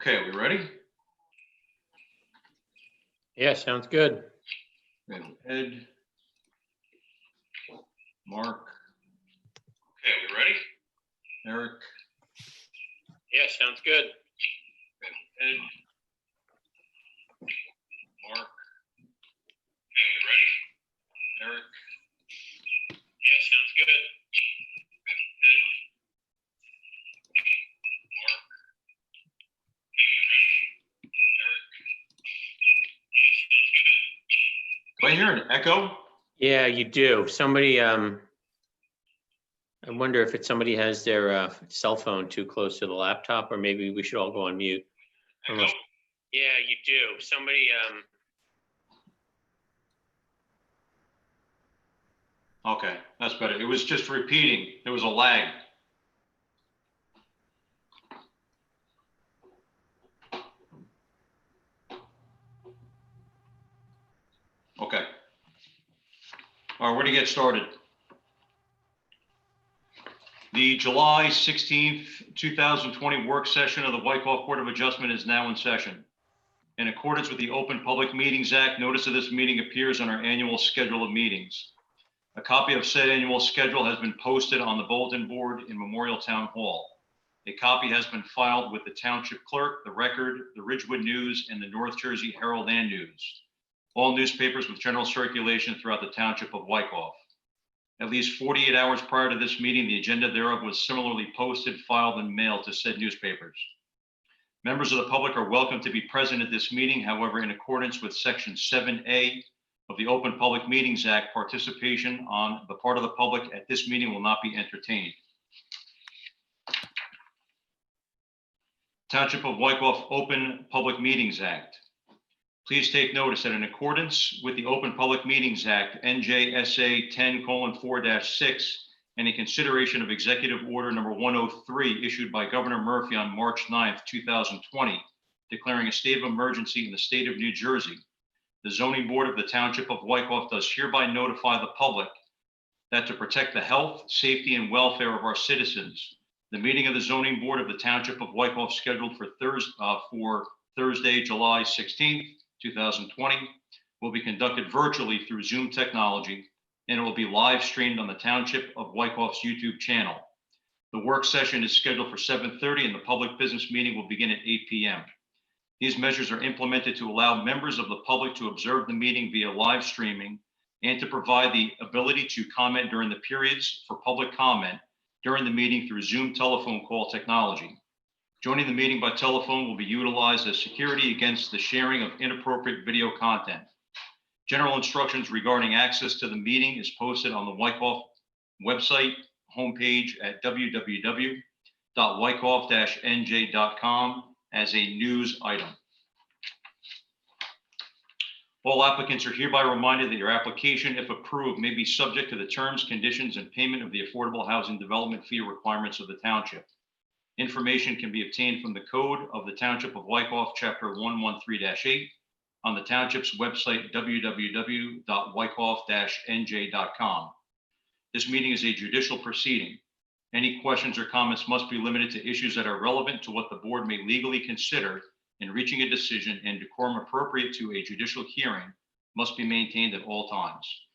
Okay, are we ready? Yeah, sounds good. We have Ed, Mark. Okay, are we ready? Eric. Yeah, sounds good. We have Ed, Mark. Okay, are we ready? Eric. Yeah, sounds good. We have Ed, Mark. Okay, are we ready? Eric. Yeah, sounds good. Do I hear an echo? Yeah, you do. Somebody, I wonder if it's somebody has their cell phone too close to the laptop, or maybe we should all go on mute. Echo? Yeah, you do. Somebody, Okay, that's better. It was just repeating. There was a lag. Okay. All right, we're going to get started. The July 16th, 2020 work session of the Wyckoff Board of Adjustment is now in session. In accordance with the Open Public Meetings Act, notice of this meeting appears on our annual schedule of meetings. A copy of said annual schedule has been posted on the bulletin board in Memorial Town Hall. A copy has been filed with the Township Clerk, the Record, the Ridgewood News, and the North Jersey Herald and News, all newspapers with general circulation throughout the Township of Wyckoff. At least 48 hours prior to this meeting, the agenda thereof was similarly posted, filed, and mailed to said newspapers. Members of the public are welcome to be present at this meeting. However, in accordance with Section 7A of the Open Public Meetings Act, participation on the part of the public at this meeting will not be entertained. Township of Wyckoff Open Public Meetings Act. Please take notice that in accordance with the Open Public Meetings Act, NJSA 10:4-6, and in consideration of Executive Order Number 103 issued by Governor Murphy on March 9th, 2020, declaring a state of emergency in the state of New Jersey, the Zoning Board of the Township of Wyckoff does hereby notify the public that to protect the health, safety, and welfare of our citizens, the meeting of the Zoning Board of the Township of Wyckoff scheduled for Thursday, July 16th, 2020, will be conducted virtually through Zoom technology, and it will be live streamed on the Township of Wyckoff's YouTube channel. The work session is scheduled for 7:30 and the public business meeting will begin at 8 p.m. These measures are implemented to allow members of the public to observe the meeting via live streaming and to provide the ability to comment during the periods for public comment during the meeting through Zoom telephone call technology. Joining the meeting by telephone will be utilized as security against the sharing of inappropriate video content. General instructions regarding access to the meeting is posted on the Wyckoff website homepage at www.wyckoff-nj.com as a news item. All applicants are hereby reminded that your application, if approved, may be subject to the terms, conditions, and payment of the affordable housing development fee requirements of the township. Information can be obtained from the code of the Township of Wyckoff, Chapter 113-8, on the township's website, www.wyckoff-nj.com. This meeting is a judicial proceeding. Any questions or comments must be limited to issues that are relevant to what the board may legally consider in reaching a decision, and decorum appropriate to a judicial hearing must be maintained at all times.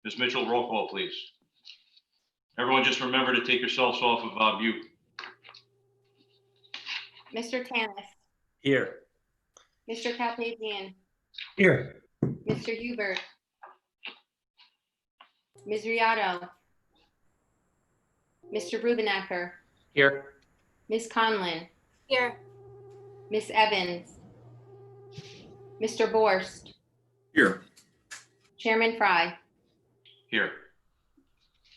Ms. Mitchell, roll call, please. Everyone just remember to take yourselves off of mute. Mr. Tanis. here. Mr. Kalpazian. Here. Mr. Hubert. Ms. Riato. Mr. Rubenacker. Here. Ms. Conlin. Here. Ms. Evans. Mr. Borst. Here. Chairman Fry. Here.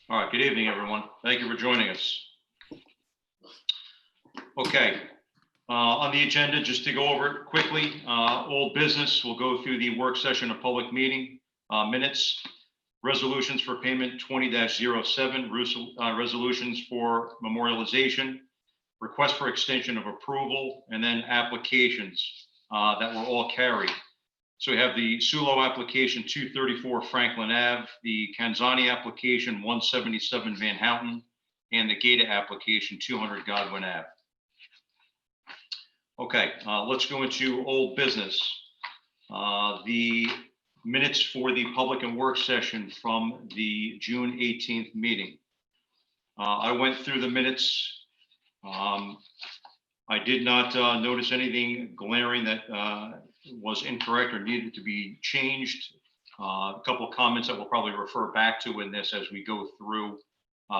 All right, good evening, everyone. Thank you for joining us. Okay, on the agenda, just to go over it quickly, old business, we'll go through the work session of public meeting minutes, resolutions for payment 20-07, resolutions for memorialization, request for extension of approval, and then applications that were all carried. So we have the Sulo application 234 Franklin Ave, the Kanzani application 177 Van Houten, and the Gata application 200 Godwin Ave. Okay, let's go into old business. The minutes for the public and work session from the June 18th meeting. I went through the minutes. I did not notice anything glaring that was incorrect or needed to be changed. A couple of comments that we'll probably refer back to in this as we go through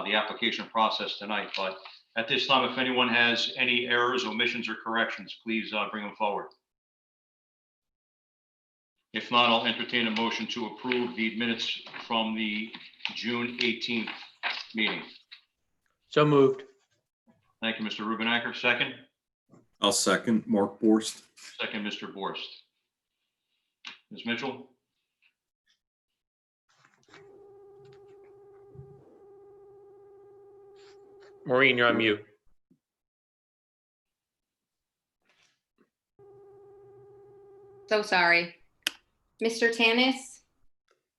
the application process tonight. But at this time, if anyone has any errors, omissions, or corrections, please bring them forward. If not, I'll entertain a motion to approve the minutes from the June 18th meeting. So moved. Thank you, Mr. Rubenacker. Second? I'll second. Mark Borst. Second, Mr. Borst. Ms. Mitchell? Maureen, you're on mute. So sorry. Mr. Tanis,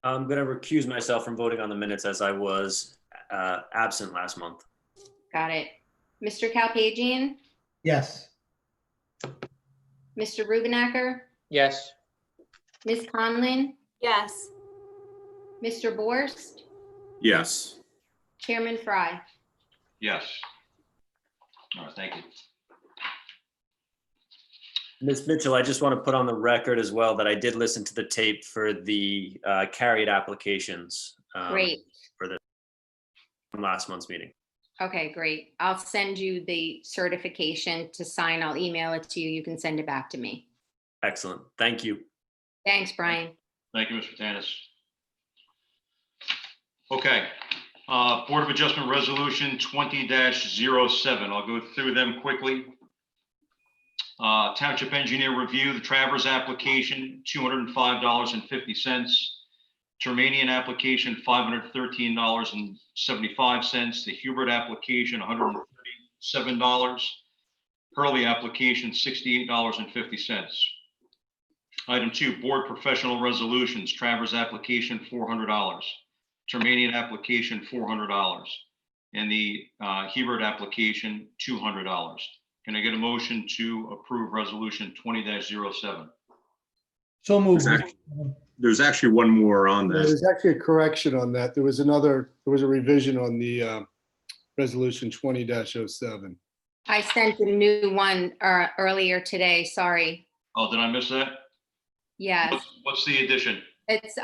I'm going to recuse myself from voting on the minutes as I was absent last month. got it. Mr. Kalpagian, Yes. Mr. Rubenacker, Yes. Ms. Conlon, Yes. Mr. Borst, Yes. Chairman Fry. Yes. All right, thank you. Ms. Mitchell, I just want to put on the record as well that I did listen to the tape for the carried applications. Great. From last month's meeting. Okay, great. I'll send you the certification to sign. I'll email it to you. You can send it back to me. Excellent. Thank you. Thanks, Brian. Thank you, Mr. Tanis. Okay, Board of Adjustment Resolution 20-07. I'll go through them quickly. Township Engineer Review, the Travers application, $205.50. Termanian application, $513.75. The Hubert application, $137. Hurley application, $68.50. Item 2, Board Professional Resolutions, Travers application, $400. Termanian application, $400. And the Hebert application, $200. Can I get a motion to approve Resolution 20-07? So moved. There's actually one more on that. There's actually a correction on that. There was a revision on the resolution 20-07. I sent a new one earlier today. Sorry. Oh, did I miss that? Yes. What's the addition? It's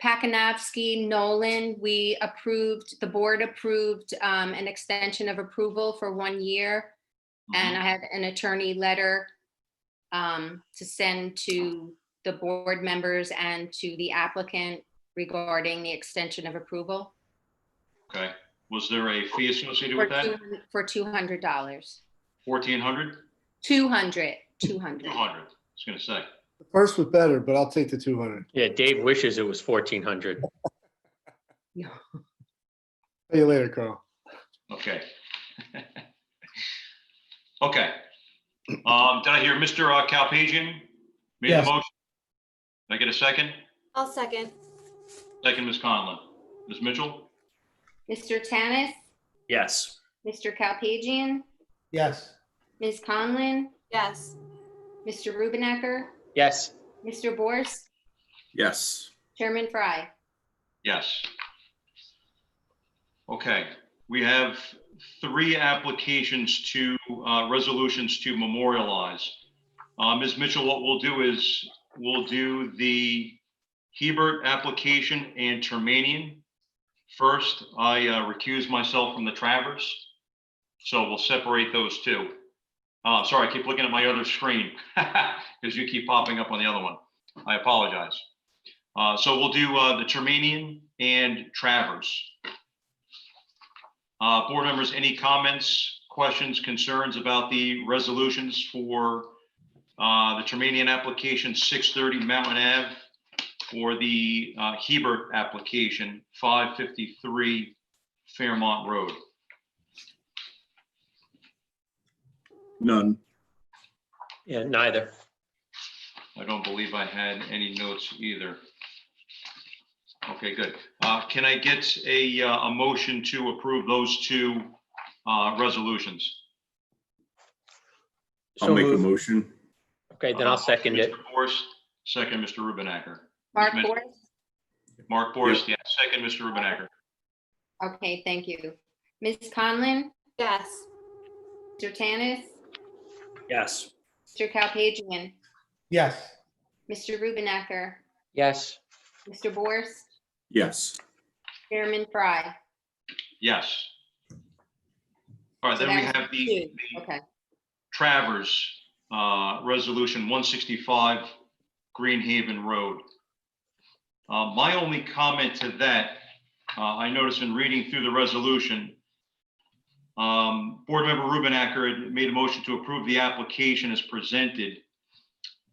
Pakanowski, Nolan. The board approved an extension of approval for 1 year. And I have an attorney letter to send to the board members and to the applicant regarding the extension of approval. Okay. Was there a fee associated with that? For $200. 1,400? 200. 200. I was going to say. The first was better, but I'll take the 200. Yeah, Dave wishes it was 1,400. See you later, Carl. Okay. Okay. Did I hear Mr. Kalpagian made the Yes. motion? Did I get a second? I'll second. Second, Ms. Conlon. Ms. Mitchell? Mr. Tanis, Yes. Mr. Kalpagian, Yes. Ms. Conlon, Yes. Mr. Rubenacker, Yes. Mr. Borst, Yes. Chairman Fry. Yes. Okay, we have 3 applications to resolutions to memorialize. Ms. Mitchell, what we'll do is we'll do the Hebert application and Termanian first. I recuse myself from the Travers, so we'll separate those two. Sorry, I keep looking at my other screen because you keep popping up on the other one. I apologize. So we'll do the Termanian and Travers. Board members, any comments, questions, concerns about the resolutions for the Termanian application 630 Mountain Ave or the Hebert application 553 Fairmont Road? None. Yeah, neither. I don't believe I had any notes either. Okay, good. Can I get a motion to approve those 2 resolutions? So I'll make a moved. motion. Okay, then I'll second it. Mr. Forrest, second, Mr. Rubenacker. Mark Ms. Forrest? Mark Forrest, yeah, second, Mr. Rubenacker. Okay, thank you. Ms. Conlon? Yes. Mr. Tanis? Yes. Mr. Kalpagian? yes, Mr. Rubenacker? Yes. Mr. Borst? Yes. Chairman Fry? Yes. All right, So then we that's have two. the Okay, Travers, Resolution 165 Greenhaven Road. My only comment to that, I noticed in reading through the resolution, Board Member Rubenacker had made a motion to approve the application as presented.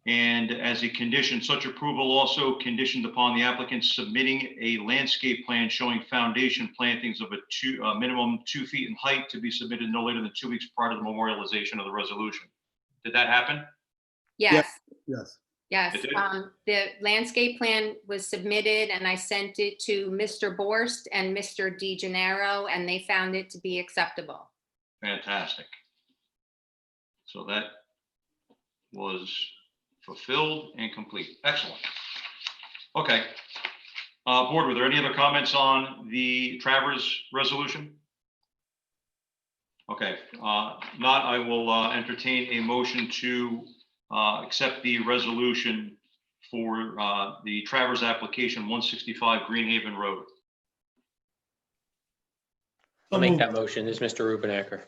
And as a condition, such approval also conditioned upon the applicant submitting a landscape plan showing foundation plantings of a minimum 2 feet in height to be submitted no later than 2 weeks prior to the memorialization of the resolution. Did that happen? yes, Yes. yes. It did? The landscape plan was submitted and I sent it to Mr. Borst and Mr. DeGennaro, and they found it to be acceptable. Fantastic. So that was fulfilled and complete. Excellent. Okay. Board, were there any other comments on the Travers resolution? Okay, not, I will entertain a motion to accept the resolution for the Travers application 165 Greenhaven Road. I'll so make moved, that motion. This is Mr. Rubenacker.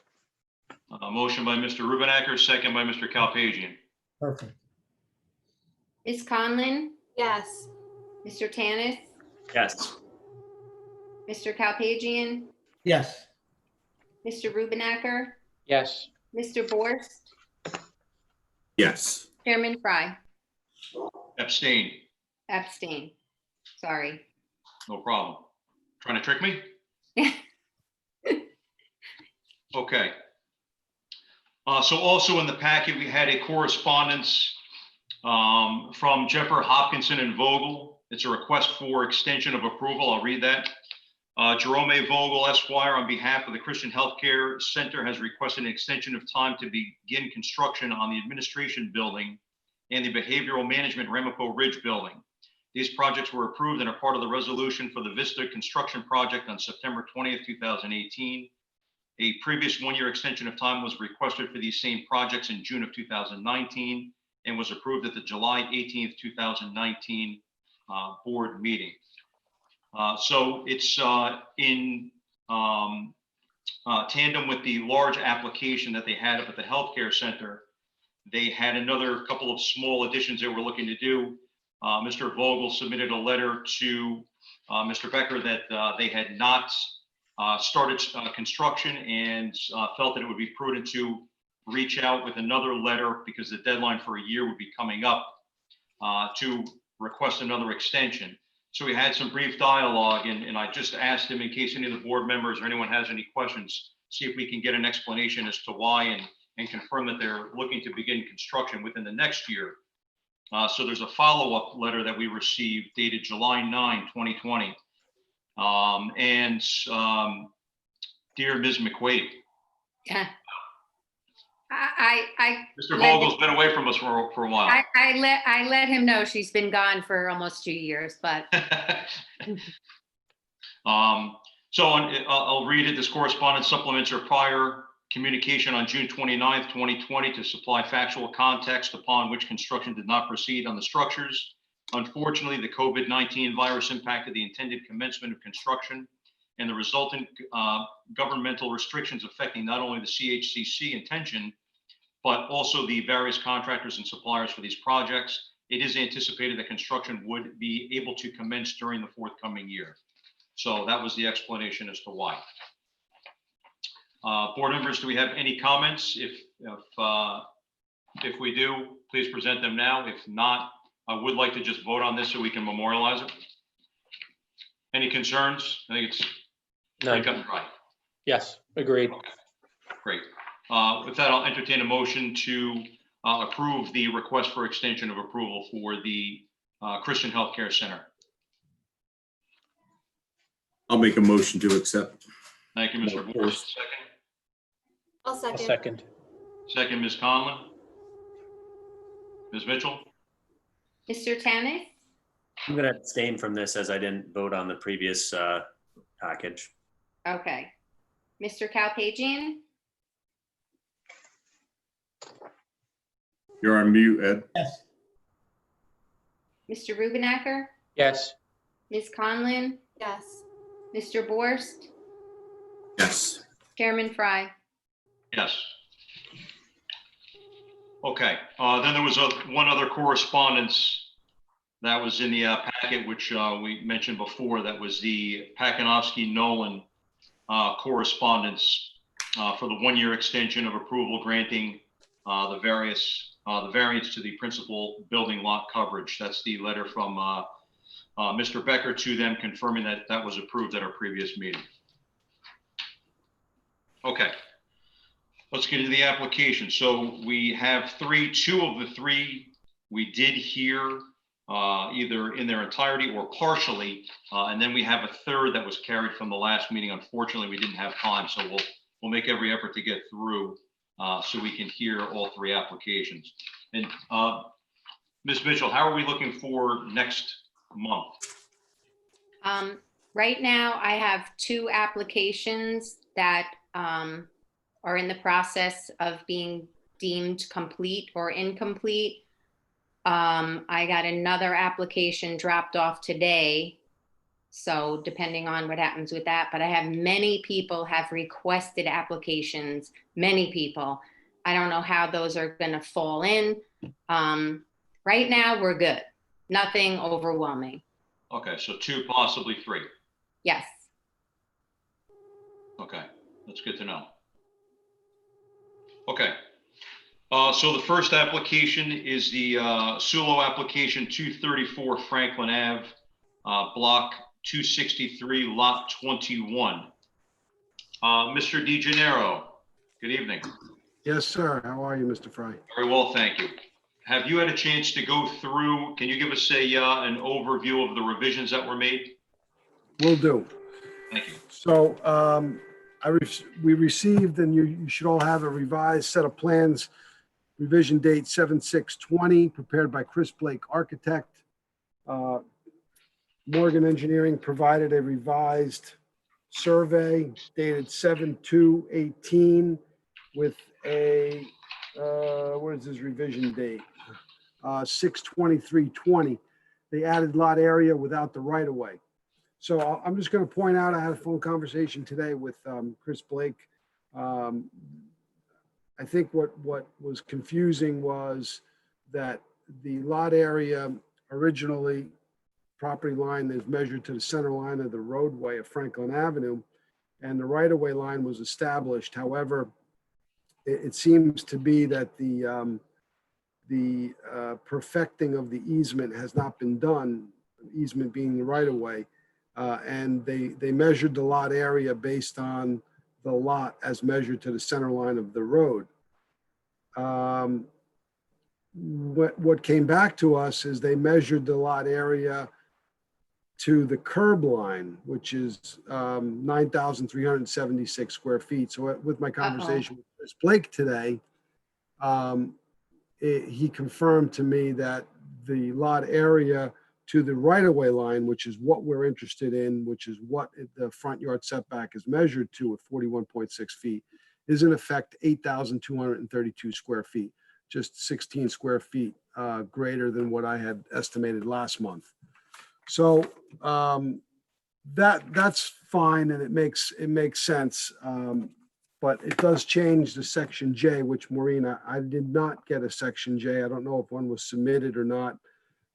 Motion by Mr. Rubenacker, second by Mr. Kalpagian. perfect, Ms. Conlon? Yes. Mr. Tanis? Yes. Mr. Kalpagian? yes, Mr. Rubenacker? Yes. Mr. Borst? Yes. Chairman Fry? Abstain. Abstain. Sorry. No problem. Trying to trick me? Okay. So also in the packet, we had a correspondence from Jeffer Hopkinson and Vogel. It's a request for extension of approval. I'll read that. Jerome A. Vogel Esquire, on behalf of the Christian Healthcare Center, has requested an extension of time to begin construction on the administration building and the behavioral management Ramapo Ridge building. These projects were approved and are part of the resolution for the Vista construction project on September 20th, 2018. A previous one-year extension of time was requested for these same projects in June of 2019 and was approved at the July 18th, 2019 board meeting. So it's in tandem with the large application that they had up at the healthcare center. They had another couple of small additions they were looking to do. Mr. Vogel submitted a letter to Mr. Becker that they had not started construction and felt that it would be prudent to reach out with another letter because the deadline for a year would be coming up to request another extension. So we had some brief dialogue and I just asked him, in case any of the board members or anyone has any questions, see if we can get an explanation as to why and confirm that they're looking to begin construction within the next year. So there's a follow-up letter that we received dated July 9, 2020. Dear Ms. McQuaid, Yeah. I Mr. Vogel's been away from us for a while. I let him know she's been gone for almost 2 years, but So I'll read it. This correspondence supplements our prior communication on June 29th, 2020 to supply factual context upon which construction did not proceed on the structures. Unfortunately, the COVID-19 virus impacted the intended commencement of construction and the resultant governmental restrictions affecting not only the CHCC intention, but also the various contractors and suppliers for these projects. It is anticipated that construction would be able to commence during the forthcoming year. So that was the explanation as to why. Board members, do we have any comments? If we do, please present them now. If not, I would like to just vote on this so we can memorialize it. Any concerns? I think it's pretty cut and dry. Yes, agreed. Okay, great. With that, I'll entertain a motion to approve the request for extension of approval for the Christian Healthcare Center. I'll make a motion to accept. Thank you, Mr. Borst. Second. I'll A second. second. Second, Ms. Conlon. Ms. Mitchell? Mr. Tanis? I'm going to abstain from this as I didn't vote on the previous package. Okay. Mr. Kalpagian? You're on mute, Ed. Yes. Mr. Rubenacker? Yes. Ms. Conlon? Yes. Mr. Borst? Yes. Chairman Fry? Yes. Okay, then there was one other correspondence that was in the packet, which we mentioned before. That was the Pakinowski-Nolan correspondence for the one-year extension of approval granting the variance to the principal building lot coverage. That's the letter from Mr. Becker to them confirming that that was approved at our previous meeting. Okay. Let's get into the application. So we have two of the three we did hear either in their entirety or partially. And then we have a third that was carried from the last meeting. Unfortunately, we didn't have time, so we'll make every effort to get through so we can hear all three applications. And Ms. Mitchell, how are we looking for next month? Right now, I have two applications that are in the process of being deemed complete or incomplete. I got another application dropped off today. So depending on what happens with that, but I have many people have requested applications, many people. I don't know how those are gonna fall in. Right now, we're good. Nothing overwhelming. Okay, so two, possibly three. Yes. Okay, that's good to know. Okay, so the first application is the Sulo application 234 Franklin Ave, block 263, lot 21. Mr. DeGennaro, good evening. Yes, sir. How are you, Mr. Fry? Very well, thank you. Have you had a chance to go through, can you give us an overview of the revisions that were made? Will do. Thank you. So we received, and you should all have a revised set of plans, revision date 7/6/20, prepared by Chris Blake, architect. Morgan Engineering provided a revised survey dated 7/2/18 with a, what is his revision date? 6/23/20. They added lot area without the right of way. So I'm just going to point out, I had a phone conversation today with Chris Blake. I think what was confusing was that the lot area originally, property line is measured to the center line of the roadway of Franklin Avenue, and the right-of-way line was established. However, it seems to be that the perfecting of the easement has not been done, easement being the right-of-way. And they measured the lot area based on the lot as measured to the center line of the road. What came back to us is they measured the lot area to the curb line, which is 9,376 square feet. So with my conversation with Chris Blake today, he confirmed to me that the lot area to the right-of-way line, which is what we're interested in, which is what the front yard setback is measured to at 41.6 feet, is in effect 8,232 square feet, just 16 square feet greater than what I had estimated last month. So that's fine, and it makes sense. But it does change the section J, which Maureen, I did not get a section J. I don't know if one was submitted or not,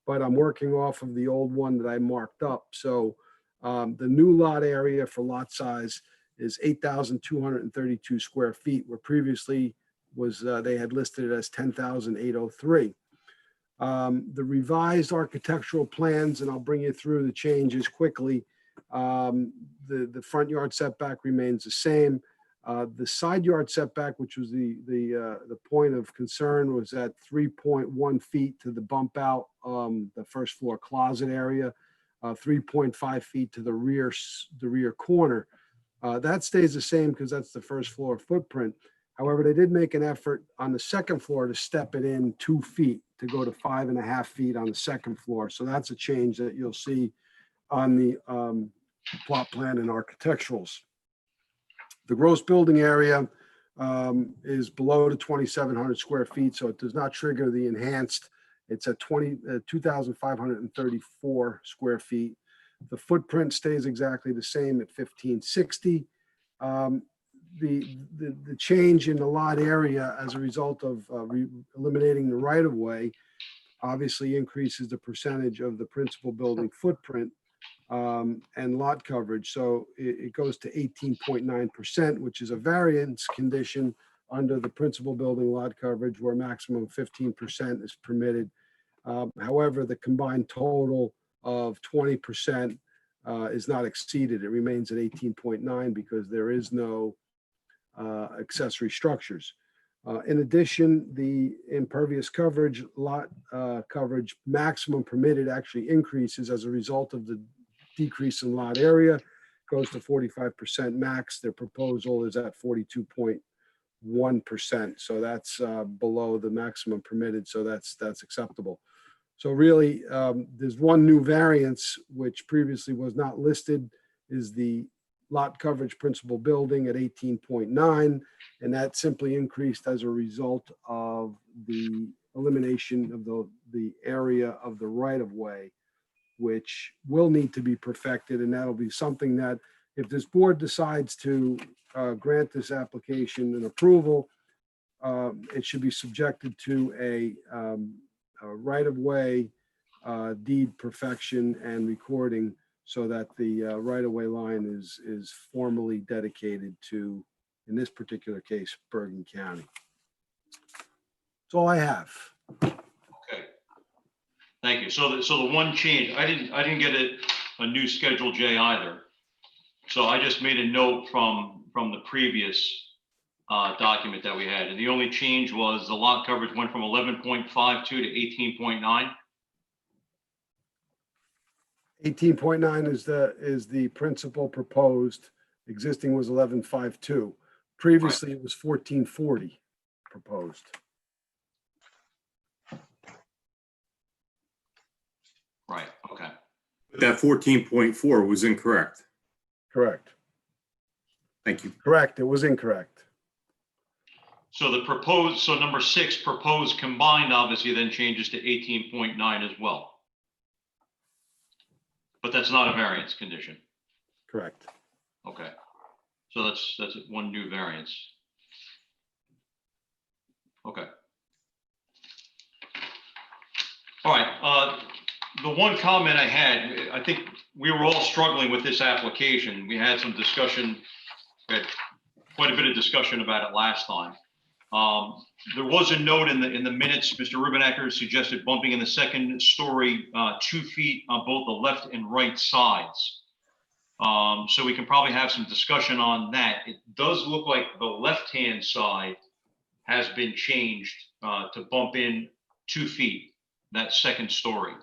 but I'm working off of the old one that I marked up. So the new lot area for lot size is 8,232 square feet, where previously was they had listed it as 10,803. The revised architectural plans, and I'll bring you through the changes quickly. The front yard setback remains the same. The side yard setback, which was the point of concern, was at 3.1 feet to the bump out, the first floor closet area, 3.5 feet to the rear corner. That stays the same because that's the first floor footprint. However, they did make an effort on the second floor to step it in 2 feet to go to 5.5 feet on the second floor. So that's a change that you'll see on the plot plan and architecturals. The gross building area is below the 2,700 square feet, so it does not trigger the enhanced. It's at 2,534 square feet. The footprint stays exactly the same at 1,560. The change in the lot area as a result of eliminating the right-of-way obviously increases the percentage of the principal building footprint and lot coverage. So it goes to 18.9%, which is a variance condition under the principal building lot coverage where maximum 15% is permitted. However, the combined total of 20% is not exceeded. It remains at 18.9 because there is no accessory structures. In addition, the impervious coverage, lot coverage maximum permitted actually increases as a result of the decrease in lot area, goes to 45% max. Their proposal is at 42.1%. So that's below the maximum permitted. So that's acceptable. So really, there's one new variance, which previously was not listed, is the lot coverage principal building at 18.9. And that simply increased as a result of the elimination of the area of the right-of-way, which will need to be perfected. And that'll be something that if this board decides to grant this application and approval, it should be subjected to a right-of-way deed perfection and recording so that the right-of-way line is formally dedicated to, in this particular case, Bergen County. That's all I have. Okay. Thank you. So the one change, I didn't get a new Schedule J either. So I just made a note from the previous document that we had. And the only change was the lot coverage went from 11.52 to 18.9. 18.9 is the principal proposed. Existing was 11.52. Previously, it was 14.40 proposed. Right, okay. That 14.4 was incorrect. Correct. Thank you. Correct. It was incorrect. So the proposed, so number 6 proposed combined obviously then changes to 18.9 as well. But that's not a variance condition. Correct. Okay. So that's one new variance. Okay. All right. The one comment I had, I think we were all struggling with this application. We had some discussion, we had quite a bit of discussion about it last time. There was a note in the minutes, Mr. Rubenacker suggested bumping in the second story 2 feet on both the left and right sides. So we can probably have some discussion on that. It does look like the left-hand side has been changed to bump in 2 feet, that second story.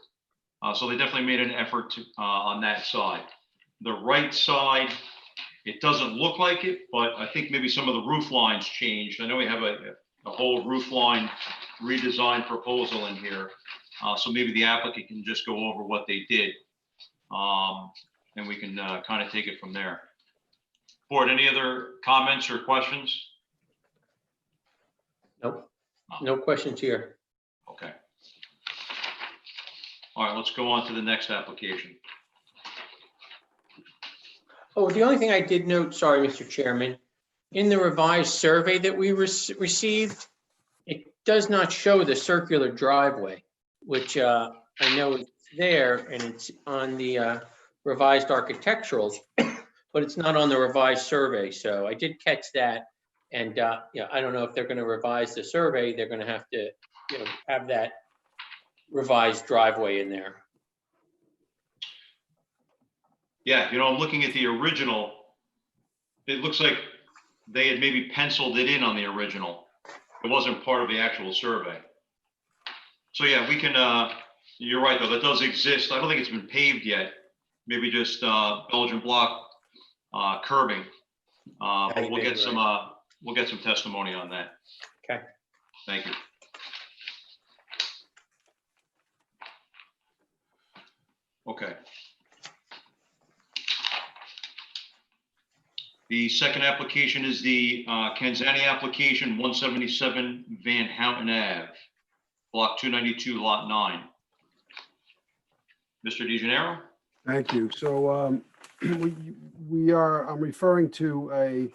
So they definitely made an effort to, on that side. The right side, it doesn't look like it, but I think maybe some of the roof lines changed. I know we have a whole roof line redesign proposal in here. So maybe the applicant can just go over what they did. And we can kind of take it from there. Board, any other comments or questions? Nope. No questions here. Okay. All right, let's go on to the next application. Oh, the only thing I did note, sorry, Mr. Chairman, in the revised survey that we received, it does not show the circular driveway, which I know is there and it's on the revised architecturals, but it's not on the revised survey. So I did catch that. And yeah, I don't know if they're going to revise the survey, they're going to have to, have that revised driveway in there. Yeah, I'm looking at the original. It looks like they had maybe penciled it in on the original. It wasn't part of the actual survey. So yeah, we can, you're right though, that does exist. I don't think it's been paved yet. Maybe just Belgian block curbing. But we'll get some we'll get some testimony on that. Okay. Thank you. Okay. The second application is the Kanzani application, 177 Van Houten Ave, block 292, lot 9. Mr. DeGenero? Thank you. So I'm referring to a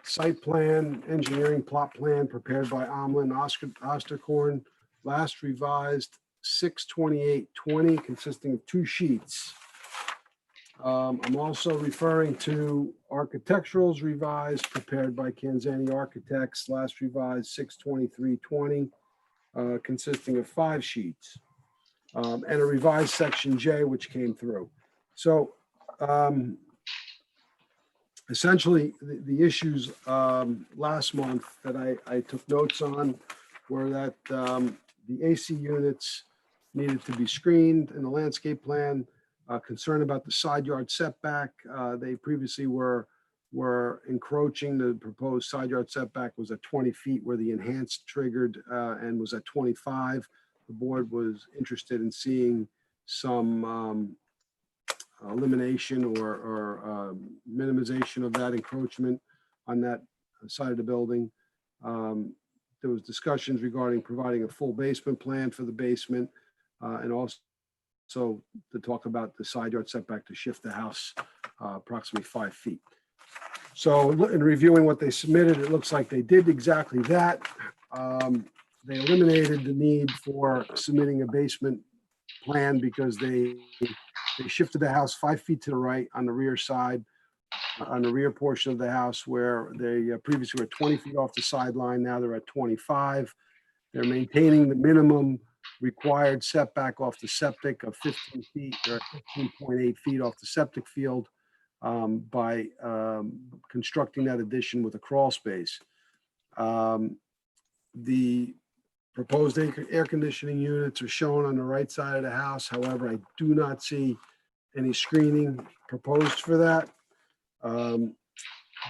site plan, engineering plot plan prepared by Omlin Osterkorn, last revised 6/28/20, consisting of 2 sheets. I'm also referring to architecturals revised prepared by Kanzani Architects, last revised 6/23/20, consisting of 5 sheets. And a revised section J, which came through. So essentially, the issues last month that I took notes on were that the AC units needed to be screened in the landscape plan, concern about the side yard setback. They previously were encroaching. The proposed side yard setback was at 20 feet where the enhanced triggered and was at 25. The board was interested in seeing some elimination or minimization of that encroachment on that side of the building. There was discussions regarding providing a full basement plan for the basement, and also to talk about the side yard setback to shift the house approximately 5 feet. So in reviewing what they submitted, it looks like they did exactly that. They eliminated the need for submitting a basement plan because they shifted the house 5 feet to the right on the rear side, on the rear portion of the house where they previously were 20 feet off the sideline. Now they're at 25. They're maintaining the minimum required setback off the septic of 15 feet or 15.8 feet off the septic field by constructing that addition with a crawl space. The proposed air conditioning units are shown on the right side of the house. However, I do not see any screening proposed for that.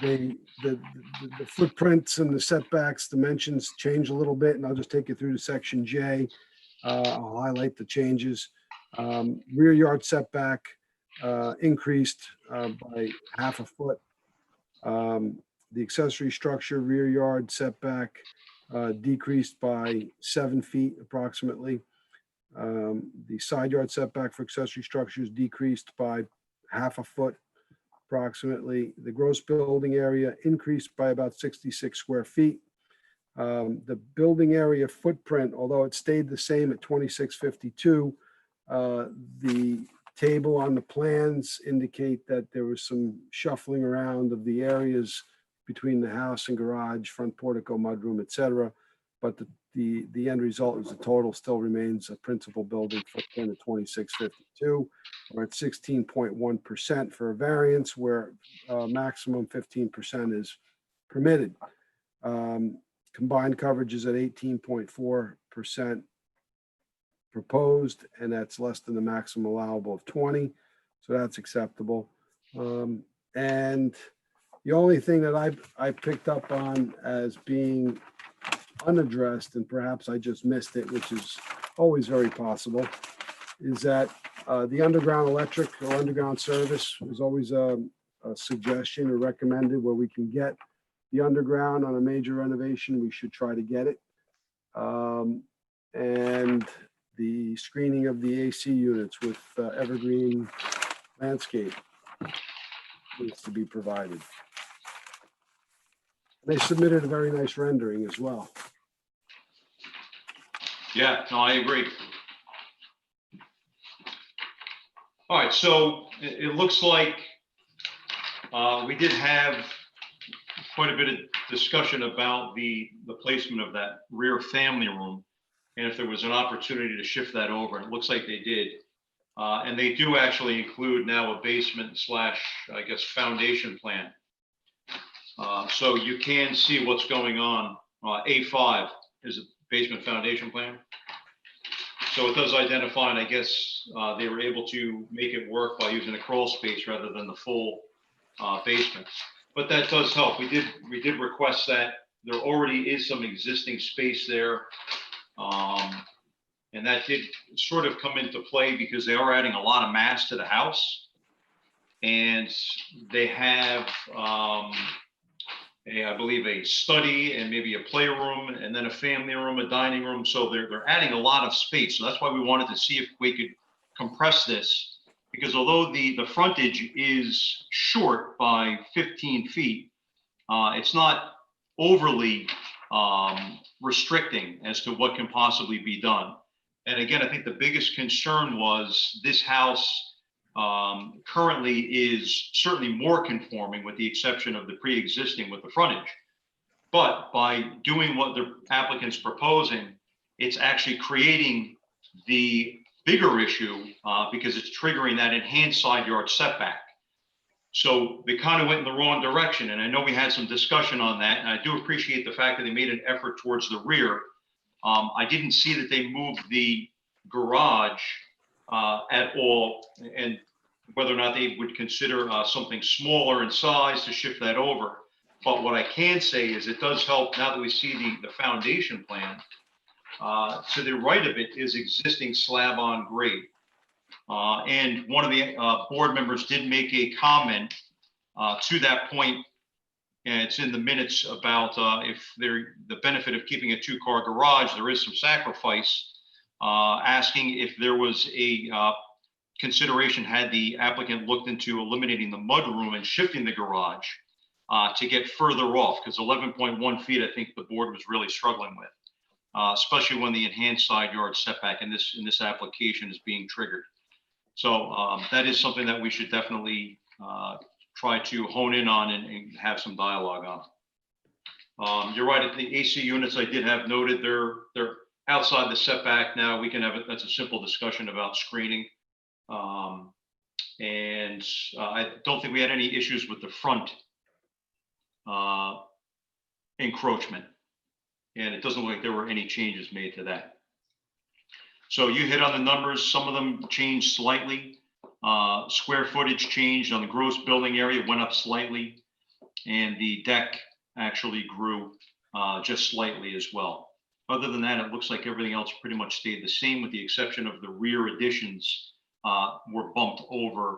The footprints and the setbacks dimensions change a little bit, and I'll just take you through to section J. I'll highlight the changes. Rear yard setback increased by 1/2 foot. The accessory structure rear yard setback decreased by 7 feet approximately. The side yard setback for accessory structures decreased by 1/2 foot approximately. The gross building area increased by about 66 square feet. The building area footprint, although it stayed the same at 2652, the table on the plans indicate that there was some shuffling around of the areas between the house and garage, front portico, mudroom, et cetera. But the end result is the total still remains a principal building footprint of 2652, or at 16.1% for a variance where maximum 15% is permitted. Combined coverage is at 18.4% proposed, and that's less than the maximum allowable of 20. So that's acceptable. And the only thing that I picked up on as being unaddressed, and perhaps I just missed it, which is always very possible, is that the underground electric or underground service is always a suggestion or recommended where we can get the underground on a major renovation. We should try to get it. And the screening of the AC units with evergreen landscape needs to be provided. They submitted a very nice rendering as well. Yeah, no, I agree. All right, so it looks like we did have quite a bit of discussion about the placement of that rear family room, and if there was an opportunity to shift that over. It looks like they did. And they do actually include now a basement / I guess, foundation plan. So you can see what's going on. A5 is a basement foundation plan. So it does identify, and I guess they were able to make it work by using a crawl space rather than the full basement. but that does help. We did request that. There already is some existing space there. And that did sort of come into play because they are adding a lot of mass to the house. And they have, I believe, a study and maybe a playroom, and then a family room, a dining room. So they're adding a lot of space. So that's why we wanted to see if we could compress this, because although the frontage is short by 15 feet, it's not overly restricting as to what can possibly be done. And again, I think the biggest concern was this house currently is certainly more conforming, with the exception of the pre-existing with the frontage. But by doing what the applicant's proposing, it's actually creating the bigger issue because it's triggering that enhanced side yard setback. So they kind of went in the wrong direction. And I know we had some discussion on that. And I do appreciate the fact that they made an effort towards the rear. I didn't see that they moved the garage at all, and whether or not they would consider something smaller in size to shift that over. But what I can say is it does help now that we see the foundation plan. To the right of it is existing slab on grade. And one of the board members did make a comment to that point, and it's in the minutes about if the benefit of keeping a two-car garage, there is some sacrifice, asking if there was a consideration had the applicant looked into eliminating the mudroom and shifting the garage to get further off, because 11.1 feet, I think the board was really struggling with, especially when the enhanced side yard setback in this application is being triggered. So that is something that we should definitely try to hone in on and have some dialogue on. You're right, at the AC units I did have noted, they're outside the setback now. We can have it, that's a simple discussion about screening. And I don't think we had any issues with the front encroachment. And it doesn't look like there were any changes made to that. So you hit on the numbers. Some of them changed slightly. Square footage changed on the gross building area, went up slightly. And the deck actually grew just slightly as well. Other than that, it looks like everything else pretty much stayed the same, with the exception of the rear additions were bumped over.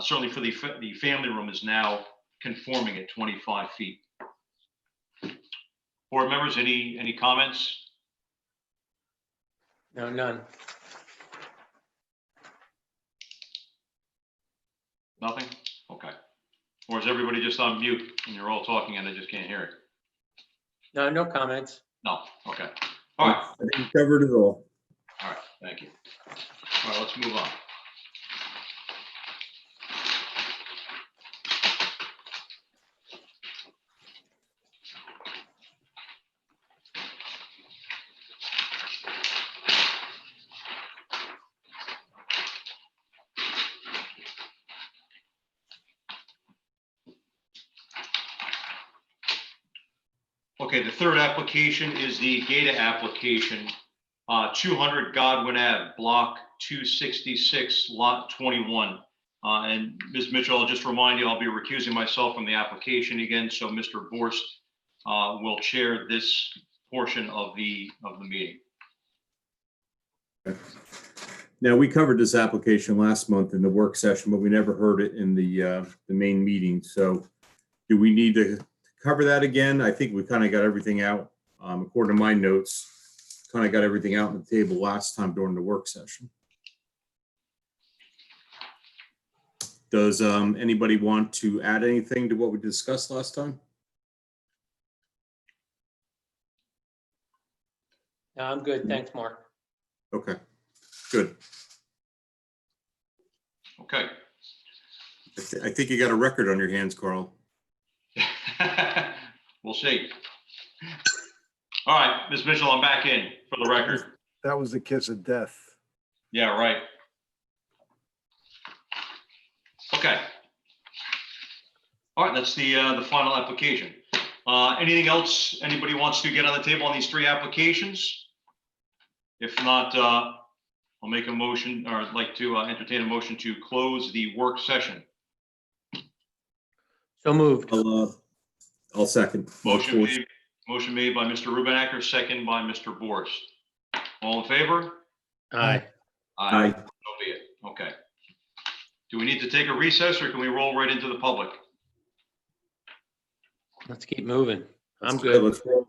Certainly for the family room is now conforming at 25 feet. Board members, any comments? No, none. Nothing? Okay. Or is everybody just on mute and you're all talking and I just can't hear it? No, no comments. No, okay. All right, I think you covered it all. all right, thank you. All right, let's move on. Okay, the third application is the Gata application, 200 Godwin Ave, block 266, lot 21. And Ms. Mitchell, I'll just remind you, I'll be recusing myself from the application again, so Mr. Borst will chair this portion of the meeting. Now, we covered this application last month in the work session, but we never heard it in the main meeting. So do we need to cover that again? I think we kind of got everything out. According to my notes, kind of got everything out on the table last time during the work session. Does anybody want to add anything to what we discussed last time? No, I'm good. Thanks, Mark. Okay, good. Okay. I think you got a record on your hands, Carl. We'll see. All right, Ms. Mitchell, I'm back in for the record. That was the kiss of death. Yeah, right. Okay. All right, that's the final application. Anything else anybody wants to get on the table on these three applications? If not, I'll make a motion, or I'd like to entertain a motion to close the work session. So moved. I'll second. Motion made by Mr. Rubenacker, second by Mr. Borst. All in favor? Aye. Aye. So be it. Okay. Do we need to take a recess or can we roll right into the public? Let's keep moving. I'm Okay, good. let's roll.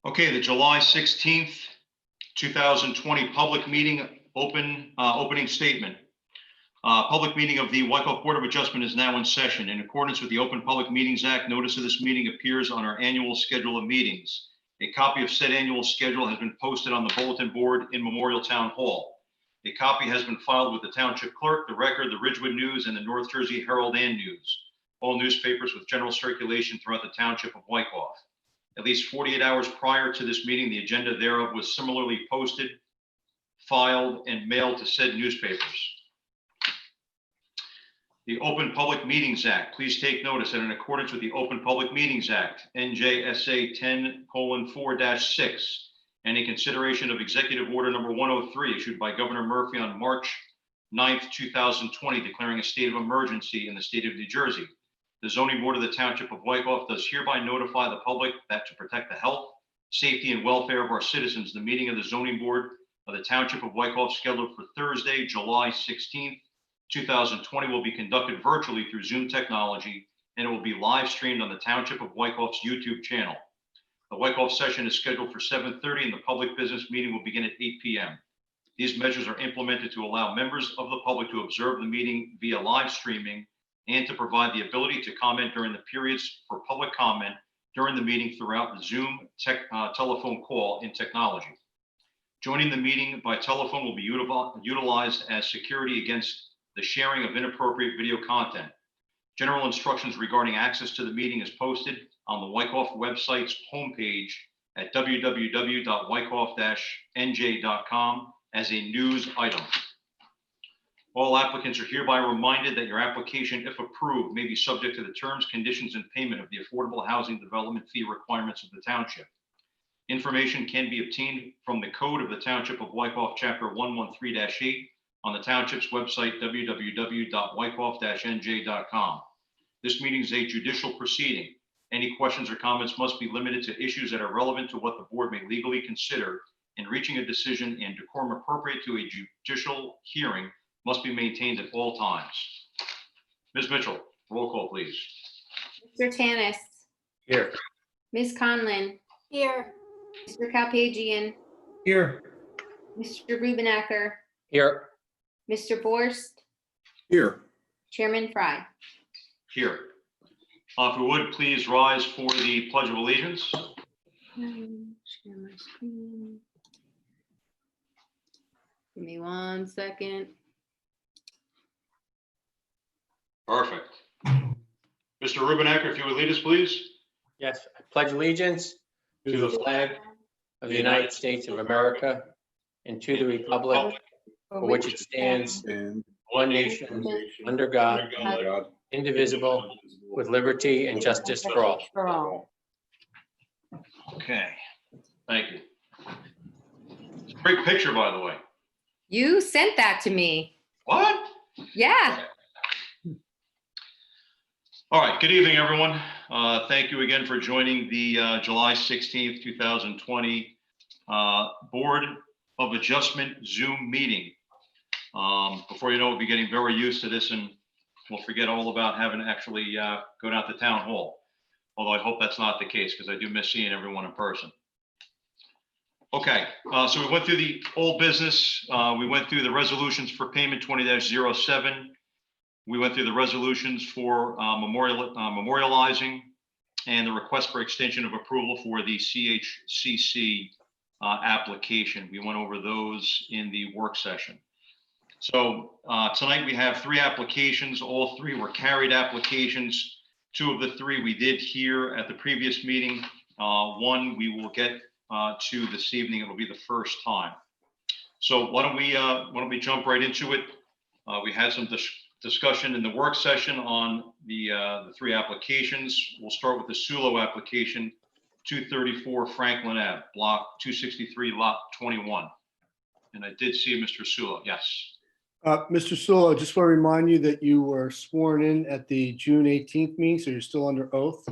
Okay, the July 16th, 2020 public meeting opening statement. Public meeting of the Wyckoff Board of Adjustment is now in session. In accordance with the Open Public Meetings Act, notice of this meeting appears on our annual schedule of meetings. A copy of said annual schedule has been posted on the bulletin board in Memorial Town Hall. A copy has been filed with the Township Clerk, the Record, the Ridgewood News, and the North Jersey Herald and News, all newspapers with general circulation throughout the Township of Wyckoff. At least 48 hours prior to this meeting, the agenda thereof was similarly posted, filed, and mailed to said newspapers. The Open Public Meetings Act. Please take notice that in accordance with the Open Public Meetings Act, NJSA 10:4-6, and in consideration of Executive Order Number 103 issued by Governor Murphy on March 9th, 2020, declaring a state of emergency in the state of New Jersey. The Zoning Board of the Township of Wyckoff does hereby notify the public that to protect the health, safety, and welfare of our citizens, the meeting of the Zoning Board of the Township of Wyckoff scheduled for Thursday, July 16th, 2020 will be conducted virtually through Zoom technology, and it will be live streamed on the Township of Wyckoff's YouTube channel. The Wyckoff session is scheduled for 7:30 and the public business meeting will begin at 8 p.m. These measures are implemented to allow members of the public to observe the meeting via live streaming and to provide the ability to comment during the periods for public comment during the meeting throughout the Zoom telephone call in technology. Joining the meeting by telephone will be utilized as security against the sharing of inappropriate video content. General instructions regarding access to the meeting is posted on the Wyckoff website's homepage at www.wyckoff-nj.com as a news item. All applicants are hereby reminded that your application, if approved, may be subject to the terms, conditions, and payment of the Affordable Housing Development Fee requirements of the Township. Information can be obtained from the Code of the Township of Wyckoff, Chapter 113-8, on the Township's website, www.wyckoff-nj.com. This meeting is a judicial proceeding. Any questions or comments must be limited to issues that are relevant to what the board may legally consider in reaching a decision, and decorum appropriate to a judicial hearing must be maintained at all times. Ms. Mitchell, roll call, please. Mr. Tanis. Here. Ms. Conlon. Here. Mr. Kalpagian. Here. Mr. Rubenacker. Here. Mr. Borst. Here. Chairman Fry. Here. If you would, please rise for the Pledge of Allegiance. Share my screen. Give me 1 second. Perfect. Mr. Rubenacker, if you would lead us, please. Yes, I pledge allegiance to the flag of the United States of America and to the republic for which it stands, one nation, under God, indivisible, with liberty and justice for all. Okay, thank you. It's a great picture, by the way. You sent that to me. What? Yeah. All right, good evening, everyone. Thank you again for joining the July 16th, 2020 Board of Adjustment Zoom meeting. Before you know, we'll be getting very used to this and we'll forget all about having to actually go down to town hall. Although I hope that's not the case because I do miss seeing everyone in person. Okay, so we went through the old business. We went through the resolutions for payment 20-07. We went through the resolutions for memorializing and the request for extension of approval for the CHCC application. We went over those in the work session. So tonight we have 3 applications. All 3 were carried applications. 2 of the 3 we did here at the previous meeting. 1 we will get to this evening. It will be the first time. So why don't we jump right into it? We had some discussion in the work session on the three applications. We'll start with the Sulo application, 234 Franklin Ave, block 263, lot 21. And I did see Mr. Sulo, yes. Mr. Sewell, I just want to remind you that you were sworn in at the June 18th meeting, so you're still under oath.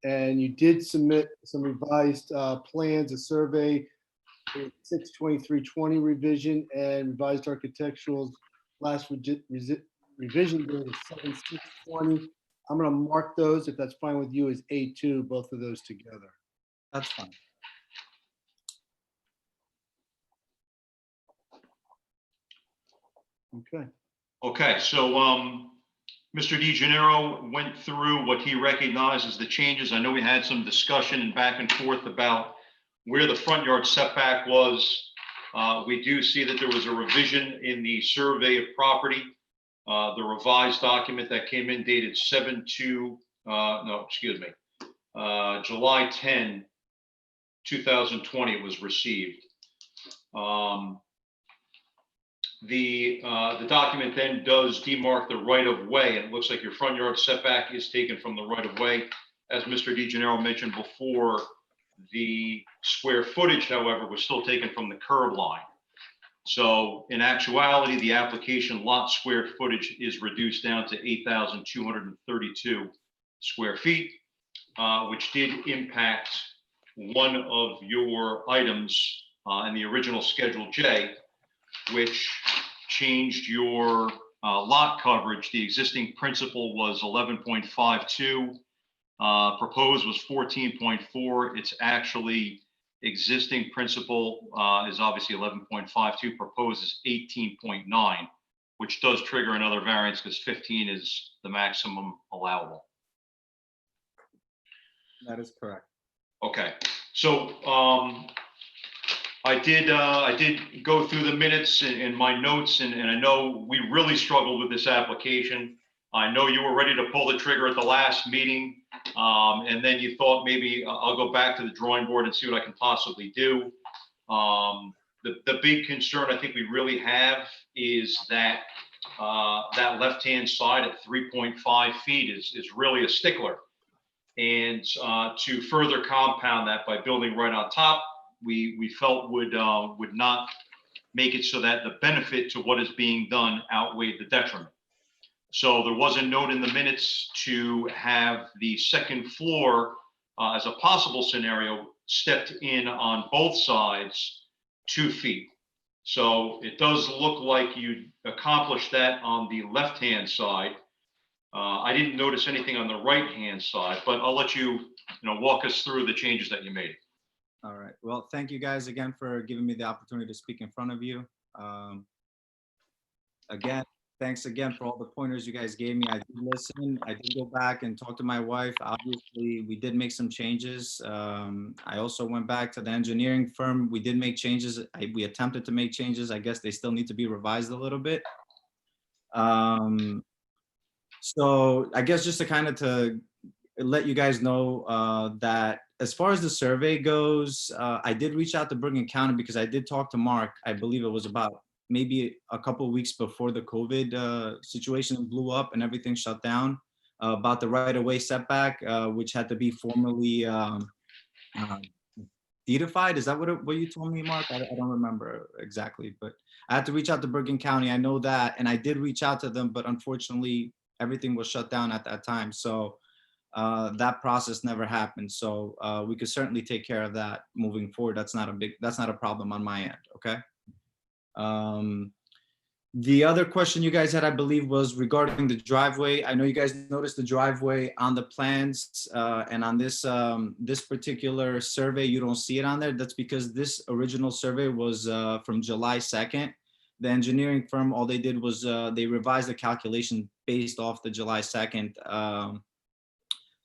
And you did submit some revised plans, a survey, 6/23/20 revision, and revised architectural last revision dated 7/6/20. I'm going to mark those, if that's fine with you, as A2, both of those together. That's fine. Okay. Okay, so Mr. DeGennaro went through what he recognized as the changes. I know we had some discussion and back and forth about where the front yard setback was. We do see that there was a revision in the survey of property. The revised document that came in dated July 10, 2020 was received. The document then does demark the right of way, and it looks like your front yard setback is taken from the right of way. As Mr. DeGennaro mentioned before, the square footage, however, was still taken from the curb line. So in actuality, the application lot square footage is reduced down to 8,232 square feet, which did impact one of your items in the original Schedule J, which changed your lot coverage. The existing principal was 11.52. Proposed was 14.4. It's actually existing principal is obviously 11.52. Proposed is 18.9, which does trigger another variance because 15 is the maximum allowable. That is correct. Okay, so I did go through the minutes and my notes, and I know we really struggled with this application. I know you were ready to pull the trigger at the last meeting, and then you thought maybe I'll go back to the drawing board and see what I can possibly do. The big concern I think we really have is that that left-hand side at 3.5 feet is really a stickler. And to further compound that by building right on top, we felt would not make it so that the benefit to what is being done outweighed the detriment. So there was a note in the minutes to have the second floor as a possible scenario stepped in on both sides 2 feet. So it does look like you accomplished that on the left-hand side. I didn't notice anything on the right-hand side, but I'll let you, walk us through the changes that you made. All right. Well, thank you guys again for giving me the opportunity to speak in front of you. Again, thanks again for all the pointers you guys gave me. I did listen. I did go back and talk to my wife. Obviously, we did make some changes. I also went back to the engineering firm. We did make changes. We attempted to make changes. I guess they still need to be revised a little bit. So I guess just to kind of to let you guys know that as far as the survey goes, I did reach out to Bergen County because I did talk to Mark. I believe it was about maybe a couple of weeks before the COVID situation blew up and everything shut down about the right-of-way setback, which had to be formally deedified. Is that what you told me, Mark? I don't remember exactly, but I had to reach out to Bergen County. I know that, and I did reach out to them, but unfortunately, everything was shut down at that time. So that process never happened. So we could certainly take care of that moving forward. That's not a problem on my end. Okay. The other question you guys had, I believe, was regarding the driveway. I know you guys noticed the driveway on the plans and on this this particular survey, you don't see it on there. That's because this original survey was from July 2nd. The engineering firm, all they did was they revised the calculation based off the July 2nd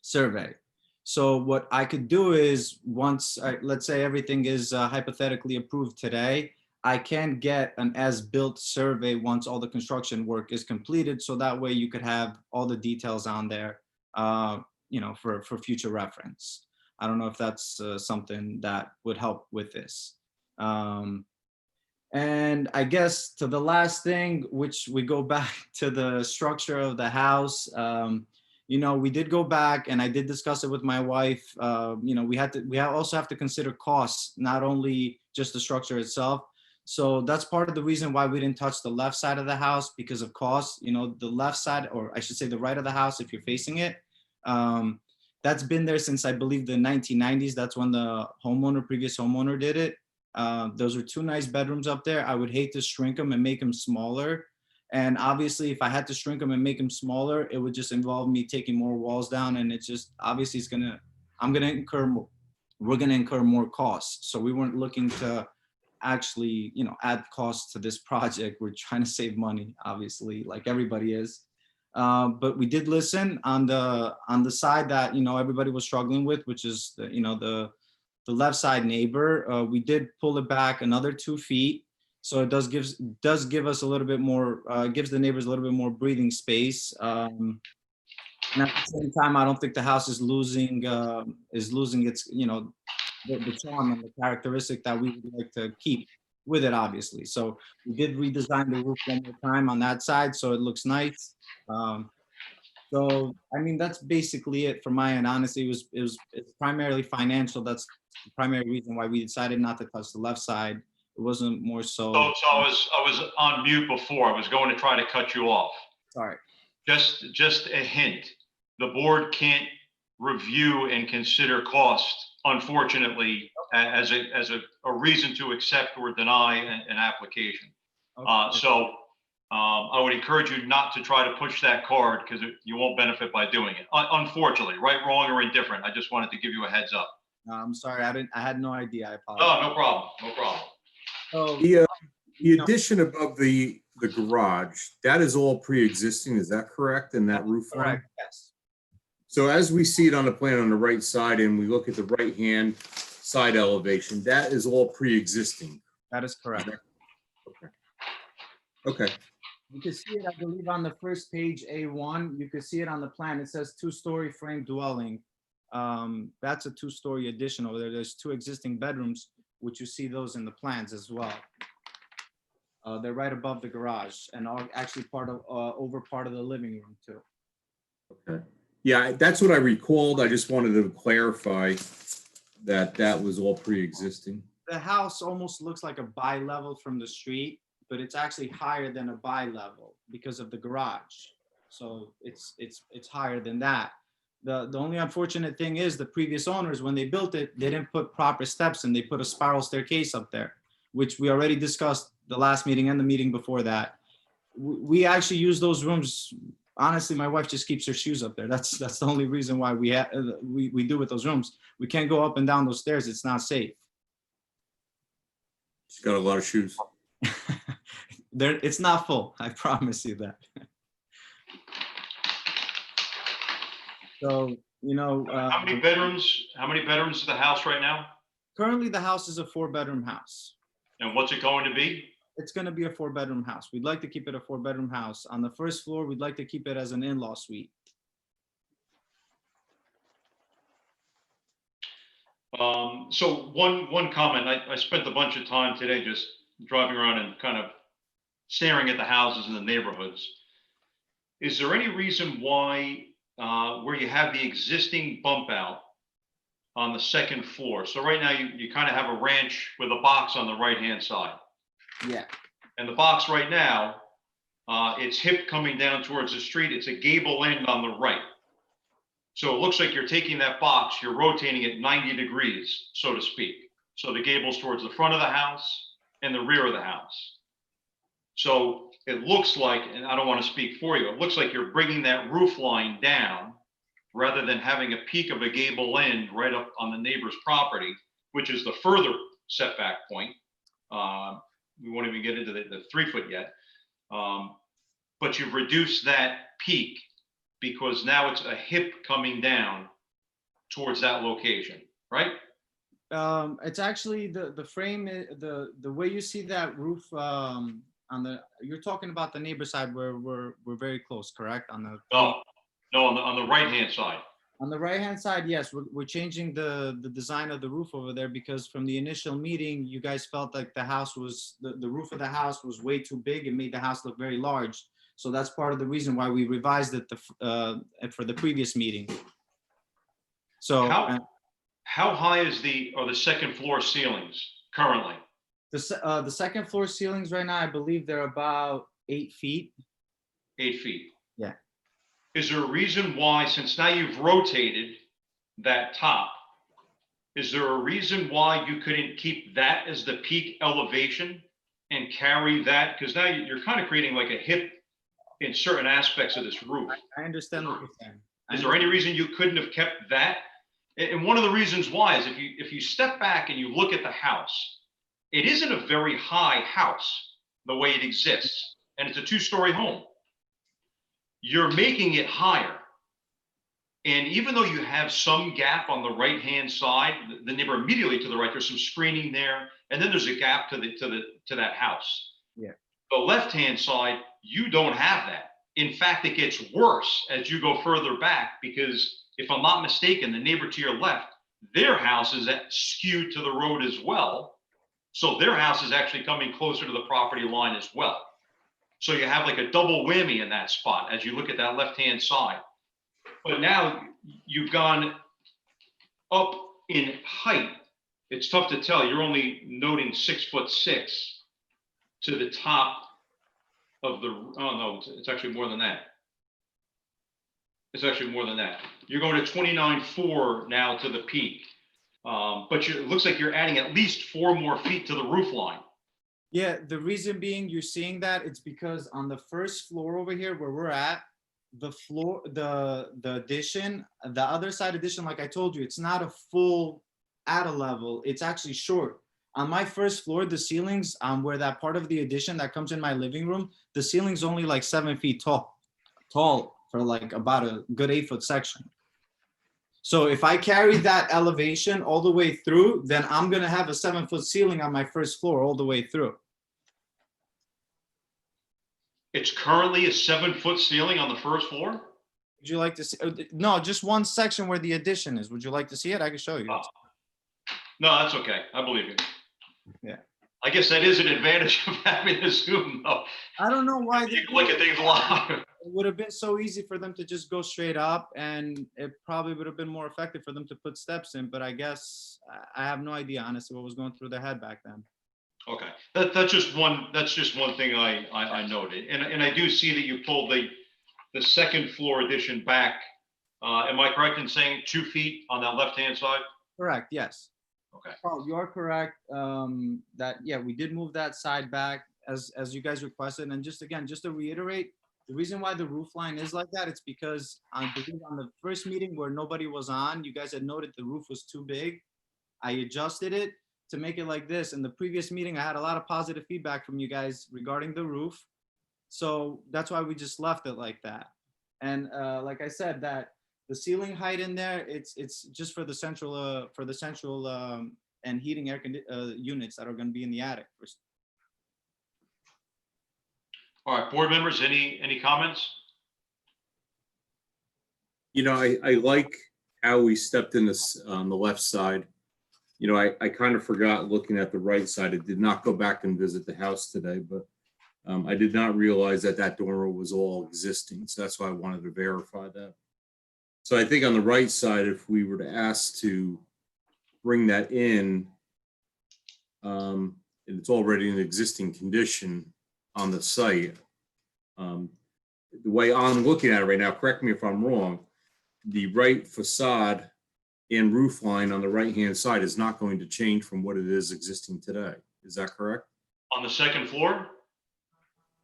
survey. So what I could do is once, let's say everything is hypothetically approved today, I can get an as-built survey once all the construction work is completed. So that way you could have all the details on there, for future reference. I don't know if that's something that would help with this. And I guess to the last thing, which we go back to the structure of the house. We did go back and I did discuss it with my wife. We also have to consider costs, not only just the structure itself. So that's part of the reason why we didn't touch the left side of the house because of cost. The left side, or I should say the right of the house, if you're facing it, that's been there since I believe the 1990s. That's when the previous homeowner did it. Those were two nice bedrooms up there. I would hate to shrink them and make them smaller. And obviously, if I had to shrink them and make them smaller, it would just involve me taking more walls down. And it's just, obviously, we're going to incur more costs. So we weren't looking to actually, add costs to this project. We're trying to save money, obviously, like everybody is. But we did listen on the side that, everybody was struggling with, which is the left side neighbor. We did pull it back another 2 feet. So it does give us a little bit more, gives the neighbors a little bit more breathing space. And at the same time, I don't think the house is losing its, the charm and the characteristic that we would like to keep with it, obviously. So we did redesign the roof one more time on that side, so it looks nice. So, that's basically it from my end. Honestly, it's primarily financial. That's the primary reason why we decided not to touch the left side. It wasn't more so. So I was on mute before. I was going to try to cut you off. Sorry. Just a hint. The board can't review and consider cost, unfortunately, as a reason to accept or deny an application. Okay. So I would encourage you not to try to push that card because you won't benefit by doing it. Unfortunately, right, wrong, or indifferent. I just wanted to give you a heads up. I'm sorry. I had no idea. I apologize. Oh, no problem. No problem. So, The addition above the garage, that is all pre-existing, is that correct, in that roof line? correct. Yes. So as we see it on the plan on the right side and we look at the right-hand side elevation, that is all pre-existing. That is correct. Okay. You can see it, I believe, on the first page, A1. You can see it on the plan. It says 2-story frame dwelling. That's a 2-story addition over there. There's 2 existing bedrooms, which you see those in the plans as well. They're right above the garage and are actually over part of the living room too. Okay. Yeah, that's what I recalled. I just wanted to clarify that was all pre-existing. The house almost looks like a bi-level from the street, but it's actually higher than a bi-level because of the garage. So it's higher than that. The only unfortunate thing is the previous owners, when they built it, they didn't put proper steps and they put a spiral staircase up there, which we already discussed the last meeting and the meeting before that. We actually use those rooms. Honestly, my wife just keeps her shoes up there. That's the only reason why we do with those rooms. We can't go up and down those stairs. It's not safe. She's got a lot of shoes. It's not full. I promise you that. So, How many bedrooms is the house right now? currently the house is a 4-bedroom house. And what's it going to be? It's going to be a 4-bedroom house. We'd like to keep it a 4-bedroom house. On the first floor, we'd like to keep it as an in-law suite. So one comment, I spent a bunch of time today just driving around and kind of staring at the houses in the neighborhoods. Is there any reason why, where you have the existing bump out on the second floor? So right now you kind of have a ranch with a box on the right-hand side. Yeah. And the box right now, it's hip coming down towards the street. It's a gable end on the right. So it looks like you're taking that box, you're rotating it 90 degrees, so to speak. So the gable's towards the front of the house and the rear of the house. So it looks like, and I don't want to speak for you, it looks like you're bringing that roof line down rather than having a peak of a gable end right up on the neighbor's property, which is the further setback point. We won't even get into the 3-foot yet. But you've reduced that peak because now it's a hip coming down towards that location, right? It's actually the frame, the way you see that roof you're talking about the neighbor side where we're very close, correct? No, on the right-hand side. On the right-hand side, yes, we're changing the design of the roof over there because from the initial meeting, you guys felt like the house was, the roof of the house was way too big and made the house look very large. So that's part of the reason why we revised it for the previous meeting. So How high is the second floor ceilings currently? the second floor ceilings right now, I believe they're about 8 feet. 8 feet. Yeah. Is there a reason why, since now you've rotated that top, is there a reason why you couldn't keep that as the peak elevation and carry that? Because now you're kind of creating like a hip in certain aspects of this roof. I understand what you're saying. Is there any reason you couldn't have kept that? And one of the reasons why is if you step back and you look at the house, it isn't a very high house the way it exists, and it's a 2-story home. You're making it higher. And even though you have some gap on the right-hand side, the neighbor immediately to the right, there's some screening there, and then there's a gap to that house. Yeah. The left-hand side, you don't have that. In fact, it gets worse as you go further back because if I'm not mistaken, the neighbor to your left, their house is skewed to the road as well. So their house is actually coming closer to the property line as well. So you have like a double whammy in that spot as you look at that left-hand side. But now you've gone up in height. It's tough to tell. You're only noting 6'6" to the top of the, oh no, it's actually more than that. It's actually more than that. You're going to 29.4 now to the peak. But it looks like you're adding at least 4 more feet to the roof line. Yeah, the reason being you're seeing that it's because on the first floor over here where we're at, the floor, the addition, the other side addition, like I told you, it's not a full at a level, it's actually short. On my first floor, the ceilings, where that part of the addition that comes in my living room, the ceiling's only like 7 feet tall for like about a good 8-foot section. So if I carry that elevation all the way through, then I'm gonna have a 7-foot ceiling on my first floor all the way through. It's currently a 7-foot ceiling on the first floor? Would you like to see? No, just one section where the addition is. Would you like to see it? I can show you. Oh. No, that's okay. I believe you. Yeah. I guess that is an advantage of having a Zoom, though. I don't know why You can look at things live. it would have been so easy for them to just go straight up, and it probably would have been more effective for them to put steps in. But I guess I have no idea, honestly, what was going through their head back then. Okay, that's just one thing I noted, and I do see that you pulled the second floor addition back. Am I correct in saying 2 feet on that left-hand side? Correct. Yes. Okay. Oh, you are correct. That yeah, we did move that side back as you guys requested. And just to reiterate, the reason why the roof line is like that, it's because I believe on the first meeting where nobody was on, you guys had noted the roof was too big. I adjusted it to make it like this. In the previous meeting, I had a lot of positive feedback from you guys regarding the roof. So that's why we just left it like that. And like I said, that the ceiling height in there, it's just for the central and heating air units that are going to be in the attic. All right, board members, any comments? You know, I like how we stepped in this on the left side. You know, I kind of forgot looking at the right side. I did not go back and visit the house today, but I did not realize that dormer was all existing. So that's why I wanted to verify that. So I think on the right side, if we were to ask to bring that in, and it's already in existing condition on the site, the way I'm looking at it right now, correct me if I'm wrong, the right facade and roof line on the right-hand side is not going to change from what it is existing today. Is that correct? On the second floor?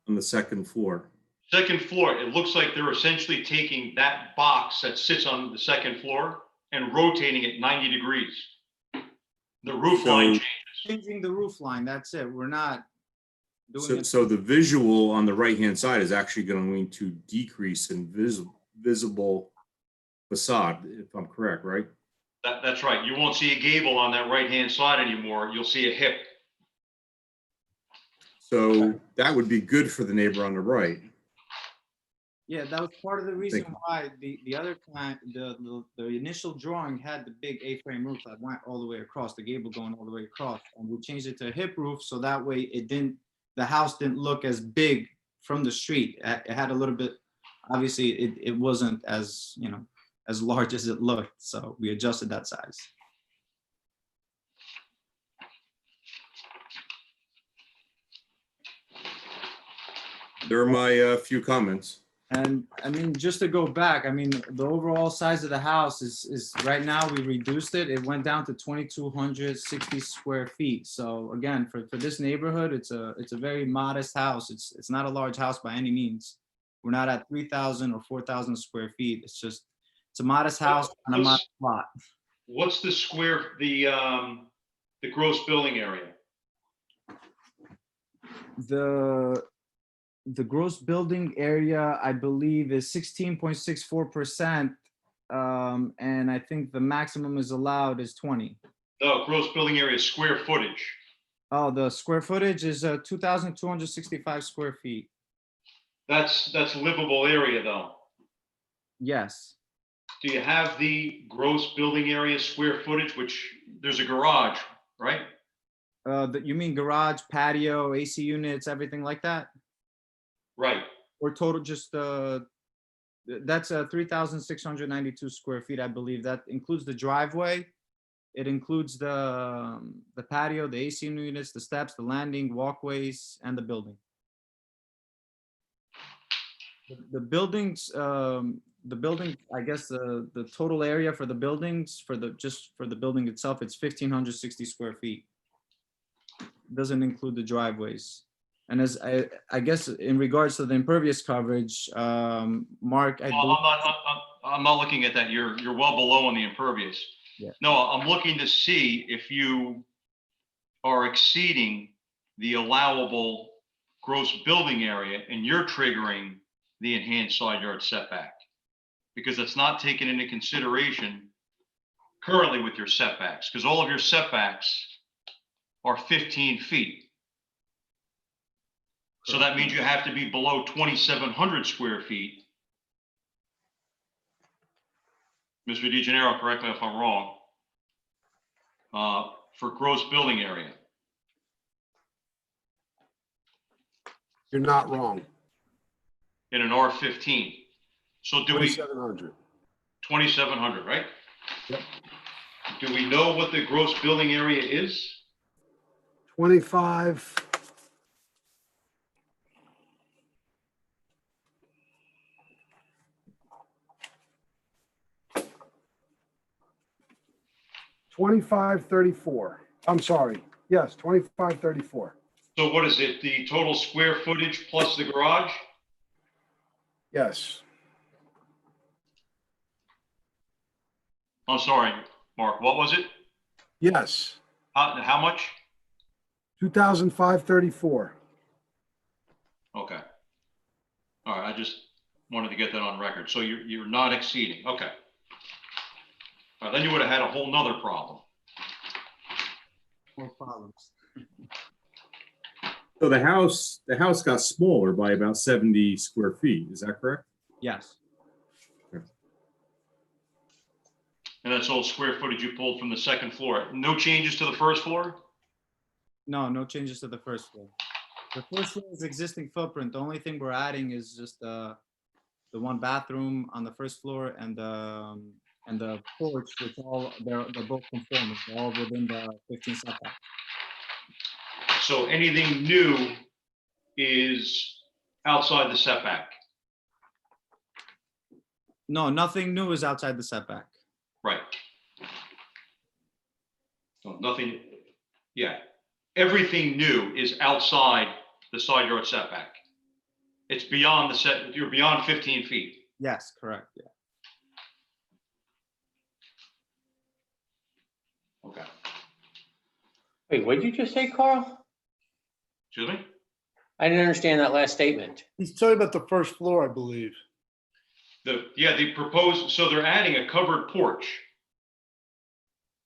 On the second floor. Second floor, it looks like they're essentially taking that box that sits on the second floor and rotating it 90 degrees. The roof line changes. Changing the roof line, that's it. We're not doing it. So the visual on the right-hand side is actually going to decrease in visible facade, if I'm correct, right? That's right. You won't see a gable on that right-hand side anymore. You'll see a hip. So that would be good for the neighbor on the right. Yeah, that was part of the reason you. why the other client, the initial drawing had the big A-frame roof that went all the way across, the gable going all the way across. And we changed it to a hip roof, so that way the house didn't look as big from the street. It had a little bit, obviously, it wasn't as, as large as it looked, so we adjusted that size. There are my few comments. And I mean, just to go back, I mean, the overall size of the house is right now, we reduced it. It went down to 2,260 square feet. So again, for this neighborhood, it's a very modest house. It's not a large house by any means. We're not at 3,000 or 4,000 square feet. It's a modest house on a modest lot. What's the gross building area? The gross building area, I believe, is 16.64%. And I think the maximum is allowed is 20. No, gross building area is square footage. Oh, the square footage is 2,265 square feet. That's livable area though. Yes. Do you have the gross building area square footage, which there's a garage, right? You mean garage, patio, AC units, everything like that? Right. Or total just that's 3,692 square feet, I believe. That includes the driveway. It includes the patio, the AC units, the steps, the landing, walkways, and the building. The buildings, I guess the total area for the buildings, for the building itself, it's 1,560 square feet. Doesn't include the driveways. And as I guess in regards to the impervious coverage, Mark, I'm not looking at that. You're well below on the impervious. Yeah. No, I'm looking to see if you are exceeding the allowable gross building area and you're triggering the enhanced side yard setback, because it's not taken into consideration currently with your setbacks, because all of your setbacks are 15 feet. So that means you have to be below 2,700 square feet. Mr. DeGenero, correct me if I'm wrong, for gross building area. You're not wrong. In an R15. So do we, 2,700. 2,700, right? Yep. Do we know what the gross building area is? 25. $2,534. I'm sorry. Yes, 2,534. So what is it? The total square footage plus the garage? Yes. I'm sorry, Mark, what was it? Yes. How much? 2,534. Okay. All right, I just wanted to get that on record. So you're not exceeding, okay. All right, then you would have had a whole nother problem. More problems. So the house got smaller by about 70 square feet. Is that correct? Yes. And that's all square footage you pulled from the second floor. No changes to the first floor? No changes to the first floor. The first floor is existing footprint. The only thing we're adding is just the one bathroom on the first floor and the porch, which they're both conforming. They're all within the 15 setback. So anything new is outside the setback? No, nothing new is outside the setback. Right. So nothing, yeah. Everything new is outside the side yard setback. It's beyond the set, you're beyond 15 feet. Yes, correct. Yeah. Okay. Wait, what did you just say, Carl? Excuse me? I didn't understand that last statement. He's talking about the first floor, I believe. The proposed, so they're adding a covered porch.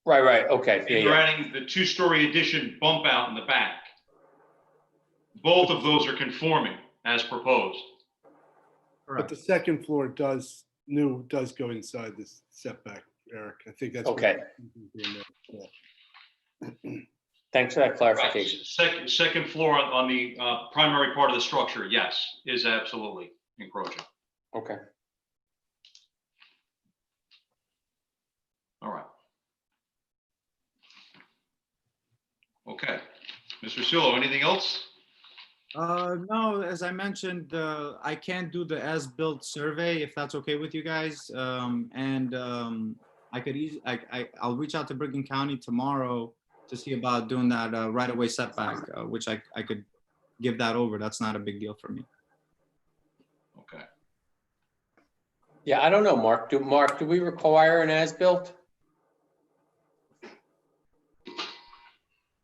Right, okay. And you're adding the two-story addition bump out in the back. Both of those are conforming as proposed. But the second floor does go inside this setback, Eric. I think that's. what- Okay. Thanks for that Right. clarification. Second floor on the primary part of the structure, yes, is absolutely encroaching. Okay. All right. Okay. Mr. Sulo, anything else? No, as I mentioned, I can't do the as-built survey if that's okay with you guys. I'll reach out to Bergen County tomorrow to see about doing that right-of-way setback, which I could give that over. That's not a big deal for me. Okay. Yeah, I don't know, Mark. Do we require an as-built?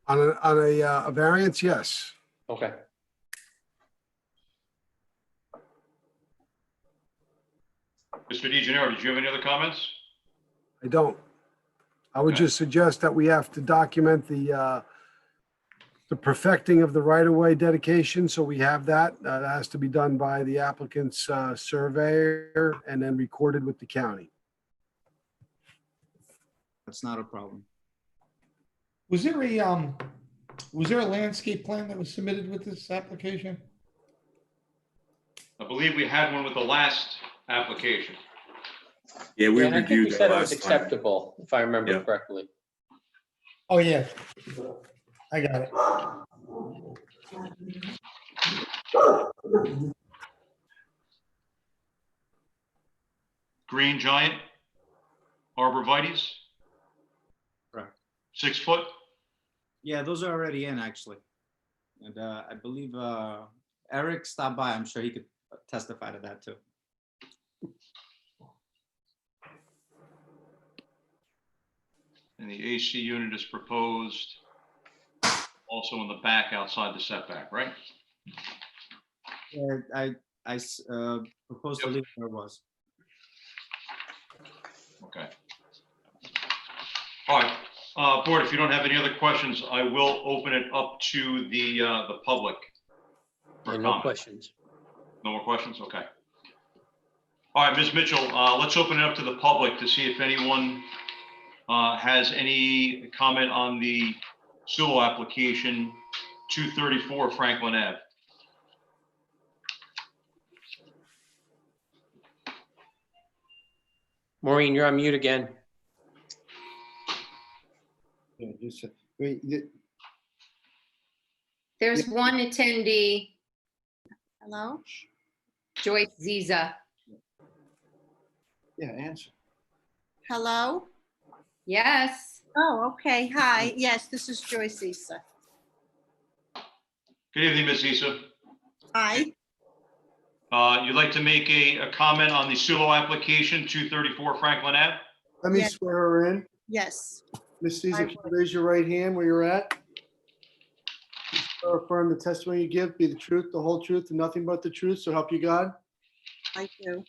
On a variance, yes. Okay. Mr. DeGenero, did you have any other comments? I don't. I would Okay. just suggest that we have to document the perfecting of the right-of-way dedication, so we have that. That has to be done by the applicant's surveyor and then recorded with the county. That's not a problem. Was there a landscape plan that was submitted with this application? I believe we had one with the last application. Yeah, we Yeah, and I think we reviewed that said it was last time. acceptable, if I remember Yeah. correctly. Oh, yeah. I got it. Green Giant, arborvitae's, Correct. 6 foot. Yeah, those are already in actually. And I believe Eric stopped by. I'm sure he could testify to that too. And the AC unit is proposed also in the back outside the setback, right? Yeah, I proposed to leave it where it was. Okay. All right, board, if you don't have any other questions, I will open it up to the public. for Yeah, no comment. questions. No more questions? Okay. All right, Ms. Mitchell, let's open it up to the public to see if anyone has any comment on the Sewell application 234 Franklin Ave. Maureen, you're on mute again. Yeah, just, wait, There's one attendee. Hello? Joyce Ziza. yeah, answer. Hello? Yes. Oh, okay. Hi. Yes, this is Joyce Issa. Good evening, Ms. Issa. Hi. You'd like to make a comment on the Sewell application 234 Franklin Ave? Let me Yes. swear her in. Yes. Ms. Caesar, I can you raise your right hand where you're at? You swear or affirm the testimony you give, be the truth, the whole truth, and nothing but the truth, so help you God? I do.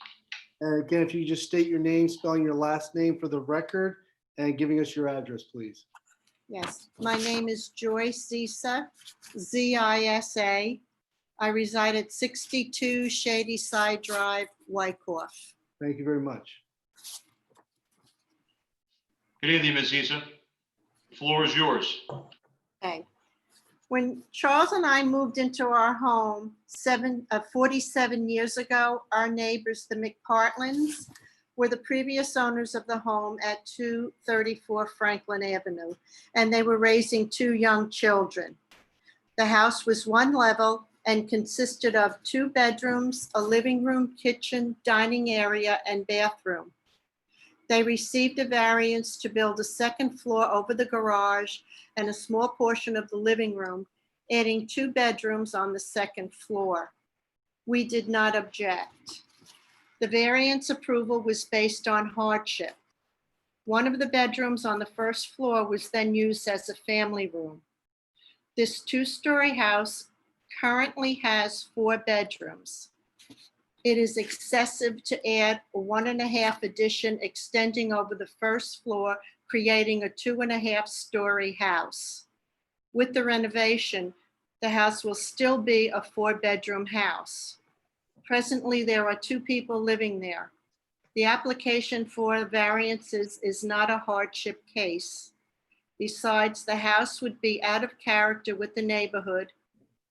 And again, if you could just state your name, spelling your last name for the record, and giving us your address, please. Yes. My name is Joyce Zisa, Z-I-S-A. I reside at 62 Shady Side Drive, Wyckoff. Thank you very much. Good evening, Ms. Issa. Floor is yours. Okay. When Charles and I moved into our home 47 years ago, our neighbors, the McPartlands, were the previous owners of the home at 234 Franklin Avenue, and they were raising 2 young children. The house was one level and consisted of 2 bedrooms, a living room, kitchen, dining area, and bathroom. They received a variance to build a second floor over the garage and a small portion of the living room, adding 2 bedrooms on the second floor. We did not object. The variance approval was based on hardship. One of the bedrooms on the first floor was then used as a family room. This 2-story house currently has 4 bedrooms. It is excessive to add a 1.5 addition extending over the first floor, creating a 2.5-story house. With the renovation, the house will still be a 4-bedroom house. Presently, there are 2 people living there. The application for variances is not a hardship case. Besides, the house would be out of character with the neighborhood,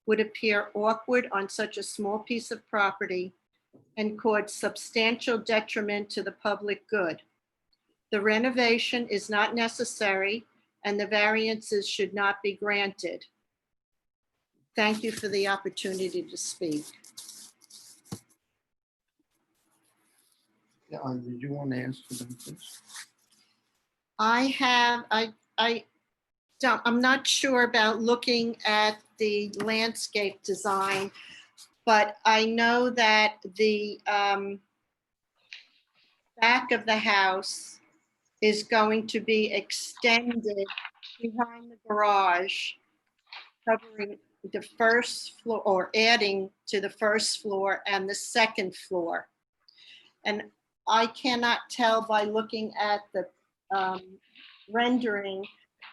would appear awkward on such a small piece of property, and cause substantial detriment to the public good. The renovation is not necessary, and the variances should not be granted. Thank you for the opportunity to speak. Yeah, did you want to ask for them, please? I'm not sure about looking at the landscape design, but I know that the back of the house is going to be extended behind the garage, covering the first floor or adding to the first floor and the second floor. And I cannot tell by looking at the rendering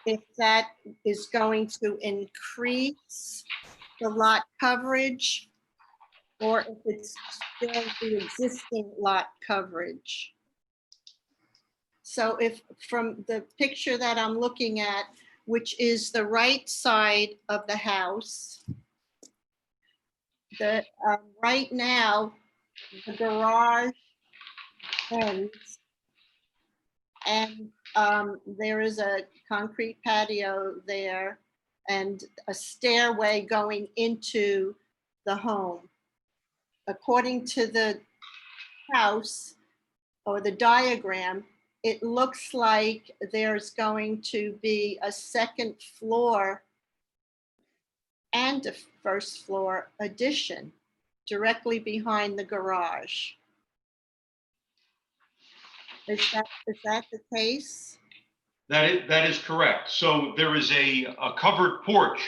if that is going to increase the lot coverage or if it's still the existing lot coverage. So if from the picture that I'm looking at, which is the right side of the house, right now, the garage ends and there is a concrete patio there and a stairway going into the home. According to the house or the diagram, it looks like there's going to be a second floor and a first floor addition directly behind the garage. Is that the case? That is correct. So there is a covered porch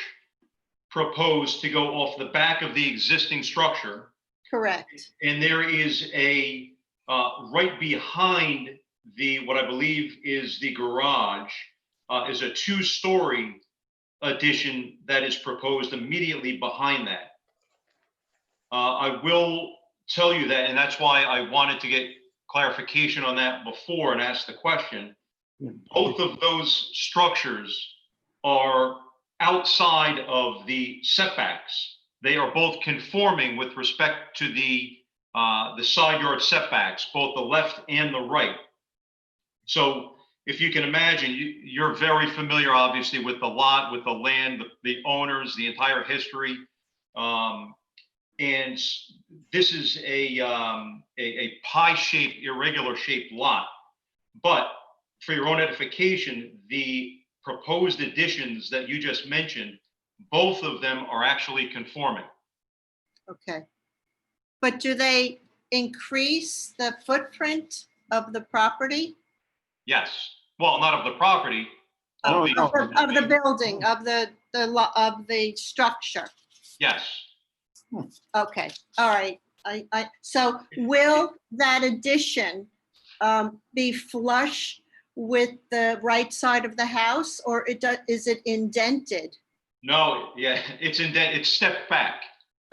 proposed to go off the back of the existing structure. Correct. And there is a, right behind what I believe is the garage, is a 2-story addition that is proposed immediately behind that. I will tell you that, and that's why I wanted to get clarification on that before and ask the question. Both of those structures are outside of the setbacks. They are both conforming with respect to the side yard setbacks, both the left and the right. So if you can imagine, you're very familiar, obviously, with the lot, with the land, the owners, the entire history. And this is a pie-shaped, irregular-shaped lot. But for your own edification, the proposed additions that you just mentioned, both of them are actually conforming. Okay. But do they increase the footprint of the property? Yes. Well, not of the property. Of the building, of the structure. Yes. Okay, all right. So will that addition be flush with the right side of the house, or is it indented? No, yeah, it's stepped back.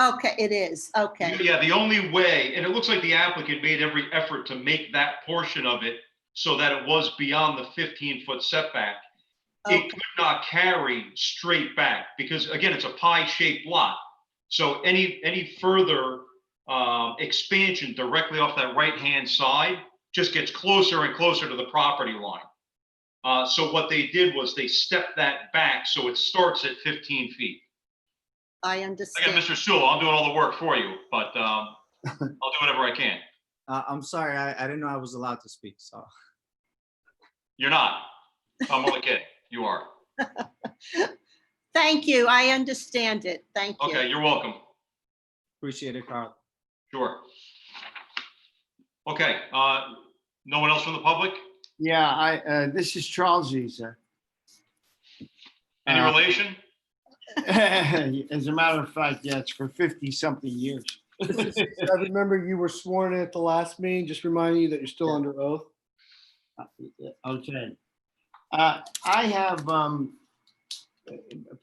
Okay, it is, okay. Yeah, the only way, and it looks like the applicant made every effort to make that portion of it so that it was beyond the 15-foot setback. Okay. It could not carry straight back because, again, it's a pie-shaped lot. So any further expansion directly off that right-hand side just gets closer and closer to the property line. So what they did was they stepped that back so it starts at 15 feet. I understand. Again, Mr. Sewell, I'm doing all the work for you, but I'll do whatever I can. I'm sorry, I didn't know I was allowed to speak, so. You're not. I'm only kidding. You are. Thank you, I understand it, thank you. Okay, you're welcome. Appreciate it, Carl. Sure. Okay, no one else from the public? Yeah, this is Charles Zisa. Any relation? As a matter of fact, yeah, it's for 50-something years. I remember you were sworn in at the last meeting, just reminding you that you're still under oath. Okay. I have,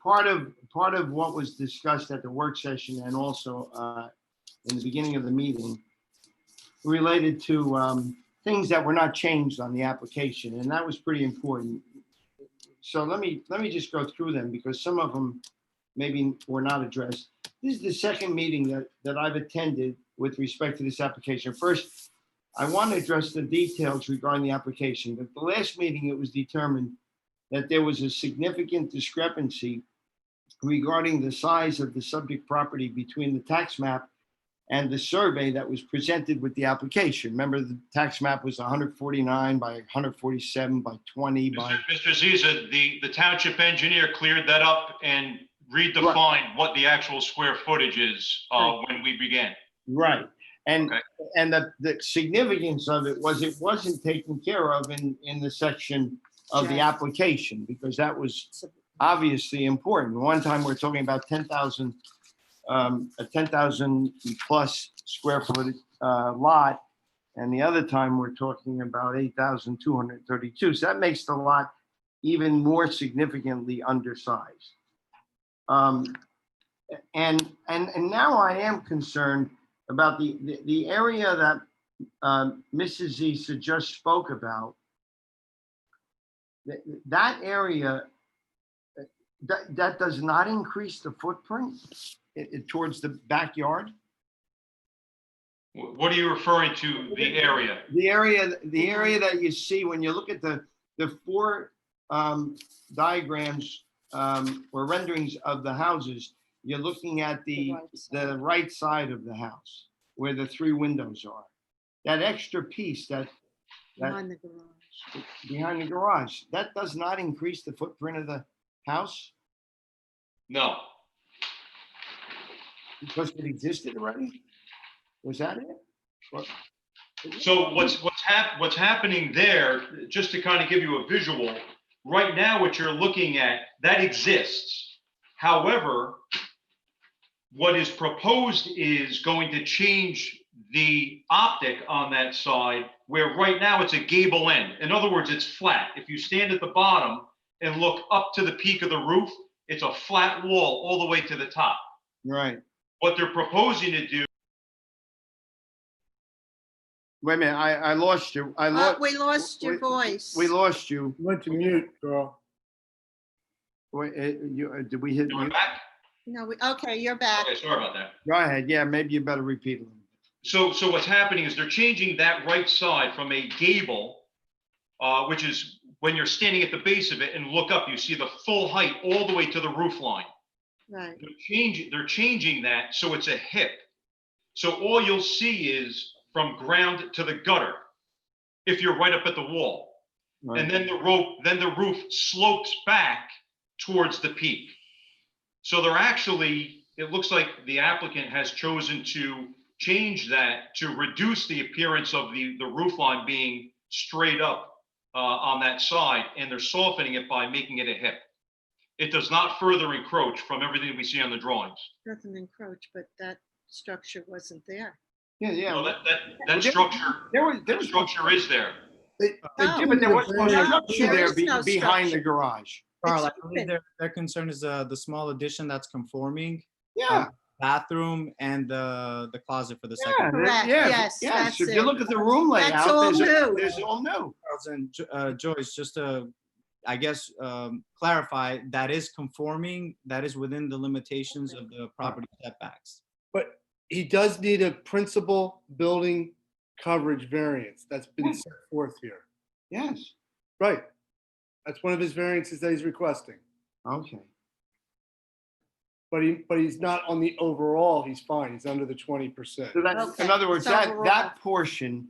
part of what was discussed at the work session and also in the beginning of the meeting related to things that were not changed on the application, and that was pretty important. So let me just go through them because some of them maybe were not addressed. This is the second meeting that I've attended with respect to this application. First, I want to address the details regarding the application. At the last meeting, it was determined that there was a significant discrepancy regarding the size of the subject property between the tax map and the survey that was presented with the application. Remember, the tax map was 149 by 147 by 20 by. Mr. Ziza, the township engineer cleared that up and redefined what the actual square footage is when we began. Right. And Okay. and the significance of it wasn't taken care of in the section of the application, because that was obviously important. One time we're talking about 10,000, a 10,000 plus square foot lot. And the other time we're talking about 8,232. So that makes the lot even more significantly undersized. And now I am concerned about the area that Mrs. Zisa just spoke about. That area, that does not increase the footprint towards the backyard. What are you referring to, the area? The area that you see when you look at the four diagrams or renderings of the houses, you're looking at the right side of the house where the three windows are. That extra piece Behind the garage. behind the garage, that does not increase the footprint of the house No. because it existed already? Was that it? What- So what's happening there, just to kind of give you a visual, right now what you're looking at, that exists. However, what is proposed is going to change the optic on that side, where right now it's a gable end. In other words, it's flat. If you stand at the bottom and look up to the peak of the roof, it's a flat wall all the way to the top. Right. What they're proposing to do. Wait a minute, I lost you. We lost your voice. We lost you. Went to mute, Carl. Wait, did we hit You're you? back? No, okay, you're back. Okay, sorry about that. Go ahead. Yeah, maybe you better repeat it. So what's happening is they're changing that right side from a gable, which is when you're standing at the base of it and look up, you see the full height all the way to the roof line. Right. They're changing that so it's a hip. So all you'll see is from ground to the gutter, if you're right up at the wall. Right. And then the roof slopes back towards the peak. So they're actually, it looks like the applicant has chosen to change that to reduce the appearance of the roof line being straight up on that side, and they're softening it by making it a hip. It does not further encroach from everything we see on the drawings. Doesn't encroach, but that structure wasn't there. Yeah. No, that structure, There that was structure is there. Yeah, but there was no No, structure there there is no behind the structure. garage. Carl, I It's believe open. their concern is the small addition that's conforming, Yeah, bathroom and the closet for the yeah, second. Correct, yeah, yes, yes. that's If you it. look at the room That's layout, all new. there's all new. Charles and Joyce, just to, I guess, clarify, that is conforming, that is within the limitations of the property setbacks. But he does need a principal building coverage variance. That's been set forth here. Yes, Right. That's one of his variances that he's requesting. okay. But he's not on the overall, he's fine. He's under the 20%. So that, Okay, in other words, so that overall. portion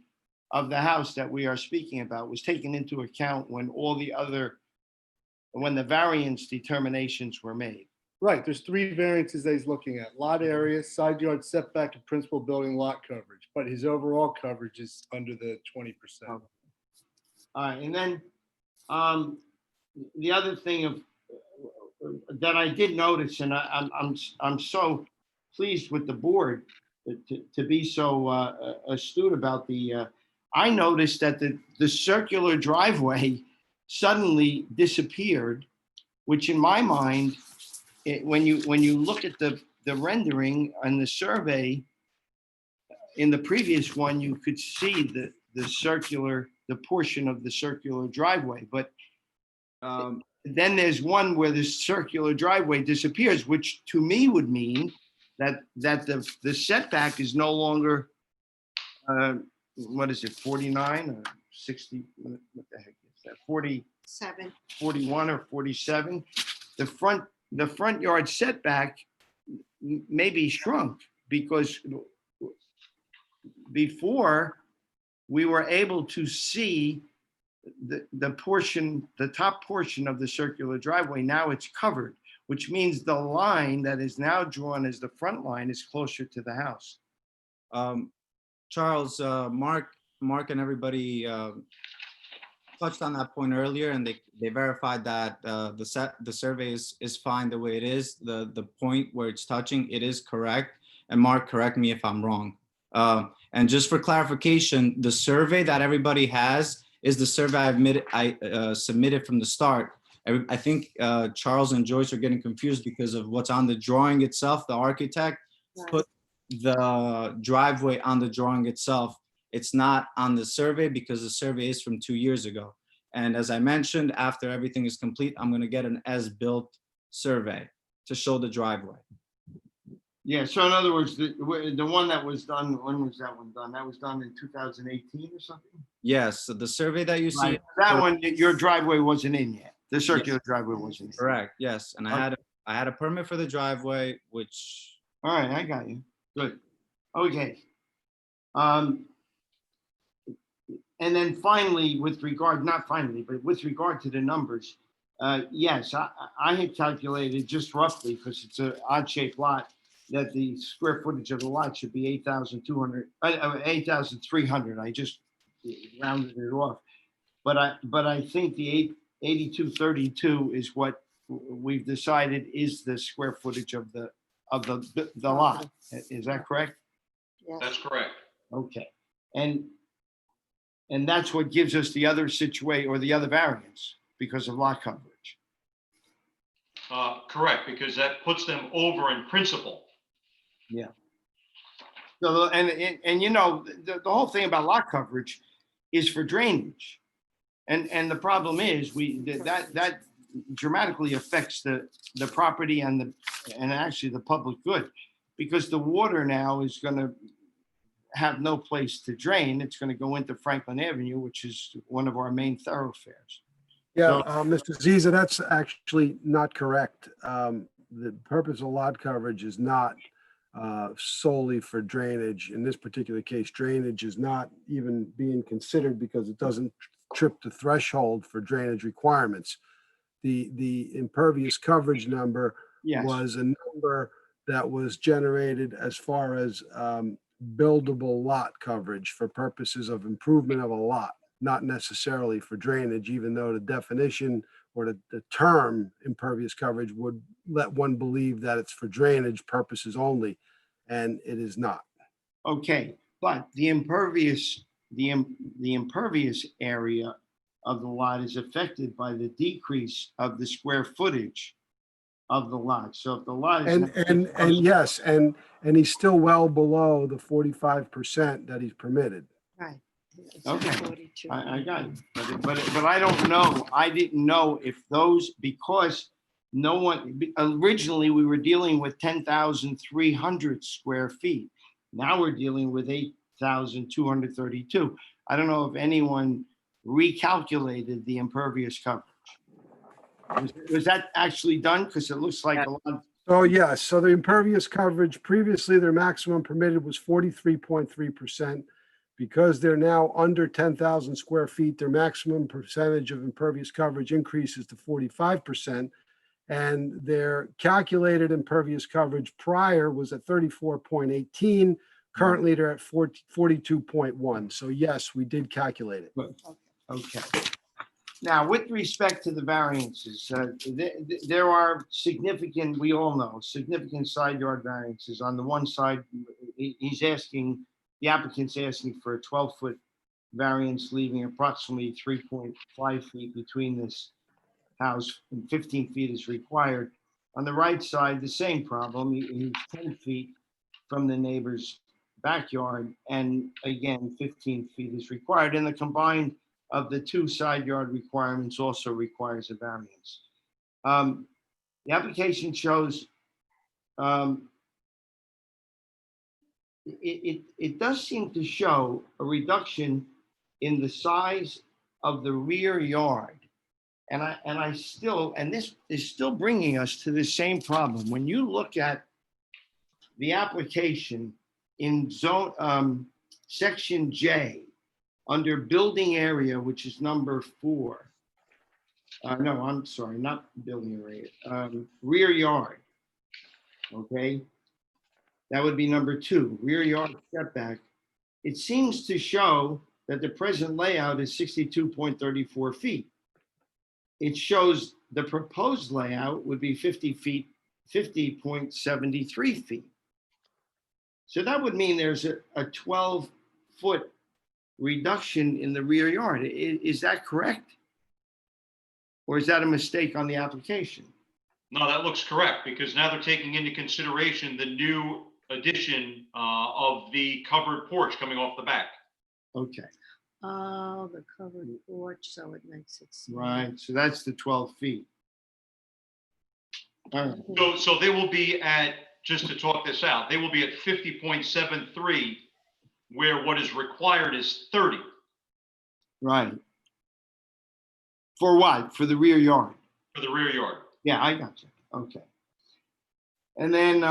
of the house that we are speaking about was taken into account when when the variance determinations were made. Right, there's three variances that he's looking at: lot area, side yard setback, and principal building lot coverage. But his overall coverage is under the 20%. All right, and then the other thing that I did notice, and I'm so pleased with the board to be so astute about I noticed that the circular driveway suddenly disappeared, which in my mind, when you look at the rendering and the survey, in the previous one, you could see the portion of the circular driveway, but then there's one where the circular driveway disappears, which to me would mean that the setback is no longer, what is it, 49 or 60? What the heck is that? 7. 41 or 47. The front yard setback maybe shrunk because before we were able to see the top portion of the circular driveway. Now it's covered, which means the line that is now drawn as the front line is closer to the house. Charles, Mark and everybody touched on that point earlier, and they verified that the survey is fine the way it is. The point where it's touching, it is correct. And Mark, correct me if I'm wrong. And just for clarification, the survey that everybody has is the survey I submitted from the start. I think Charles and Joyce are getting confused because of what's on the drawing itself. The architect put the driveway on the drawing itself. It's not on the survey because the survey is from 2 years ago. And as I mentioned, after everything is complete, I'm going to get an as-built survey to show the driveway. Yeah, so in other words, the one that was done, when was that one done? That was done in 2018 or something? Yes, so the survey that you see. Right. That one, your driveway wasn't in yet. The circular driveway wasn't in. Correct, yes. And I had a permit for the driveway, which. All right, I got you. Good. Okay. And then finally, not finally, but with regard to the numbers, yes, I had calculated just roughly, because it's an odd-shaped lot, that the square footage of the lot should be 8,300. I just rounded it off. But I think the 8232 is what we've decided is the square footage of the lot. Is that correct? That's correct. Okay. And that's what gives us the other situation or the other variance because of lot coverage. Correct, because that puts them over in principle. Yeah. So, and you know, the whole thing about lot coverage is for drainage. And the problem is that dramatically affects the property and actually the public good, because the water now is going to have no place to drain. It's going to go into Franklin Avenue, which is one of our main thoroughfares. Yeah, Mr. Ziza, that's actually not correct. The purpose of lot coverage is not solely for drainage. In this particular case, drainage is not even being considered because it doesn't trip the threshold for drainage requirements. The impervious coverage number was a number that was generated as far as buildable lot coverage for purposes of improvement of a lot, not necessarily for drainage, even though the definition or the term impervious coverage would let one believe that it's for drainage purposes only, and it is not. Okay, but the impervious area of the lot is affected by the decrease of the square footage of the lot. So if the lot is and he's still well below the 45% that he's permitted. Right. Okay, I got it. But I don't know. I didn't know if those, because no one, originally we were dealing with 10,300 square feet. Now we're dealing with 8,232. I don't know if anyone recalculated the impervious coverage. Was that actually done? Because it looks like a lot. Oh, yes. So the impervious coverage, previously their maximum permitted was 43.3%. Because they're now under 10,000 square feet, their maximum percentage of impervious coverage increases to 45%. And their calculated impervious coverage prior was at 34.18. Currently, they're at 42.1. So yes, we did calculate it. Okay. Now, with respect to the variances, there are significant, we all know, significant side yard variances. On the one side, the applicant's asking for a 12-foot variance, leaving approximately 3.5 feet between this house, and 15 feet is required. On the right side, the same problem. He's 10 feet from the neighbor's backyard, and again, 15 feet is required, and the combined of the two side yard requirements also requires a variance. The application shows, it does seem to show a reduction in the size of the rear yard. And I still, and this is still bringing us to the same problem. When you look at the application in section J, under building area, which is number 4. No, I'm sorry, not building area, rear yard. Okay, that would be number 2, rear yard setback. It seems to show that the present layout is 62.34 feet. It shows the proposed layout would be 50 feet, 50.73 feet. So that would mean there's a 12-foot reduction in the rear yard. Is that correct? Or is that a mistake on the application? No, that looks correct, because now they're taking into consideration the new addition of the covered porch coming off the back. Okay, Oh, the covered porch, so it makes it. small. right. So that's the 12 feet. All right. So they will be at, just to talk this out, they will be at 50.73, where what is required is 30. Right. For what? For the rear yard? For the rear yard. Yeah, I got you. Okay. And then,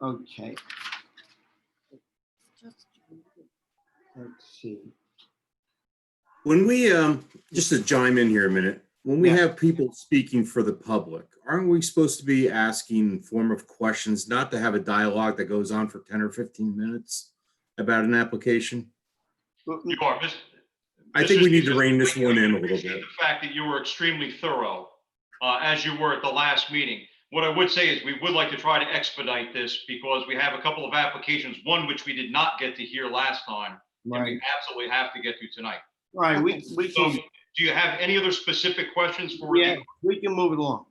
okay, let's see. When we, just to chime in here a minute, when we Yeah. have people speaking for the public, aren't we supposed to be asking in form of questions, not to have a dialogue that goes on for 10 or 15 minutes about an application? You are. I think we need to Mr. rein this one in a little Appreciate bit. The fact that you were extremely thorough, as you were at the last meeting. What I would say is we would like to try to expedite this, because we have a couple of applications, one which we did not get to hear last time, and Right, we absolutely have to get to tonight. right. We So can, do you have any other specific questions for yeah, the? we can move it along.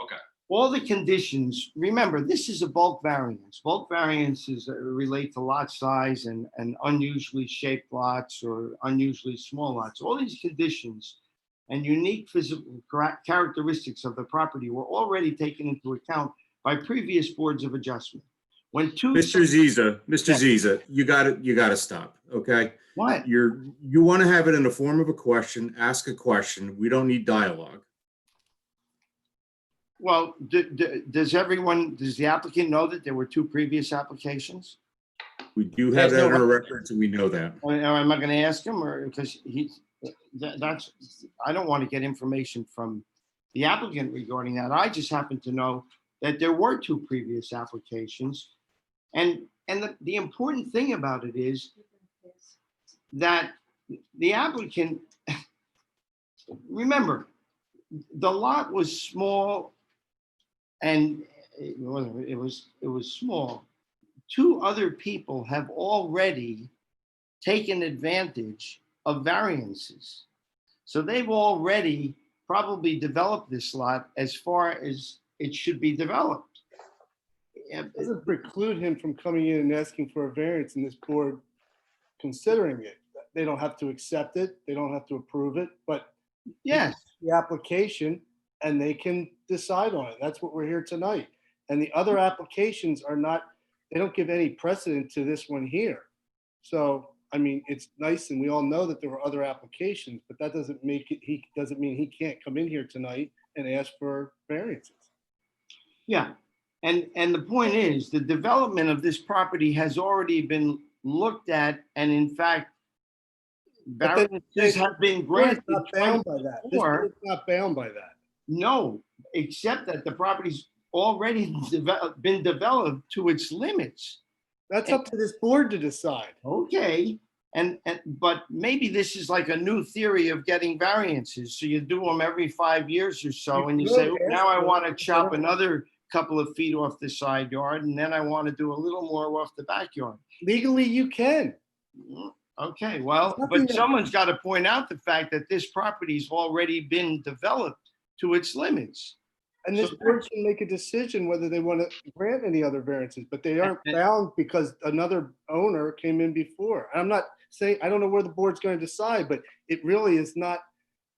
Okay. All the conditions, remember, this is a bulk variance. Bulk variances relate to lot size and unusually shaped lots or unusually small lots. All these conditions and unique physical characteristics of the property were already taken into account by previous boards of adjustment. When two. Mr. Ziza, you gotta stop, okay? What? You want to have it in the form of a question, ask a question. We don't need dialogue. Well, does the applicant know that there were 2 previous applications? We do have that on our records and we know that. Or am I going to ask him, or because I don't want to get information from the applicant regarding that. I just happen to know that there were 2 previous applications. And the important thing about it is that the applicant, remember, the lot was small and it was small. 2 other people have already taken advantage of variances. So they've already probably developed this lot as far as it should be developed. It doesn't preclude him from coming in and asking for a variance in this board considering it. They don't have to accept it. They don't have to approve it, but Yes, the application and they can decide on it. That's what we're here tonight. And the other applications are not, they don't give any precedent to this one here. So, I mean, it's nice and we all know that there were other applications, but that doesn't mean he can't come in here tonight and ask for variances. yeah. And the point is, the development of this property has already been looked at, and in fact, But then- variances have been We're granted. not bound by that. This Or- board's not bound by that. No, except that the property's already been developed to its limits. That's up to this board to decide. Okay, but maybe this is like a new theory of getting variances. So you do them every 5 years or so, and you say, You could now I ask want to for it. chop another couple of feet off the side yard, and then I want to do a little more off the backyard. Legally, you can. Okay, well, Nothing but that- someone's got to point out the fact that this property's already been developed to its limits. And this So- board can make a decision whether they want to grant any other variances, but they aren't bound because another owner came in before. I'm not saying, I don't know where the board's going to decide, but it really is not,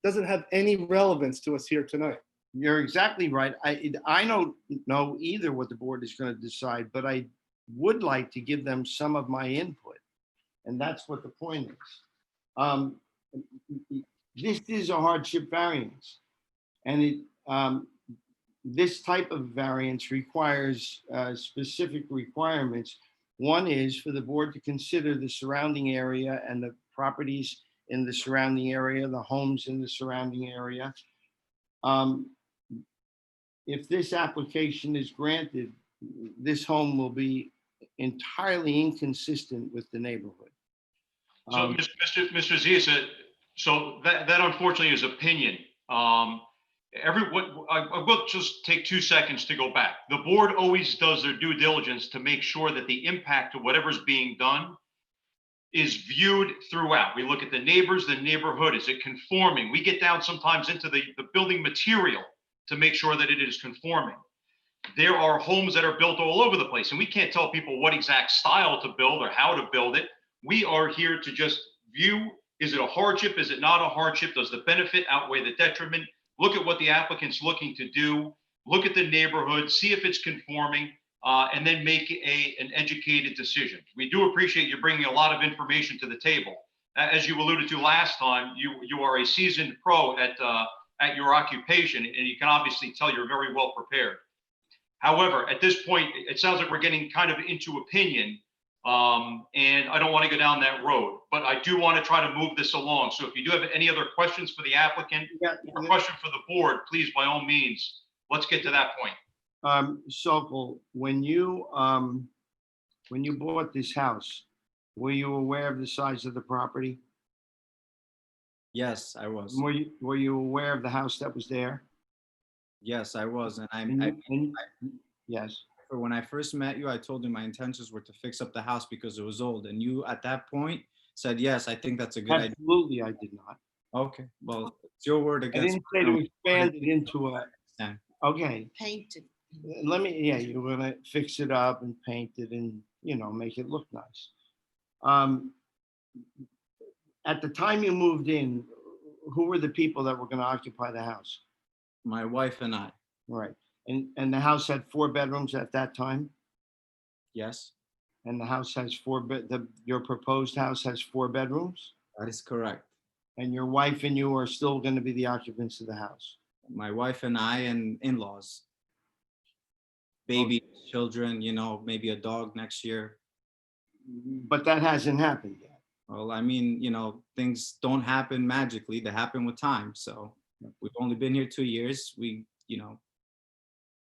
doesn't have any relevance to us here tonight. You're exactly right. I don't know either what the board is going to decide, but I would like to give them some of my input. And that's what the point is. This is a hardship variance. And this type of variance requires specific requirements. One is for the board to consider the surrounding area and the properties in the surrounding area, the homes in the surrounding area. If this application is granted, this home will be entirely inconsistent with the neighborhood. So, Mr. Zia, so that unfortunately is opinion. I will just take 2 seconds to go back. The board always does their due diligence to make sure that the impact of whatever's being done is viewed throughout. We look at the neighbors, the neighborhood. Is it conforming? We get down sometimes into the building material to make sure that it is conforming. There are homes that are built all over the place, and we can't tell people what exact style to build or how to build it. We are here to just view, is it a hardship? Is it not a hardship? Does the benefit outweigh the detriment? Look at what the applicant's looking to do. Look at the neighborhood, see if it's conforming, and then make an educated decision. We do appreciate you bringing a lot of information to the table. As you alluded to last time, you are a seasoned pro at your occupation, and you can obviously tell you're very well prepared. However, at this point, it sounds like we're getting kind of into opinion, and I don't want to go down that road, but I do want to try to move this along. So if you do have any other questions for the applicant or question for the board, please, by all means, let's get to that point. Sokol, when you bought this house, were you aware of the size of the property? Yes, I was. Were you aware of the house that was there? Yes, I was. Yes. When I first met you, I told you my intentions were to fix up the house because it was old. And you, at that point, said, yes, I think that's a good idea. Absolutely, I did not. Okay, well, it's your word I against. didn't say to expand it into a, okay. Painted. You're gonna fix it up and paint it and, make it look nice. At the time you moved in, who were the people that were gonna occupy the house? My wife and I. Right. And the house had 4 bedrooms at that time? Yes, And the house has your proposed house has 4 bedrooms? that is correct. And your wife and you are still going to be the occupants of the house? My wife and I and in-laws. Baby, children, maybe a dog next year. But that hasn't happened yet. Well, I mean, things don't happen magically. They happen with time. So we've only been here 2 years.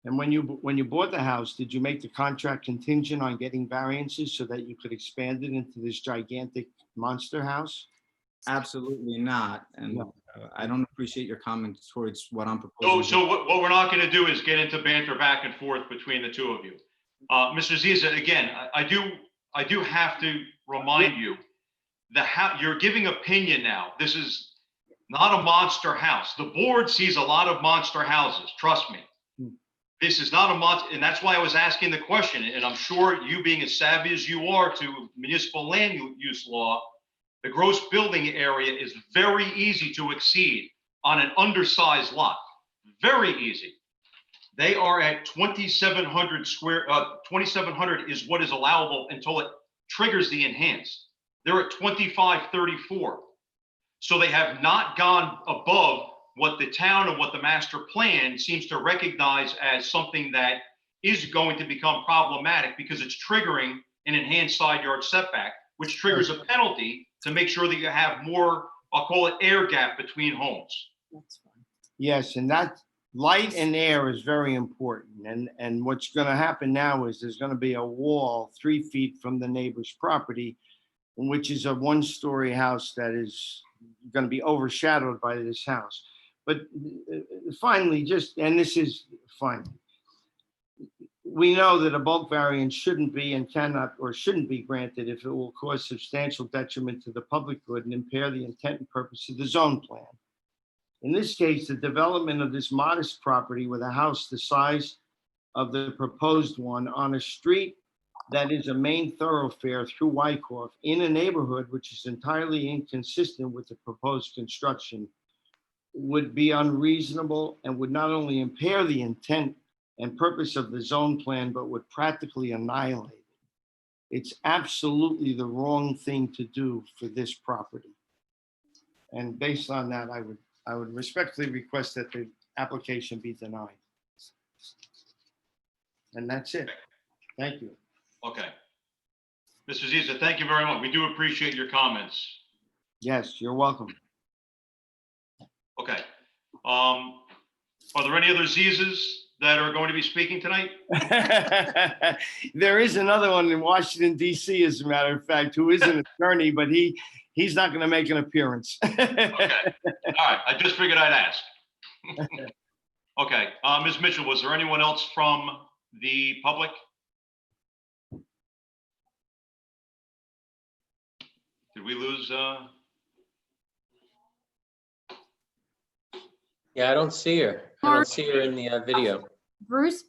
And when you bought the house, did you make the contract contingent on getting variances so that you could expand it into this gigantic monster house? Absolutely not. And No. I don't appreciate your comments towards what I'm proposing. So what we're not going to do is get into banter back and forth between the two of you. Mr. Ziza, again, I do have to remind you, you're giving opinion now. This is not a monster house. The board sees a lot of monster houses, trust me. This is not a monster, and that's why I was asking the question. And I'm sure you, being as savvy as you are to municipal land use law, the gross building area is very easy to exceed on an undersized lot. Very easy. They are at 2,700 2,700 is what is allowable until it triggers the enhanced. They're at 2,534. So they have not gone above what the town and what the master plan seems to recognize as something that is going to become problematic because it's triggering an enhanced side yard setback, which triggers a penalty to make sure that you have more, I'll call it air gap between homes. That's fine. Yes, and that light and air is very important. And what's going to happen now is there's going to be a wall 3 feet from the neighbor's property, which is a 1-story house that is going to be overshadowed by this house. But finally, and this is finally, we know that a bulk variance shouldn't be and cannot or shouldn't be granted if it will cause substantial detriment to the public good and impair the intent and purpose of the zone plan. In this case, the development of this modest property with a house the size of the proposed one on a street that is a main thoroughfare through Wyckoff in a neighborhood which is entirely inconsistent with the proposed construction would be unreasonable and would not only impair the intent and purpose of the zone plan, but would practically annihilate it. It's absolutely the wrong thing to do for this property. And based on that, I would respectfully request that the application be denied. And that's it. Thank you. Okay. Mr. Ziza, thank you very much. We do appreciate your comments. Yes, you're welcome. Okay. Are there any other Zizas that are going to be speaking tonight? There is another one in Washington, D.C., as a matter of fact, who is an attorney, but he's not going to make an appearance. Okay. All right. I just figured I'd ask. Okay. Ms. Mitchell, was there anyone else from the public? Did we lose? Yeah, I don't see her. I don't see her in the video. Bruce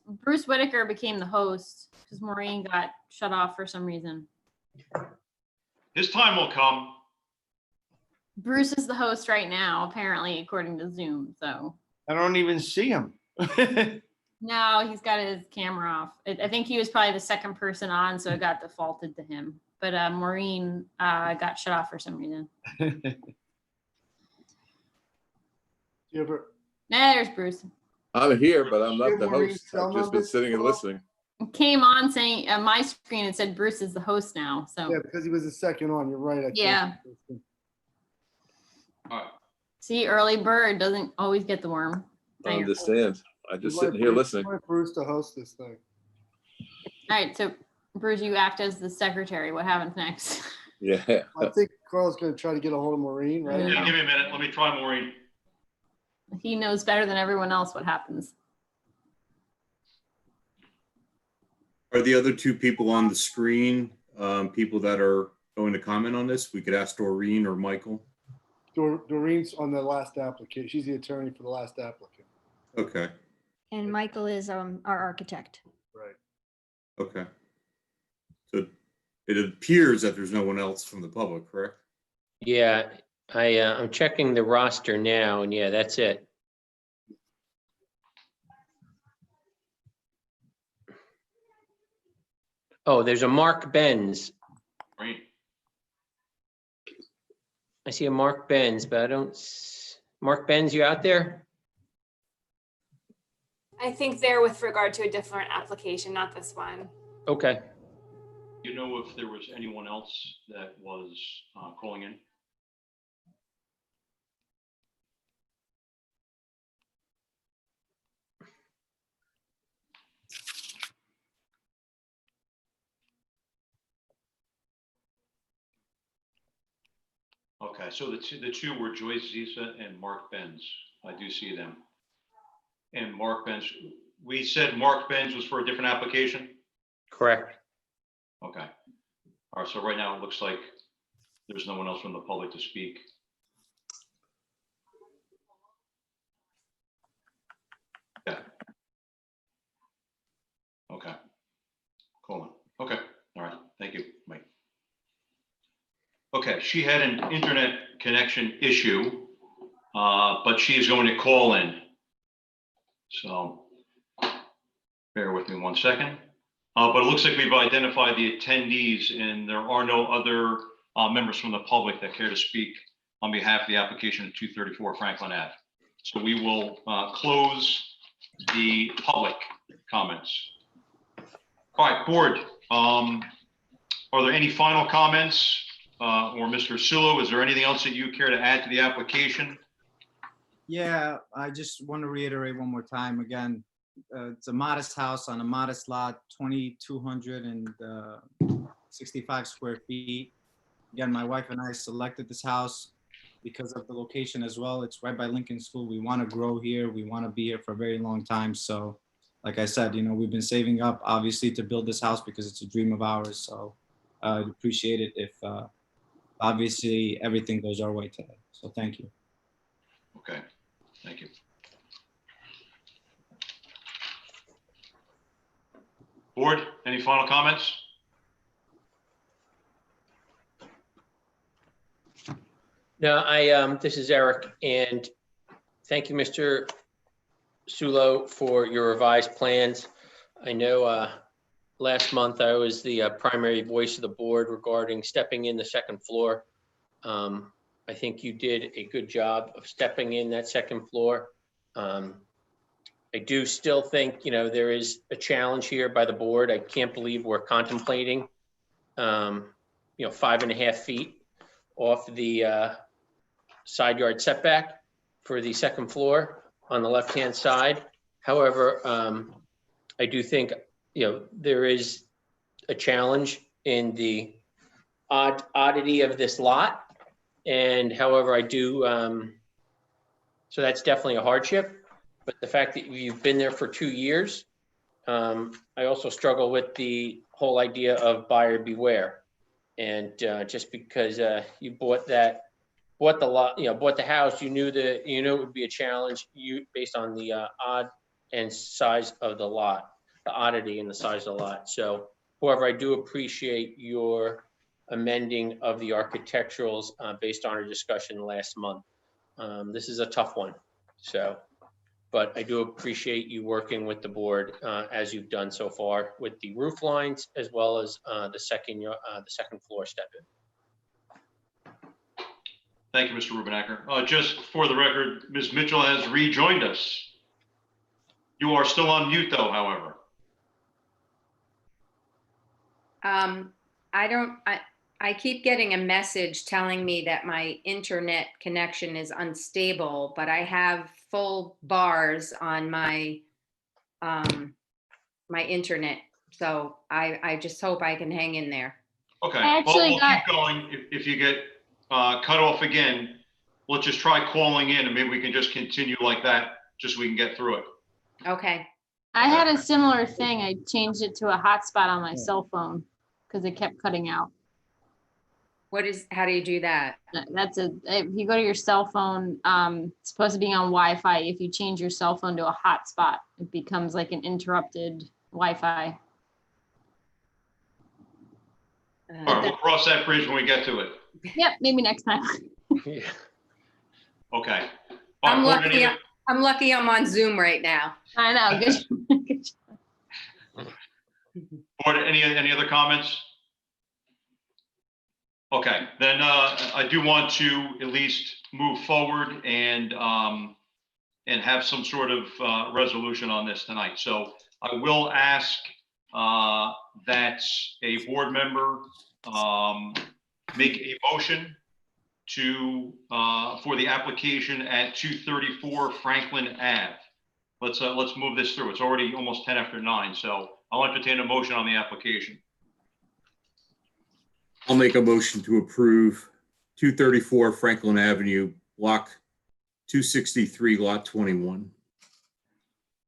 Whitaker became the host because Maureen got shut off for some reason. His time will come. Bruce is the host right now, apparently, according to Zoom. So I don't even see him. no, he's got his camera off. I think he was probably the second person on, so it got defaulted to him. But Maureen got shut off for some reason. You ever, Nah, there's Bruce. I'm here, but I'm not the Maureen host. cell I've just been number? sitting and listening. Came on saying on my screen it said Bruce is the host now. So yeah, because he was the second on, you're right. I think. Yeah. All right. See, early bird doesn't always get the worm. I understand. I just We'd like sitting here Bruce- listening. we'd like Bruce to host this thing. All right, so Bruce, you act as the secretary. What happens next? Yeah. I think Carl's gonna try to get a hold of Maureen, right? Yeah, give me a minute. Let me try Maureen. He knows better than everyone else what happens. Are the other two people on the screen, people that are going to comment on this? We could ask Doreen or Michael. Doreen's on the last application. She's the attorney for the last applicant. Okay, And Michael is our architect. Right. okay. So it appears that there's no one else from the public, correct? Yeah, I'm checking the roster now, and yeah, that's it. Oh, there's a Mark Benz. Maureen. I see a Mark Benz, but I don't. Mark Benz, you out there? I think they're with regard to a different application, not this one. Okay. You know if there was anyone else that was calling in? Okay, so the two were Joyce Zisa and Mark Benz. I do see them. And Mark Benz, we said Mark Benz was for a different application? Correct. Okay. All right, so right now it looks like there's no one else from the public to speak. Yeah. Okay. Cool. Okay. All right. Thank you, Mike. Okay, she had an internet connection issue, but she is going to call in. So bear with me 1 second. But it looks like we've identified the attendees and there are no other members from the public that care to speak on behalf of the application at 234 Franklin Ave. So we will close the public comments. All right, board, are there any final comments? Or Mr. Sulu, is there anything else that you care to add to the application? Yeah, I just want to reiterate one more time. Again, it's a modest house on a modest lot, 2,265 square feet. Again, my wife and I selected this house because of the location as well. It's right by Lincoln School. We want to grow here. We want to be here for a very long time. So, like I said, you know, we've been saving up, obviously, to build this house because it's a dream of ours. So I'd appreciate it if, obviously, everything goes our way today. So thank you. Okay. Thank you. Board, any final comments? No, this is Eric, and thank you, Mr. Sulo, for your revised plans. I know last month I was the primary voice of the board regarding stepping in the second floor. I think you did a good job of stepping in that second floor. I do still think, there is a challenge here by the board. I can't believe we're contemplating, 5.5 feet off the side yard setback for the second floor on the left-hand side. However, I do think, there is a challenge in the oddity of this lot. And however, I do, so that's definitely a hardship. But the fact that you've been there for 2 years, I also struggle with the whole idea of buyer beware. And just because you bought the lot, bought the house, you knew it would be a challenge based on the odd and size of the lot, the oddity and the size of the lot. So, however, I do appreciate your amending of the architecturals based on our discussion last month. This is a tough one, but I do appreciate you working with the board as you've done so far with the roof lines as well as the second floor step-in. Thank you, Mr. Rubenacker. Just for the record, Ms. Mitchell has rejoined us. You are still on mute though, however. I keep getting a message telling me that my internet connection is unstable, but I have full bars on my my internet. So I just hope I can hang in there. Okay, I well, actually we'll keep going. If you get cut off again, let's just try calling in and maybe we can just continue like that, just so we can get through it. Okay. I had a similar thing. I changed it to a hotspot on my cell phone because it kept cutting out. How do you do that? If you go to your cell phone, it's supposed to be on Wi-Fi. If you change your cell phone to a hotspot, it becomes like an interrupted Wi-Fi. All right, we'll cross that bridge when we get to it. Yep, maybe next time. Okay. I'm lucky. I'm lucky I'm on Zoom right now. I know. Good. Board, any other comments? Okay, then I do want to at least move forward and have some sort of resolution on this tonight. So I will ask that a board member make a motion for the application at 234 Franklin Ave. Let's move this through. It's already almost 10 after 9, so I'll entertain a motion on the application. I'll make a motion to approve 234 Franklin Avenue, block 263, lot 21,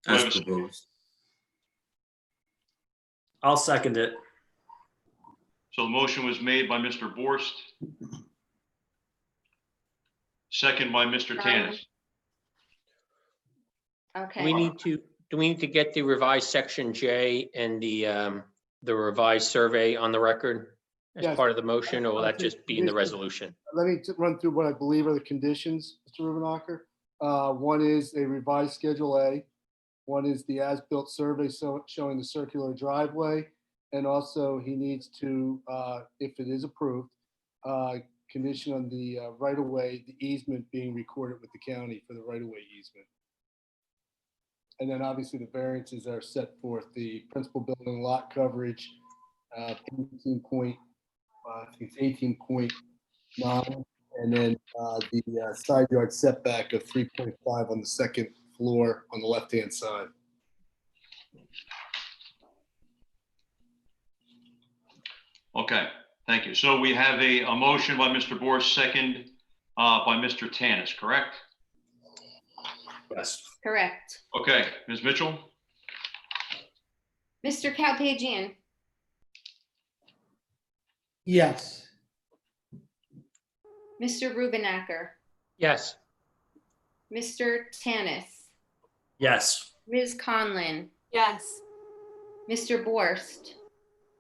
as proposed. I'll second it. So the motion was made by Mr. Borst. Second by Mr. Tanis. Okay. Do we need to get the revised section J and the revised survey on the record as Yes. part of the motion, or will that just be in the resolution? Let me run through what I believe are the conditions, Mr. Rubenacker. One is a revised Schedule A. One is the as-built survey showing the circular driveway. And also he needs to, if it is approved, condition on the right-of-way, the easement being recorded with the county for the right-of-way easement. And then obviously the variances are set forth, the principal building lot coverage, 18.9, and then the side yard setback of 3.5 on the second floor on the left-hand side. Okay, thank you. So we have a motion by Mr. Borst, second by Mr. Tanis, correct? Yes. Correct. Okay, Ms. Mitchell? Mr. Kalpagian, Yes. Mr. Rubenacker, Yes. Mr. Tanis, Yes. Ms. Conlon, Yes. Mr. Borst,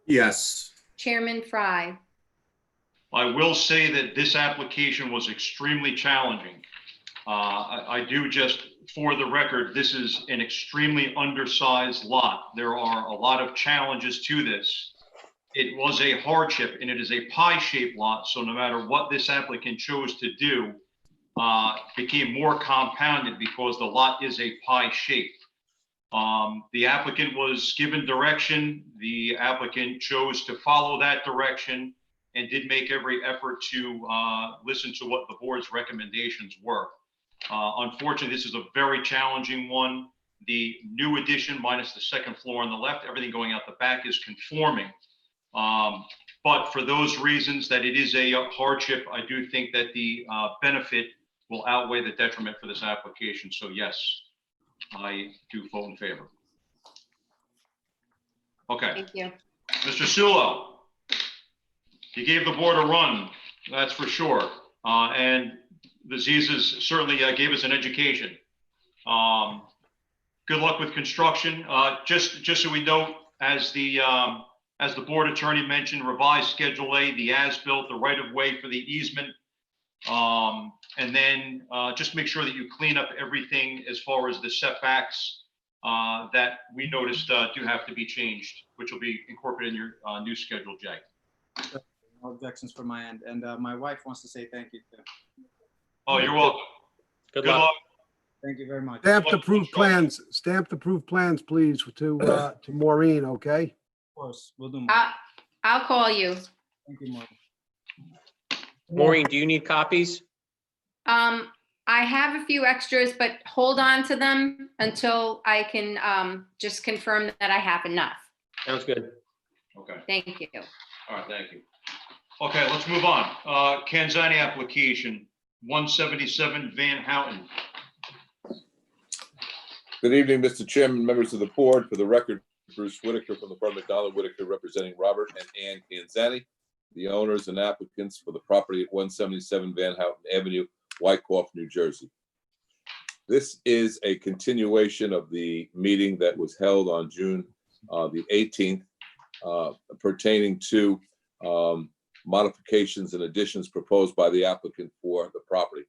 Yes. Chairman Fry. I will say that this application was extremely challenging. I do just, for the record, this is an extremely undersized lot. There are a lot of challenges to this. It was a hardship and it is a pie-shaped lot, so no matter what this applicant chose to do, became more compounded because the lot is a pie shape. The applicant was given direction. The applicant chose to follow that direction and did make every effort to listen to what the board's recommendations were. Unfortunately, this is a very challenging one. The new addition minus the second floor on the left, everything going out the back is conforming. But for those reasons that it is a hardship, I do think that the benefit will outweigh the detriment for this application. So yes, I do vote in favor. Okay, Thank you. Mr. Sulo, you gave the board a run, that's for sure. And the Zizas certainly gave us an education. Good luck with construction. Just so we know, as the board attorney mentioned, revised Schedule A, the as-built, the right-of-way for the easement. And then just make sure that you clean up everything as far as the setbacks that we noticed do have to be changed, which will be incorporated in your new Schedule J. No objections from my end. And my wife wants to say thank you too. Oh, you're welcome. Good luck. Thank you very much. Stamped approved plans, please, to Maureen, okay? Of course, we'll do more. I'll call you. Thank you, Maureen. Maureen, do you need copies? I have a few extras, but hold on to them until I can just confirm that I have enough. Sounds good. Okay, Thank you. all right, thank you. Okay, let's move on. Kanzani application, 177 Van Houten. Good evening, Mr. Chairman, members of the board. For the record, Bruce Whitaker from the firm McDonald Whitaker representing Robert and Ann Kanzani, the owners and applicants for the property at 177 Van Houten Avenue, Wyckoff, New Jersey. This is a continuation of the meeting that was held on June the 18th pertaining to modifications and additions proposed by the applicant for the property.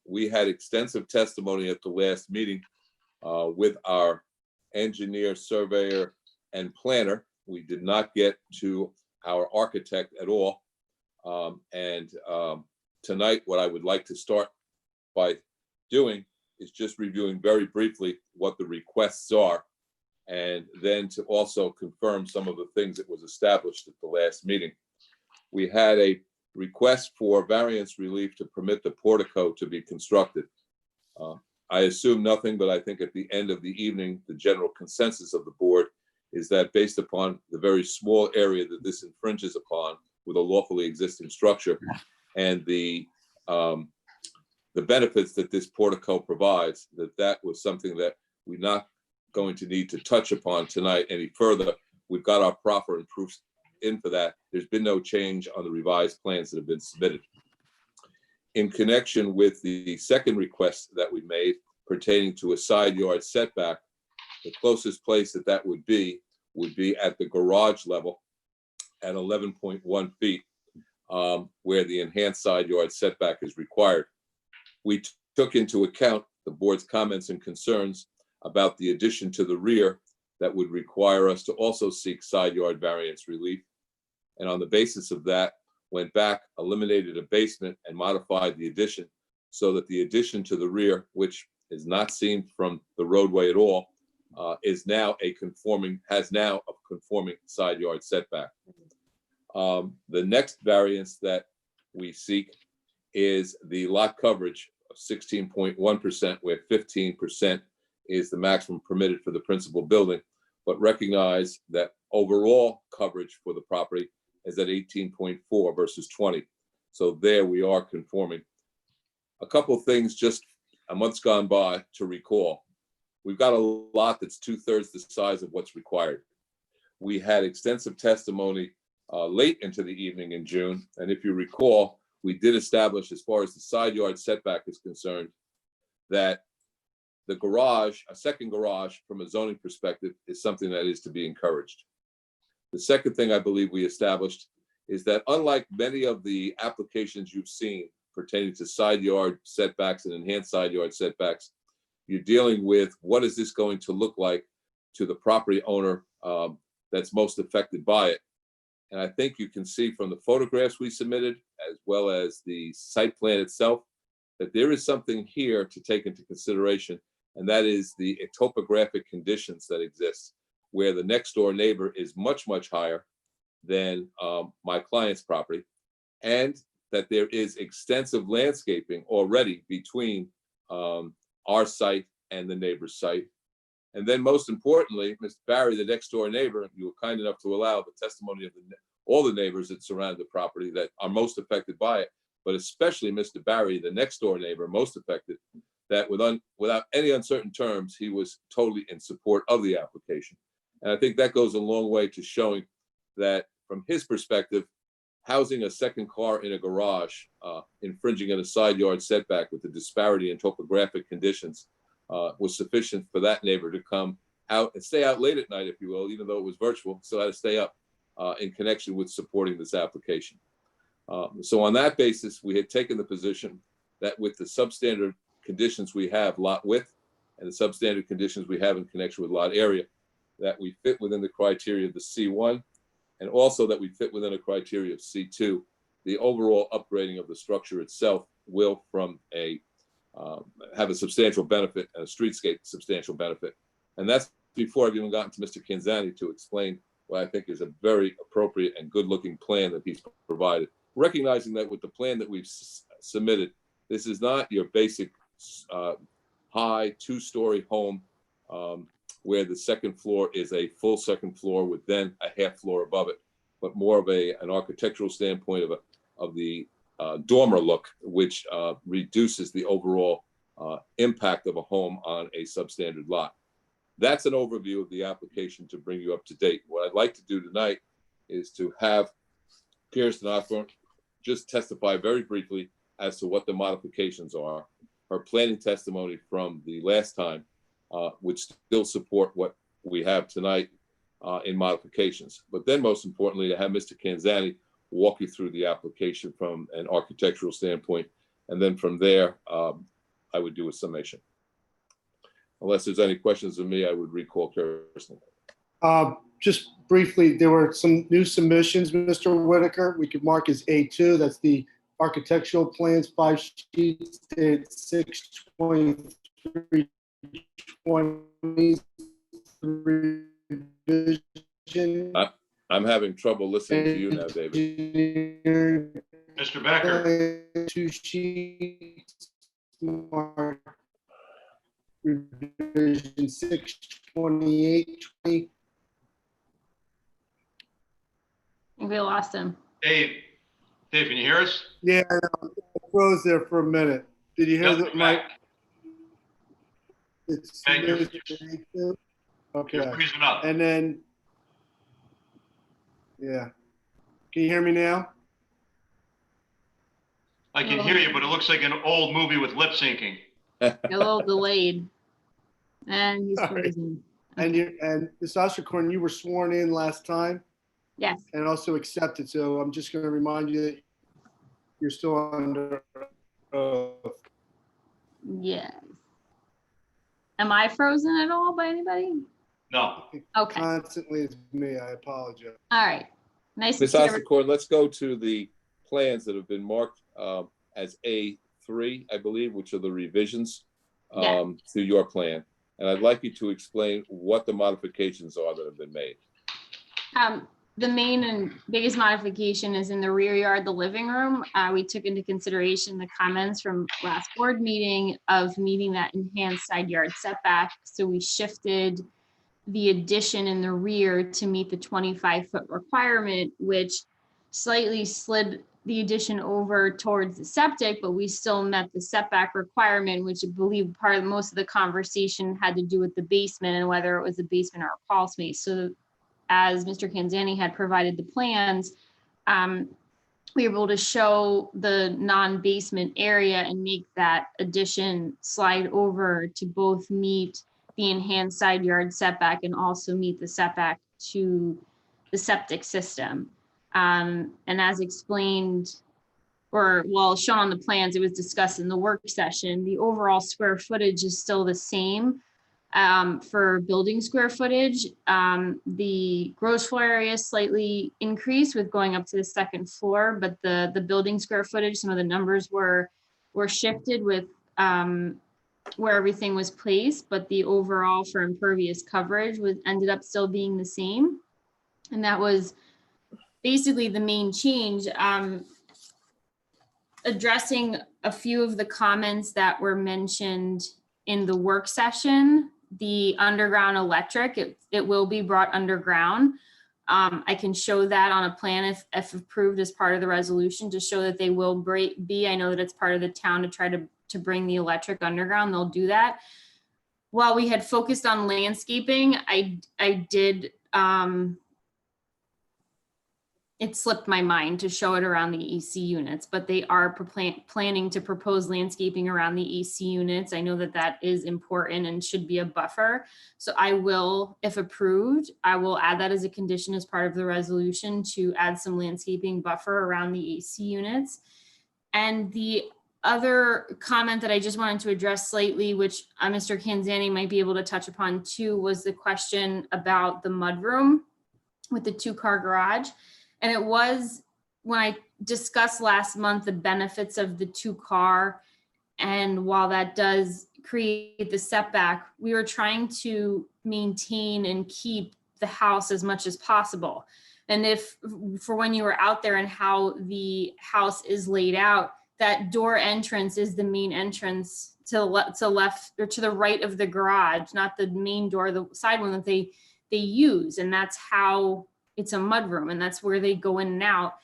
We had extensive testimony at the last meeting with our engineer, surveyor, and planner. We did not get to our architect at all. Tonight, what I would like to start by doing is just reviewing very briefly what the requests are, and then to also confirm some of the things that was established at the last meeting. We had a request for variance relief to permit the portico to be constructed. I assume nothing, but I think at the end of the evening, the general consensus of the board is that based upon the very small area that this infringes upon with a lawfully existing structure and the benefits that this portico provides, that was something that we're not going to need to touch upon tonight any further. We've got our proffer and proofs in for that. There's been no change on the revised plans that have been submitted. In connection with the second request that we made pertaining to a side yard setback, the closest place that would be at the garage level at 11.1 feet, where the enhanced side yard setback is required. We took into account the board's comments and concerns about the addition to the rear that would require us to also seek side yard variance relief. And on the basis of that, went back, eliminated a basement and modified the addition so that the addition to the rear, which is not seen from the roadway at all, has now a conforming side yard setback. The next variance that we seek is the lot coverage of 16.1%, where 15% is the maximum permitted for the principal building, but recognize that overall coverage for the property is at 18.4 versus 20. So there we are conforming. A couple of things just a month's gone by to recall. We've got a lot that's 2/3 the size of what's required. We had extensive testimony late into the evening in June. And if you recall, we did establish, as far as the side yard setback is concerned, that the garage, a second garage from a zoning perspective, is something that is to be encouraged. The second thing I believe we established is that unlike many of the applications you've seen pertaining to side yard setbacks and enhanced side yard setbacks, you're dealing with what is this going to look like to the property owner that's most affected by it. And I think you can see from the photographs we submitted, as well as the site plan itself, that there is something here to take into consideration, and that is the topographic conditions that exist, where the next door neighbor is much, much higher than my client's property, and that there is extensive landscaping already between our site and the neighbor's site. And then most importantly, Mr. Barry, the next door neighbor, you were kind enough to allow the testimony of all the neighbors that surround the property that are most affected by it, but especially Mr. Barry, the next door neighbor most affected, that without any uncertain terms, he was totally in support of the application. And I think that goes a long way to showing that from his perspective, housing a second car in a garage, infringing on a side yard setback with the disparity in topographic conditions, was sufficient for that neighbor to come out and stay out late at night, if you will, even though it was virtual, still had to stay up in connection with supporting this application. So on that basis, we had taken the position that with the substandard conditions we have lot width and the substandard conditions we have in connection with lot area, that we fit within the criteria of the C1, and also that we fit within a criteria of C2. The overall upgrading of the structure itself will have a substantial benefit and a streetscape substantial benefit. And that's before I've even gotten to Mr. Kanzani to explain what I think is a very appropriate and good looking plan that he's provided. Recognizing that with the plan that we've submitted, this is not your basic high two-story home where the second floor is a full second floor with then a half floor above it, but more of an architectural standpoint of the dormer look, which reduces the overall impact of a home on a substandard lot. That's an overview of the application to bring you up to date. What I'd like to do tonight is to have Kirsten Osborne just testify very briefly as to what the modifications are. Her planning testimony from the last time would still support what we have tonight in modifications. But then most importantly, to have Mr. Kanzani walk you through the application from an architectural standpoint. And then from there, I would do a summation. Unless there's any questions of me, I would recall Kirsten. Just briefly, there were some new submissions, Mr. Whitaker. We could mark as A2. That's the architectural plans, 5 sheets, dated 6/23/20. Revision. I'm having trouble listening to you now, David. Mr. Becker. 2 sheets. Revision 6/28/20. I think we lost him. Dave, can you hear us? Yeah, I froze there for a minute. Did you hear Yep, that, you're Mike? back. It's Thank you. okay. You're freezing up. And then, yeah. Can you hear me now? I can hear you, but it looks like an old movie with lip syncing. A little delayed. And he's All right. frozen. And Ms. Osterkorn, you were sworn in last time Yes. and also accepted. So I'm just going to remind you that you're still under oath. Yes. Am I frozen at all by anybody? No. Okay. Constantly is me. I apologize. All right. Nice to Ms. see everybody. Osterkorn, let's go to the plans that have been marked as A3, I believe, which are the revisions to your plan. And I'd like you to explain what the modifications are that have been made. The main and biggest modification is in the rear yard, the living room. We took into consideration the comments from last board meeting of meeting that enhanced side yard setback. So we shifted the addition in the rear to meet the 25-foot requirement, which slightly slid the addition over towards the septic, but we still met the setback requirement, which I believe part of most of the conversation had to do with the basement and whether it was a basement or a crawl space. So as Mr. Kanzani had provided the plans, we were able to show the non-basement area and make that addition slide over to both meet the enhanced side yard setback and also meet the setback to the septic system. And as explained, or well, shown on the plans, it was discussed in the work session, the overall square footage is still the same. For building square footage, the gross floor area slightly increased with going up to the second floor, but the building square footage, some of the numbers were shifted with where everything was placed, but the overall for impervious coverage ended up still being the same. And that was basically the main change. Addressing a few of the comments that were mentioned in the work session, the underground electric, it will be brought underground. I can show that on a plan if approved as part of the resolution to show that they will be. I know that it's part of the town to try to bring the electric underground. They'll do that. While we had focused on landscaping, I did, it slipped my mind to show it around the EC units, but they are planning to propose landscaping around the EC units. I know that that is important and should be a buffer. So I will, if approved, I will add that as a condition as part of the resolution to add some landscaping buffer around the EC units. And the other comment that I just wanted to address slightly, which Mr. Kanzani might be able to touch upon too, was the question about the mudroom with the 2-car garage. And it was when I discussed last month the benefits of the 2-car, and while that does create the setback, we were trying to maintain and keep the house as much as possible. And if for when you were out there and how the house is laid out, that door entrance is the main entrance to the left or to the right of the garage, not the main door, the side one that they use. And that's how it's a mudroom, and that's where they go in and out.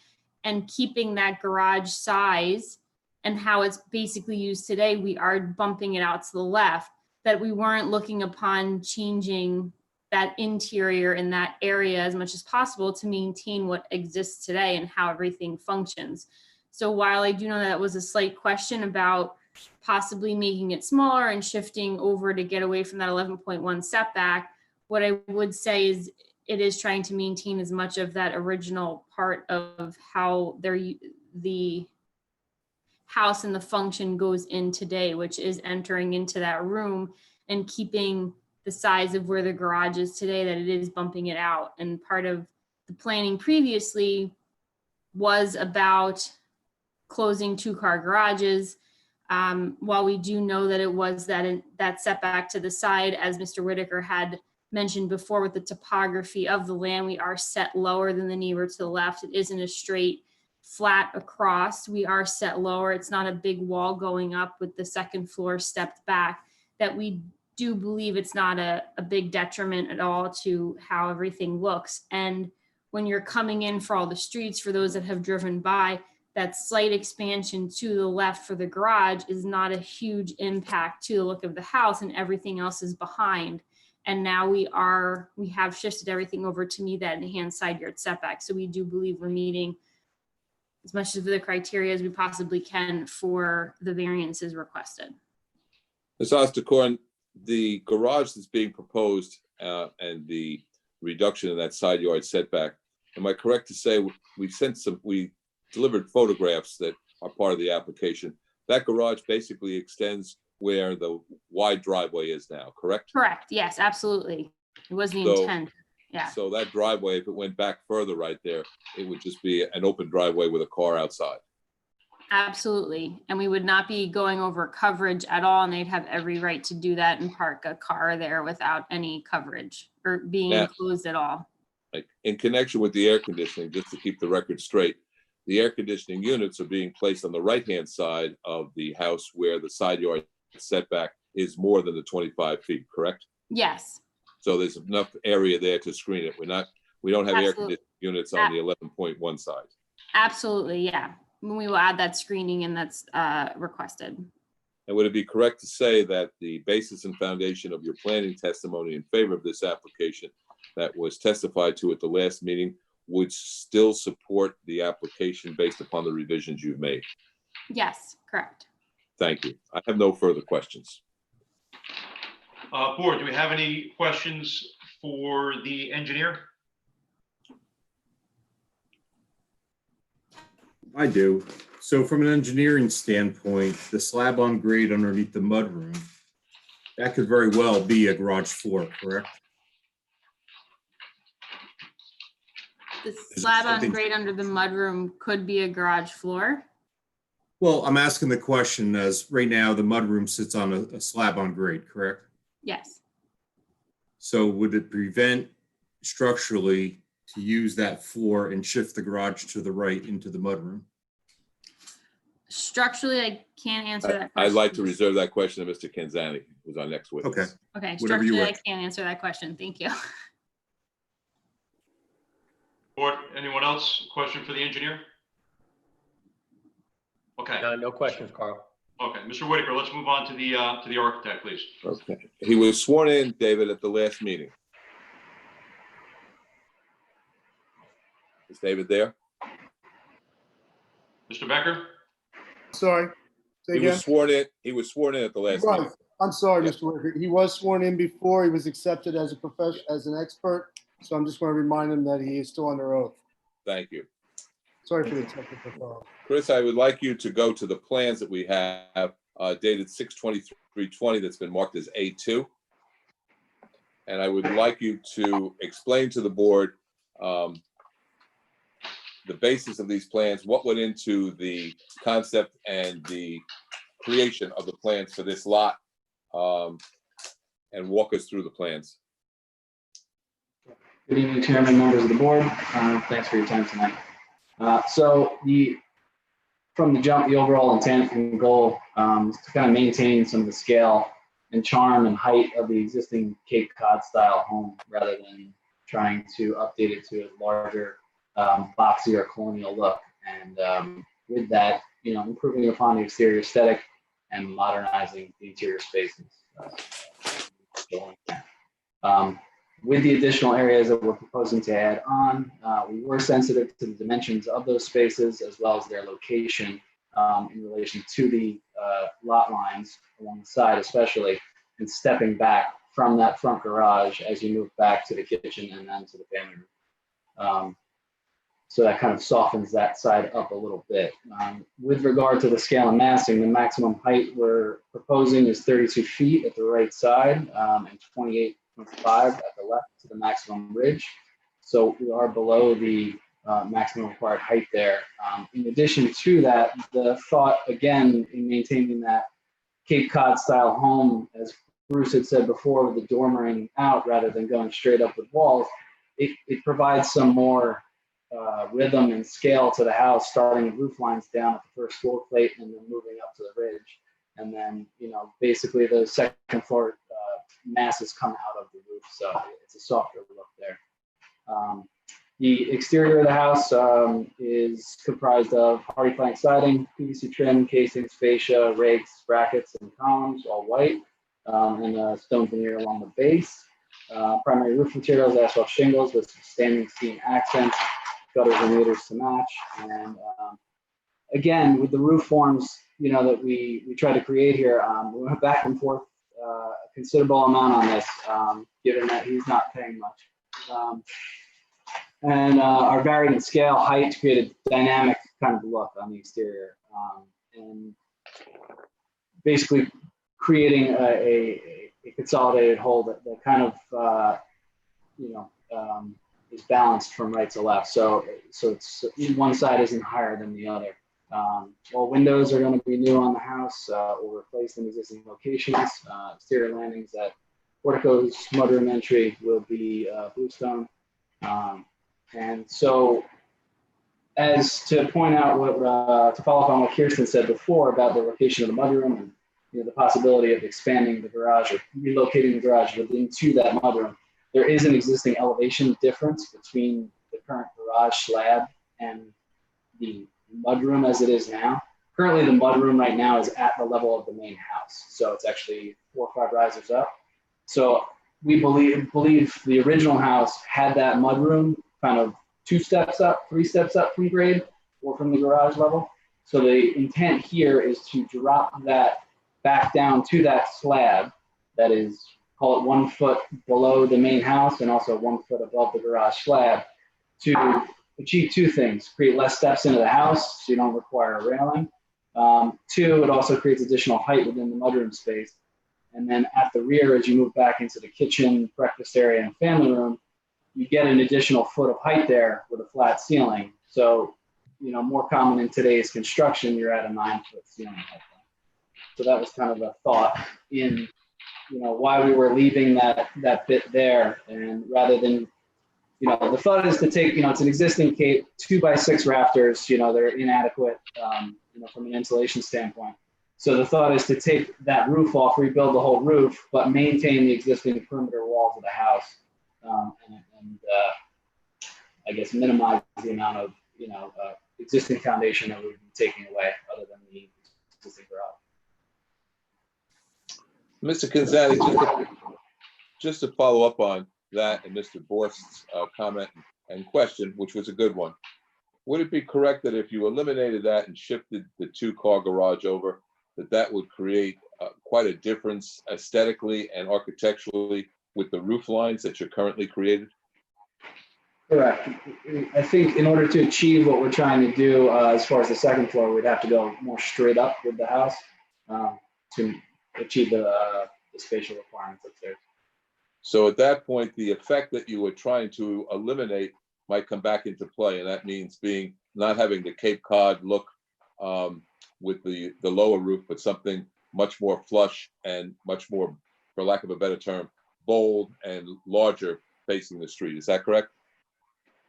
And keeping that garage size and how it's basically used today, we are bumping it out to the left, that we weren't looking upon changing that interior in that area as much as possible to maintain what exists today and how everything functions. So while I do know that was a slight question about possibly making it smaller and shifting over to get away from that 11.1 setback, what I would say is it is trying to maintain as much of that original part of how the house and the function goes in today, which is entering into that room and keeping the size of where the garage is today, that it is bumping it out. And part of the planning previously was about closing 2-car garages. While we do know that it was that setback to the side, as Mr. Whitaker had mentioned before, with the topography of the land, we are set lower than the neighbor to the left. It isn't a straight flat across. We are set lower. It's not a big wall going up with the second floor stepped back, that we do believe it's not a big detriment at all to how everything looks. And when you're coming in for all the streets, for those that have driven by, that slight expansion to the left for the garage is not a huge impact to the look of the house, and everything else is behind. And now we have shifted everything over to meet that enhanced side yard setback. So we do believe we're meeting as much of the criteria as we possibly can for the variances requested. Ms. Ostakorn, the garage that's being proposed and the reduction in that side yard setback, am I correct to say we delivered photographs that are part of the application? That garage basically extends where the wide driveway is now, correct? Correct. Yes, absolutely. It was the intent. Yeah. So that driveway, if it went back further right there, it would just be an open driveway with a car outside. Absolutely. And we would not be going over coverage at all. And they'd have every right to do that and park a car there without any coverage or being enclosed at all. Like in connection with the air conditioning, just to keep the record straight, the air conditioning units are being placed on the right-hand side of the house where the side yard setback is more than the 25 feet, correct? Yes. So there's enough area there to screen it. We don't have air conditioning units on the 11.1 side. Absolutely, yeah. We will add that screening, and that's requested. And would it be correct to say that the basis and foundation of your planning testimony in favor of this application that was testified to at the last meeting would still support the application based upon the revisions you've made. Yes, correct. Thank you. I have no further questions. Board, do we have any questions for the engineer? I do. So from an engineering standpoint, the slab on grade underneath the mudroom, that could very well be a garage floor, correct? The it slab on something- grade under the mudroom could be a garage floor. Well, I'm asking the question as right now the mudroom sits on a slab on grade, correct? Yes. So would it prevent structurally to use that floor and shift the garage to the right into the mudroom? Structurally, I can't answer that question. I'd like to reserve that question to Mr. Kanzani, who's our next witness. Okay. Okay, Whatever you structurally, I wish. can't answer that question. Thank you. Board, anyone else? Question for the engineer? Okay, No questions, Carl. okay. Mr. Whitaker, let's move on to the architect, please. Okay. He was sworn in, David, at the last meeting. Is David there? Mr. Becker? Sorry. Say He again? was sworn in. He was sworn in at the He last meeting. was. I'm sorry, Yeah. Mr. Wicker. He was sworn in before. He was accepted as a profession, as an expert. So I'm just going to remind him that he is still under oath. Thank you. Sorry for the technical problem. Chris, I would like you to go to the plans that we have dated 6/23/20 that's been marked as A2. And I would like you to explain to the board the basis of these plans, what went into the concept and the creation of the plans for this lot, and walk us through the plans. Good evening, Chairman, members of the board. Thanks for your time tonight. From the jump, the overall intent and goal is to kind of maintain some of the scale and charm and height of the existing Cape Cod style home rather than trying to update it to a larger, boxier colonial look. And with that, improving upon the exterior aesthetic and modernizing the interior spaces. With the additional areas that we're proposing to add on, we were sensitive to the dimensions of those spaces as well as their location in relation to the lot lines along the side especially, and stepping back from that front garage as you move back to the kitchen and then to the family room. So that kind of softens that side up a little bit. With regard to the scale and massing, the maximum height we're proposing is 32 feet at the right side and 28.5 at the left to the maximum ridge. So we are below the maximum required height there. In addition to that, the thought, again, in maintaining that Cape Cod style home, as Bruce had said before, with the dormering out rather than going straight up with walls, it provides some more rhythm and scale to the house, starting with roof lines down at the first floor plate and then moving up to the ridge. And then, basically the second floor masses come out of the roof. So it's a softer look there. The exterior of the house is comprised of hardy plank siding, PVC trim, casings, fascia, rakes, brackets, and columns, all white, and a stone veneer along the base. Primary roof materials, asphalt shingles with some standing seam accents, gutters and leaders to match. And again, with the roof forms, that we try to create here, we went back and forth a considerable amount on this, given that he's not paying much. And our variant scale height created a dynamic kind of look on the exterior, and basically creating a consolidated whole that kind of is balanced from right to left. So it's one side isn't higher than the other. All windows are going to be new on the house or replaced in existing locations. Exterior landings at porticos, mudroom entry will be bluestone. And so, as to point out what, to follow up on what Kirsten said before about the location of the mudroom and the possibility of expanding the garage or relocating the garage within to that mudroom, there is an existing elevation difference between the current garage slab and the mudroom as it is now. Currently, the mudroom right now is at the level of the main house, so it's actually 4 or 5 risers up. So we believe the original house had that mudroom kind of 2 steps up, 3 steps up from grade or from the garage level. So the intent here is to drop that back down to that slab that is, call it 1 foot below the main house and also 1 foot above the garage slab to achieve 2 things: create less steps into the house so you don't require a railing. 2, it also creates additional height within the mudroom space. And then at the rear, as you move back into the kitchen, breakfast area, and family room, you get an additional foot of height there with a flat ceiling. So, you know, more common in today's construction, you're at a 9-foot ceiling height. So that was kind of a thought in, you know, why we were leaving that bit there. And rather than, you know, the thought is to take, you know, it's an existing cape, 2x6 rafters, you know, they're inadequate, you know, from an insulation standpoint. So the thought is to take that roof off, rebuild the whole roof, but maintain the existing perimeter walls of the house, and I guess minimize the amount of, you know, existing foundation that we would be taking away other than the existing garage. Mr. Canzani, just to follow up on that and Mr. Borst's comment and question, which was a good one. Would it be correct that if you eliminated that and shifted the 2-car garage over, that would create quite a difference aesthetically and architecturally with the roof lines that you're currently created? Correct. I think in order to achieve what we're trying to do as far as the second floor, we'd have to go more straight up with the house to achieve the spatial requirements upstairs. So at that point, the effect that you were trying to eliminate might come back into play, and that means not having the Cape Cod look with the lower roof, but something much more flush and much more, for lack of a better term, bold and larger facing the street. Is that correct?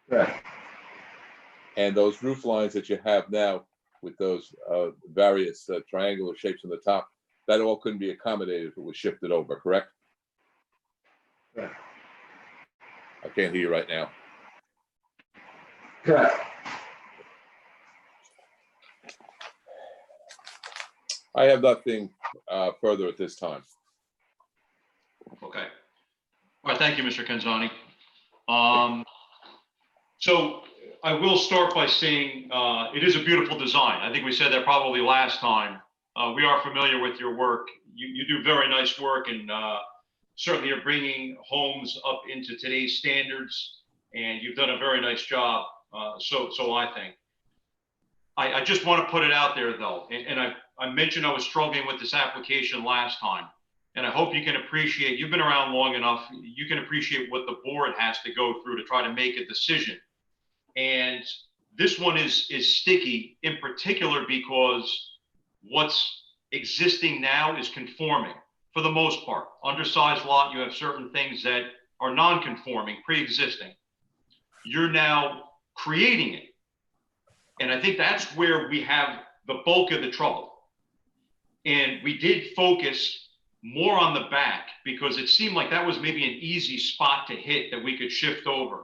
Correct. And those roof lines that you have now with those various triangular shapes on the top, that all couldn't be accommodated if it was shifted over, correct? Correct. I can't hear you right now. Correct. I have nothing further at this time. Okay. All right, thank you, Mr. Canzani. So I will start by saying it is a beautiful design. I think we said that probably last time. We are familiar with your work. You do very nice work, and certainly are bringing homes up into today's standards, and you've done a very nice job. So I think. I just want to put it out there, though, and I mentioned I was struggling with this application last time, and I hope you can appreciate, you've been around long enough, you can appreciate what the board has to go through to try to make a decision. And this one is sticky in particular because what's existing now is conforming for the most part. Undersized lot, you have certain things that are non-conforming, pre-existing. You're now creating it. And I think that's where we have the bulk of the trouble. And we did focus more on the back because it seemed like that was maybe an easy spot to hit that we could shift over,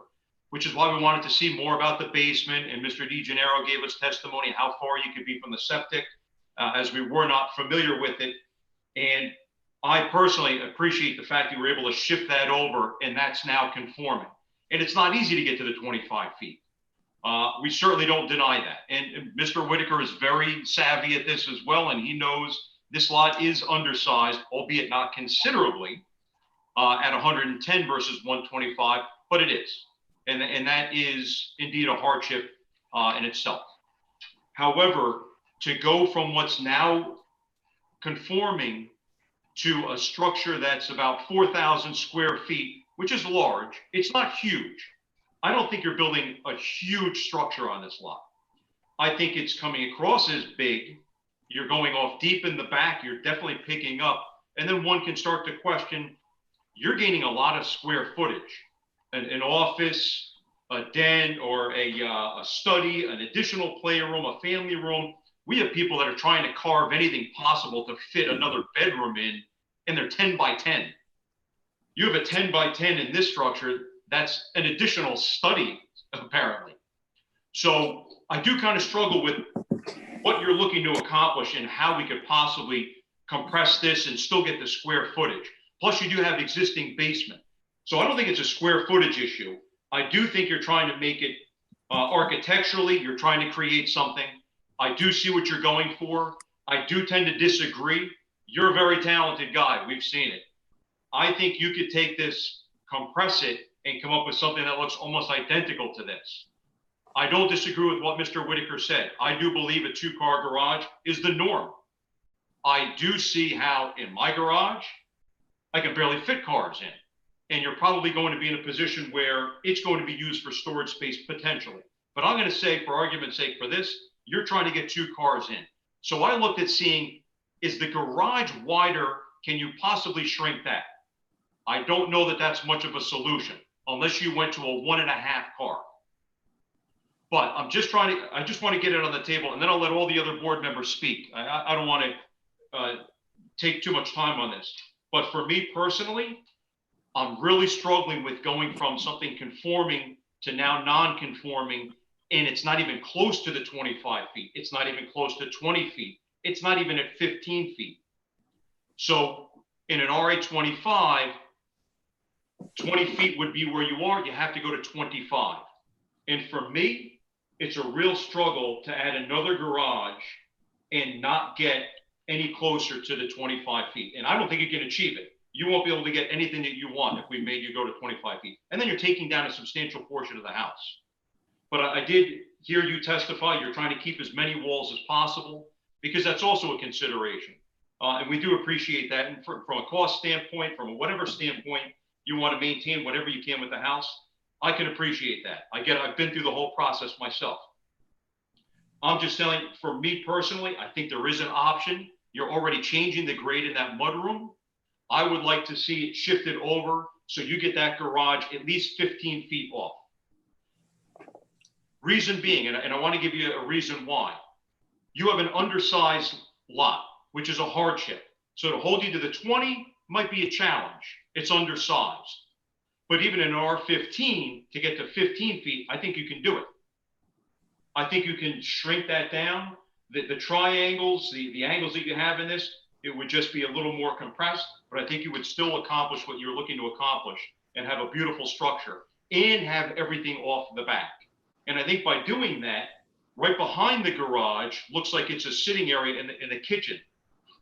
which is why we wanted to see more about the basement. And Mr. DeGennaro gave us testimony how far you could be from the septic, as we were not familiar with it. And I personally appreciate the fact you were able to shift that over, and that's now conforming. And it's not easy to get to the 25 feet. We certainly don't deny that. And Mr. Whitaker is very savvy at this as well, and he knows this lot is undersized, albeit not considerably, at 110 versus 125, but it is. And that is indeed a hardship in itself. However, to go from what's now conforming to a structure that's about 4,000 square feet, which is large, it's not huge. I don't think you're building a huge structure on this lot. I think it's coming across as big. You're going off deep in the back. You're definitely picking up. And then one can start to question, you're gaining a lot of square footage. An office, a den, or a study, an additional playroom, a family room. We have people that are trying to carve anything possible to fit another bedroom in, and they're 10 by 10. You have a 10 by 10 in this structure. That's an additional study, apparently. So I do kind of struggle with what you're looking to accomplish and how we could possibly compress this and still get the square footage. Plus, you do have existing basement. So I don't think it's a square footage issue. I do think you're trying to make it Architecturally, you're trying to create something. I do see what you're going for. I do tend to disagree. You're a very talented guy. We've seen it. I think you could take this, compress it, and come up with something that looks almost identical to this. I don't disagree with what Mr. Whitaker said. I do believe a two-car garage is the norm. I do see how in my garage, I can barely fit cars in. And you're probably going to be in a position where it's going to be used for storage space potentially. But I'm going to say, for argument's sake, for this, you're trying to get two cars in. So I looked at seeing, is the garage wider? Can you possibly shrink that? I don't know that that's much of a solution unless you went to a 1.5 car. But I just want to get it on the table, and then I'll let all the other board members speak. I don't want to take too much time on this. But for me personally, I'm really struggling with going from something conforming to now non-conforming, and it's not even close to the 25 feet. It's not even close to 20 feet. It's not even at 15 feet. So in an RA 25, 20 feet would be where you are. You have to go to 25. And for me, it's a real struggle to add another garage and not get any closer to the 25 feet. And I don't think you can achieve it. You won't be able to get anything that you want if we made you go to 25 feet. And then you're taking down a substantial portion of the house. But I did hear you testify. You're trying to keep as many walls as possible because that's also a consideration. And we do appreciate that. And from a cost standpoint, from a whatever standpoint, you want to maintain whatever you can with the house, I can appreciate that. I've been through the whole process myself. I'm just telling you, for me personally, I think there is an option. You're already changing the grade in that mudroom. I would like to see it shifted over so you get that garage at least 15 feet off. Reason being, and I want to give you a reason why. You have an undersized lot, which is a hardship. So to hold you to the 20 might be a challenge. It's undersized. But even in R15, to get to 15 feet, I think you can do it. I think you can shrink that down. The triangles, the angles that you have in this, it would just be a little more compressed, but I think you would still accomplish what you're looking to accomplish and have a beautiful structure and have everything off the back. And I think by doing that, right behind the garage, looks like it's a sitting area in the kitchen.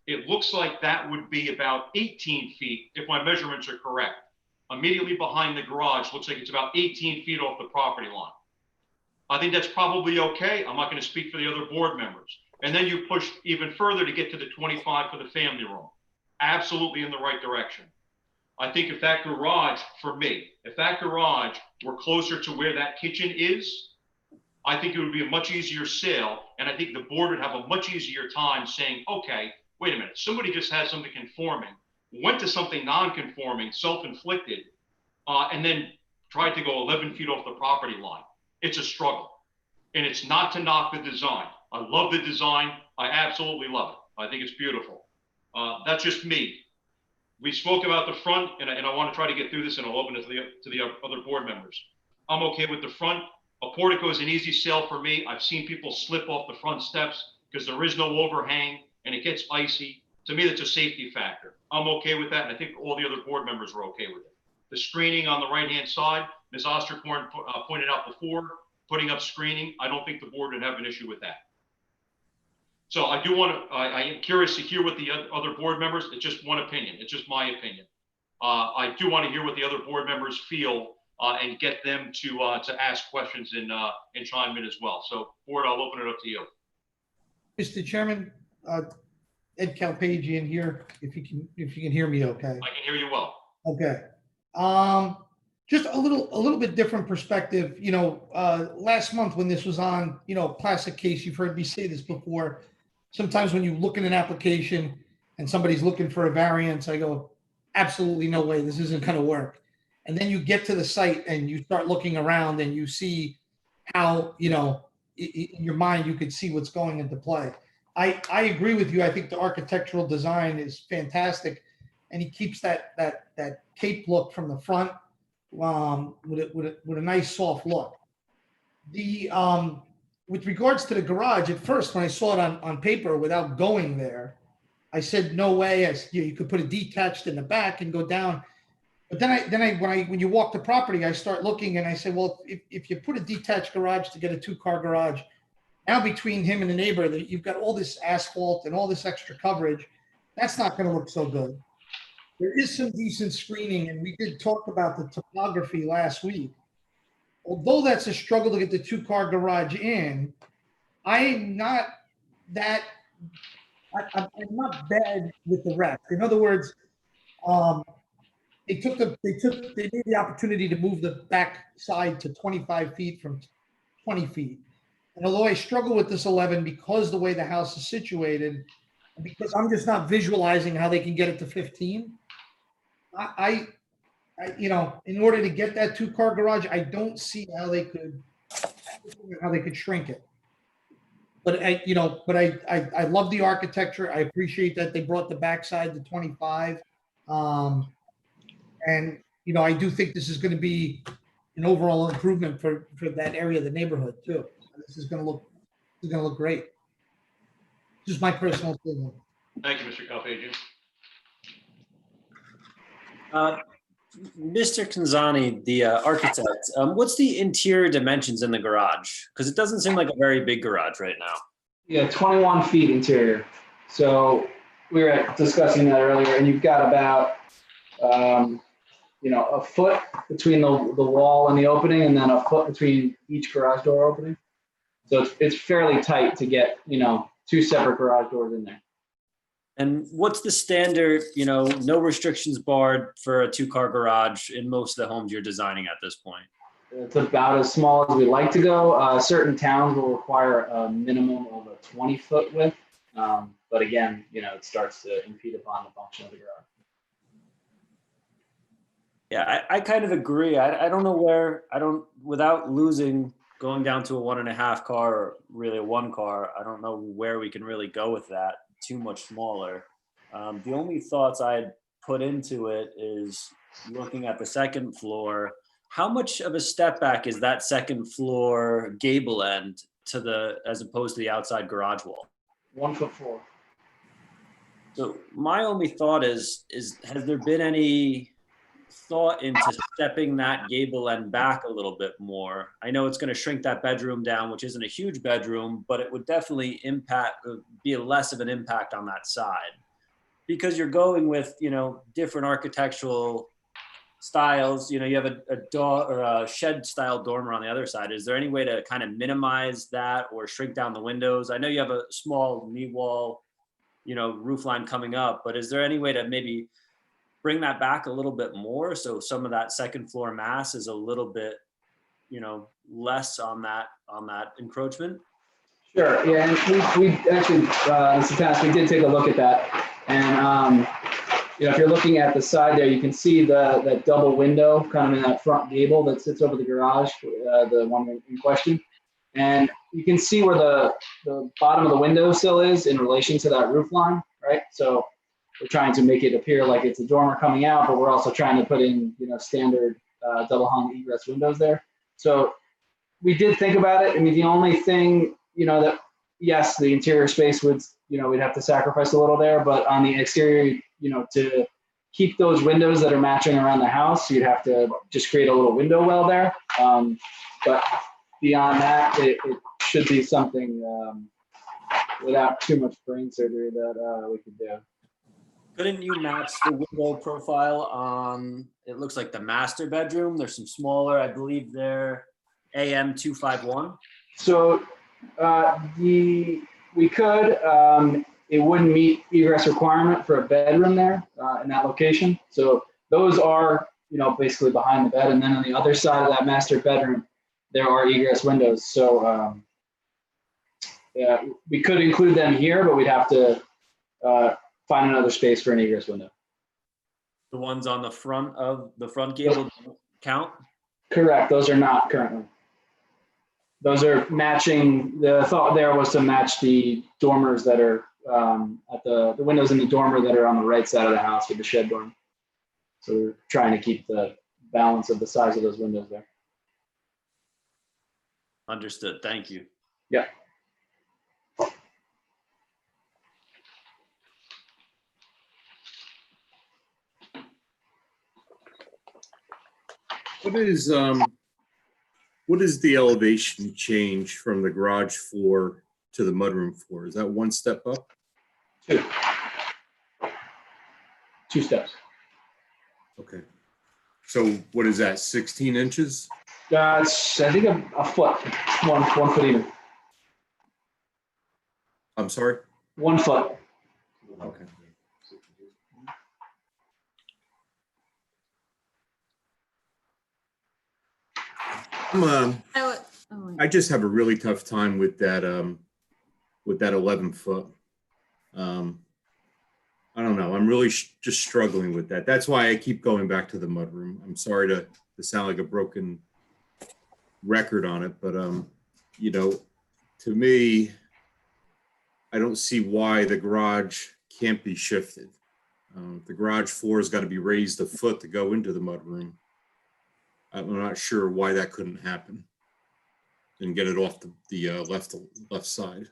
It looks like that would be about 18 feet, if my measurements are correct. Immediately behind the garage, looks like it's about 18 feet off the property line. I think that's probably okay. I'm not going to speak for the other board members. And then you push even further to get to the 25 for the family room. Absolutely in the right direction. I think if that garage, for me, if that garage were closer to where that kitchen is, I think it would be a much easier sale. And I think the board would have a much easier time saying, okay, wait a minute, somebody just had something conforming, went to something non-conforming, self-inflicted, and then tried to go 11 feet off the property line. It's a struggle. And it's not to knock the design. I love the design. I absolutely love it. I think it's beautiful. That's just me. We spoke about the front, and I want to try to get through this, and I'll open it to the other board members. I'm okay with the front. A portico is an easy sale for me. I've seen people slip off the front steps because there is no overhang, and it gets icy. To me, that's a safety factor. I'm okay with that, and I think all the other board members are okay with it. The screening on the right-hand side, Ms. Osterkorn pointed out before, putting up screening, I don't think the board would have an issue with that. So I do want to, I am curious to hear what the other board members, it's just one opinion. It's just my opinion. I do want to hear what the other board members feel and get them to ask questions and chime in as well. So board, I'll open it up to you. Mr. Chairman, Ed Calpagian here, if you can hear me okay. I can hear you well. Okay. Just a little bit different perspective. You know, last month when this was on, you know, classic case, you've heard me say this before. Sometimes when you look in an application and somebody's looking for a variance, I go, absolutely no way, this isn't going to work. And then you get to the site and you start looking around and you see how, you know, in your mind, you could see what's going into play. I agree with you. I think the architectural design is fantastic. And he keeps that cape look from the front with a nice soft look. With regards to the garage, at first when I saw it on paper without going there, I said no way. You could put it detached in the back and go down. But when you walk the property, I start looking and I say, well, if you put a detached garage to get a 2-car garage, now between him and the neighbor, that you've got all this asphalt and all this extra coverage, that's not going to look so good. There is some decent screening, and we did talk about the topography last week. Although that's a struggle to get the 2-car garage in, I'm not bad with the rest. In other words, they made the opportunity to move the back side to 25 feet from 20 feet. And although I struggle with this 11 because the way the house is situated, and because I'm just not visualizing how they can get it to 15, I in order to get that 2-car garage, I don't see how they could shrink it. But I love the architecture. I appreciate that they brought the backside to 25. And I do think this is going to be an overall improvement for that area of the neighborhood too. This is going to look great. Just my personal opinion. Thank you, Mr. Calpagio. Mr. Kanzani, the architect, what's the interior dimensions in the garage? Because it doesn't seem like a very big garage right now. Yeah, 21 feet interior. So we were discussing that earlier, and you've got about, a foot between the wall and the opening, and then a foot between each garage door opening. So it's fairly tight to get, 2 separate garage doors in there. And what's the standard, no restrictions barred for a 2-car garage in most of the homes you're designing at this point? It's about as small as we like to go. Certain towns will require a minimum of a 20-foot width. But again, it starts to impede upon the function of the garage. Yeah, I kind of agree. I don't know where, without going down to a 1.5 car or really a 1 car, I don't know where we can really go with that too much smaller. The only thoughts I'd put into it is looking at the second floor. How much of a step back is that second floor gable end as opposed to the outside garage wall? 1 foot 4. So my only thought is has there been any thought into stepping that gable end back a little bit more? I know it's going to shrink that bedroom down, which isn't a huge bedroom, but it would definitely be less of an impact on that side, because you're going with, different architectural styles. You have a shed style dormer on the other side. Is there any way to kind of minimize that or shrink down the windows? I know you have a small knee wall, roof line coming up, but is there any way to maybe bring that back a little bit more so some of that second floor mass is a little bit, less on that encroachment? Sure. Yeah, and we actually, Mr. Tass, we did take a look at that, and if you're looking at the side there, you can see that double window kind of in that front gable that sits over the garage, the one in question, and you can see where the bottom of the window sill is in relation to that roof line, right? So we're trying to make it appear like it's a dormer coming out, but we're also trying to put in, standard double hung egress windows there. So we did think about it. I mean, the only thing, that yes, the interior space would, we'd have to sacrifice a little there, but on the exterior, to keep those windows that are matching around the house, you'd have to just create a little window well there. But beyond that, it should be something without too much brain surgery that we could do. Couldn't you match the window profile on, it looks like the master bedroom? There's some smaller, I believe they're AM251. So we could, it wouldn't meet egress requirement for a bedroom there in that location. So those are, basically behind the bed. And then on the other side of that master bedroom, there are egress windows. So yeah, we could include them here, but we'd have to find another space for an egress window. The ones on the front of the front gable count? Correct. Those are not currently. Those are matching. The thought there was to match the dormers that are at the windows in the dormer that are on the right side of the house with the shed dorm. So we're trying to keep the balance of the size of those windows there. Understood. Thank you. Yeah. What is the elevation change from the garage floor to the mudroom floor? Is that one step up? Two steps. Okay. So what is that, 16 inches? That's, I think, a foot, 1 foot even. I'm sorry? 1 foot. Okay. I just have a really tough time with that 11 foot. I don't know. I'm really just struggling with that. That's why I keep going back to the mudroom. I'm sorry to sound like a broken record on it, but you know, to me, I don't see why the garage can't be shifted. The garage floor has got to be raised a foot to go into the mudroom. I'm not sure why that couldn't happen and get it off the left side.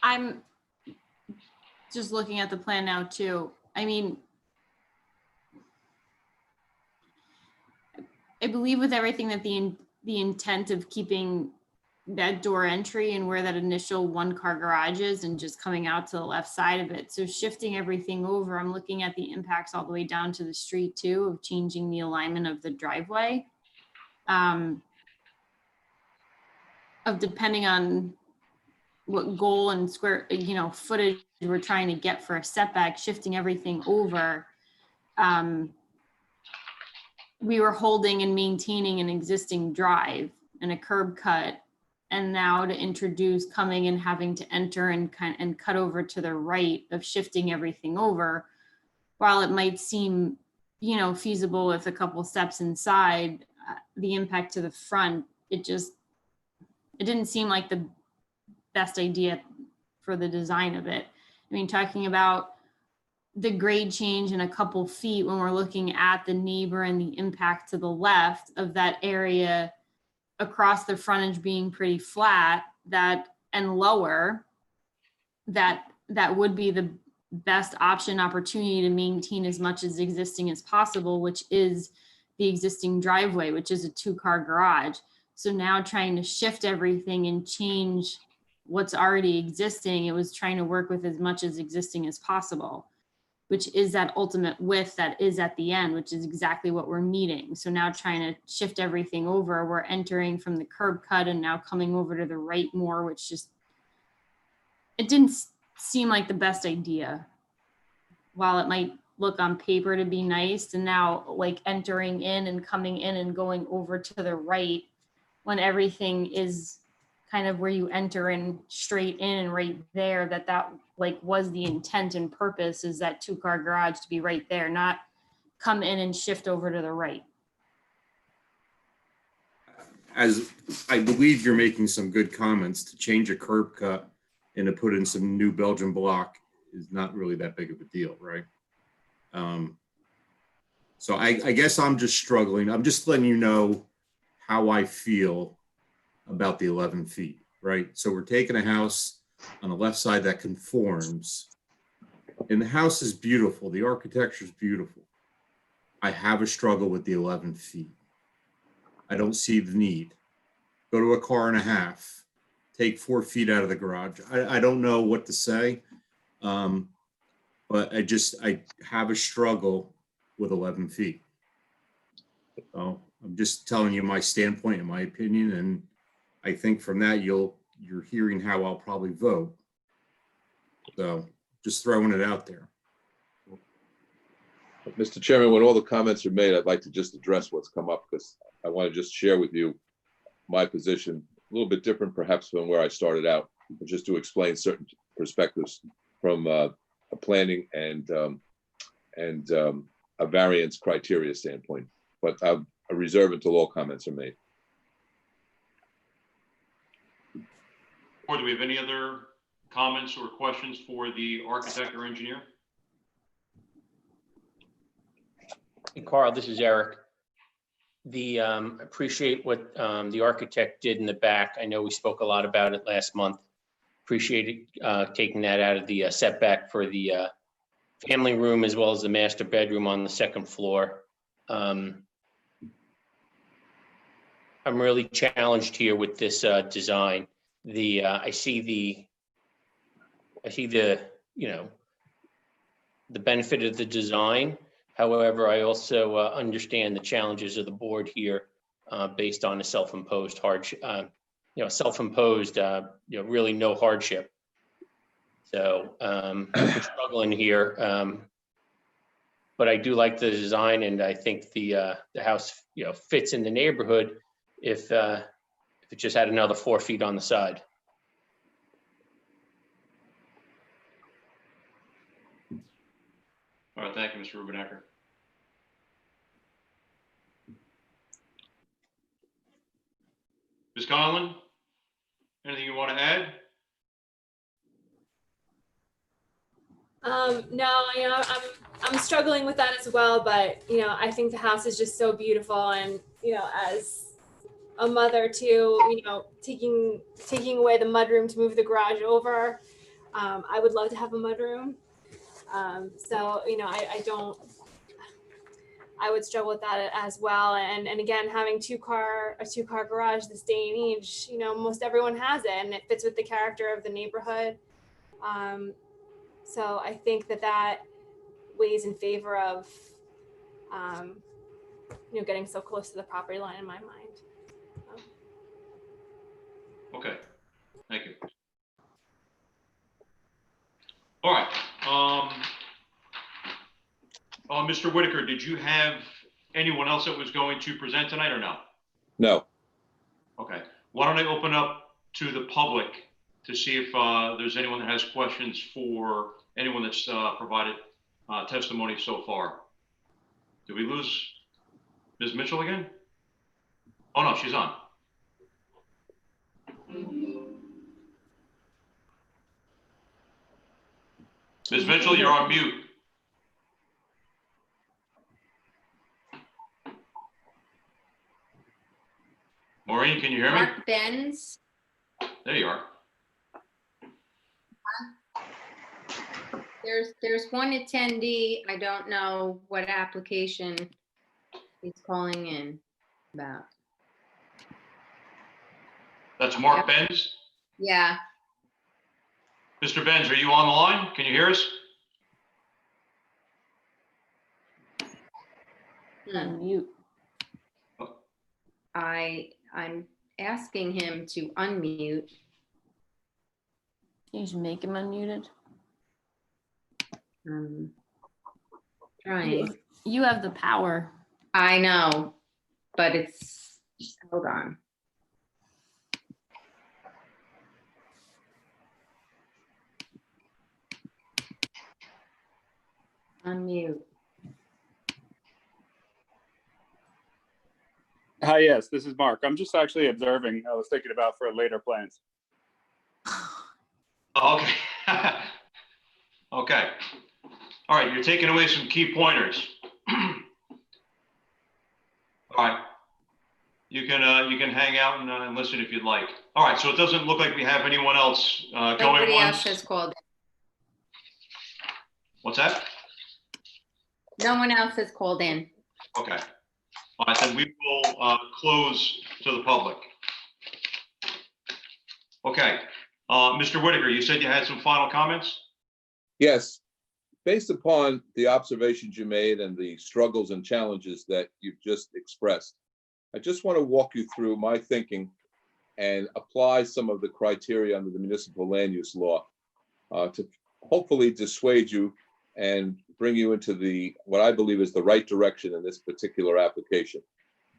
I'm just looking at the plan now too. I mean, I believe with everything that the intent of keeping that door entry and where that initial 1-car garage is and just coming out to the left side of it. So shifting everything over, I'm looking at the impacts all the way down to the street too, of changing the alignment of the driveway. Of depending on what goal and square, footage we're trying to get for a setback, shifting everything over. We were holding and maintaining an existing drive and a curb cut. And now to introduce coming and having to enter and cut over to the right of shifting everything over, while it might seem, feasible with a couple steps inside, the impact to the front, it didn't seem like the best idea for the design of it. I mean, talking about the grade change in a couple feet when we're looking at the neighbor and the impact to the left of that area across the frontage being pretty flat, and lower, that would be the best opportunity to maintain as much as existing as possible, which is the existing driveway, which is a 2-car garage. So now trying to shift everything and change what's already existing, it was trying to work with as much as existing as possible, which is that ultimate width that is at the end, which is exactly what we're needing. So now trying to shift everything over, we're entering from the curb cut and now coming over to the right more, which just, it didn't seem like the best idea. While it might look on paper to be nice, and now like entering in and coming in and going over to the right when everything is kind of where you enter in straight in and right there, that like was the intent and purpose, is that 2-car garage to be right there, not come in and shift over to the right. As I believe you're making some good comments, to change a curb cut and to put in some new Belgian block is not really that big of a deal, right? So I guess I'm just struggling. I'm just letting you know how I feel about the 11 feet, right? So we're taking a house on the left side that conforms, and the house is beautiful. The architecture is beautiful. I have a struggle with the 11 feet. I don't see the need. Go to a car and a half, take 4 feet out of the garage. I don't know what to say, but I have a struggle with 11 feet. So I'm just telling you my standpoint and my opinion, and I think from that you're hearing how I'll probably vote. So just throwing it out there. Mr. Chairman, when all the comments are made, I'd like to just address what's come up, because I want to just share with you my position, a little bit different perhaps from where I started out, but just to explain certain perspectives from a planning and a variance criteria standpoint. But I'll reserve until all comments are made. Or do we have any other comments or questions for the architect or engineer? Hey, Carl, this is Eric. Appreciate what the architect did in the back. I know we spoke a lot about it last month. appreciate taking that out of the setback for the family room as well as the master bedroom on the second floor. I'm really challenged here with this design. I see the the benefit of the design. However, I also understand the challenges of the board here based on a self-imposed hardship, self-imposed, really no hardship. So we're struggling here. But I do like the design, and I think the house, fits in the neighborhood if it just had another 4 feet on the side. All right, thank you, Mr. Rubenecker. Ms. Conlon, anything you want to add? No, I'm struggling with that as well, but I think the house is just so beautiful, and as a mother too, taking away the mudroom to move the garage over, I would love to have a mudroom. So I would struggle with that as well, and again, having a two-car garage this day and age, most everyone has it, and it fits with the character of the neighborhood. So I think that weighs in favor of, getting so close to the property line in my mind. Okay, thank you. All right. Mr. Whitaker, did you have anyone else that was going to present tonight or no? No. Okay. Why don't I open up to the public to see if there's anyone that has questions for anyone that's provided testimony so far. Did we lose Ms. Mitchell again? Oh, no, she's on. Ms. Mitchell, you're on mute. Maureen, can you hear me? Mark Benz. There you are. There's one attendee. I don't know what application he's calling in about. That's Mark Benz. Yeah. Mr. Benz, are you on the line? Can you hear us? Unmute. I'm asking him to unmute. You should make him unmuted. Trying. You have the power. I know, but hold on. Unmute. Hi, yes, this is Mark. I'm just actually observing. I was thinking about for later plans. Okay. Okay. All right, you're taking away some key pointers. All right. You can hang out and listen if you'd like. All right, so it doesn't look like we have anyone else going Nobody once. else has called in. What's that? No one else has called in. Okay. All right, then we will close to the public. Okay. Mr. Whitaker, you said you had some final comments? Yes. Based upon the observations you made and the struggles and challenges that you've just expressed, I just want to walk you through my thinking and apply some of the criteria under the municipal land use law to hopefully dissuade you and bring you into what I believe is the right direction in this particular application.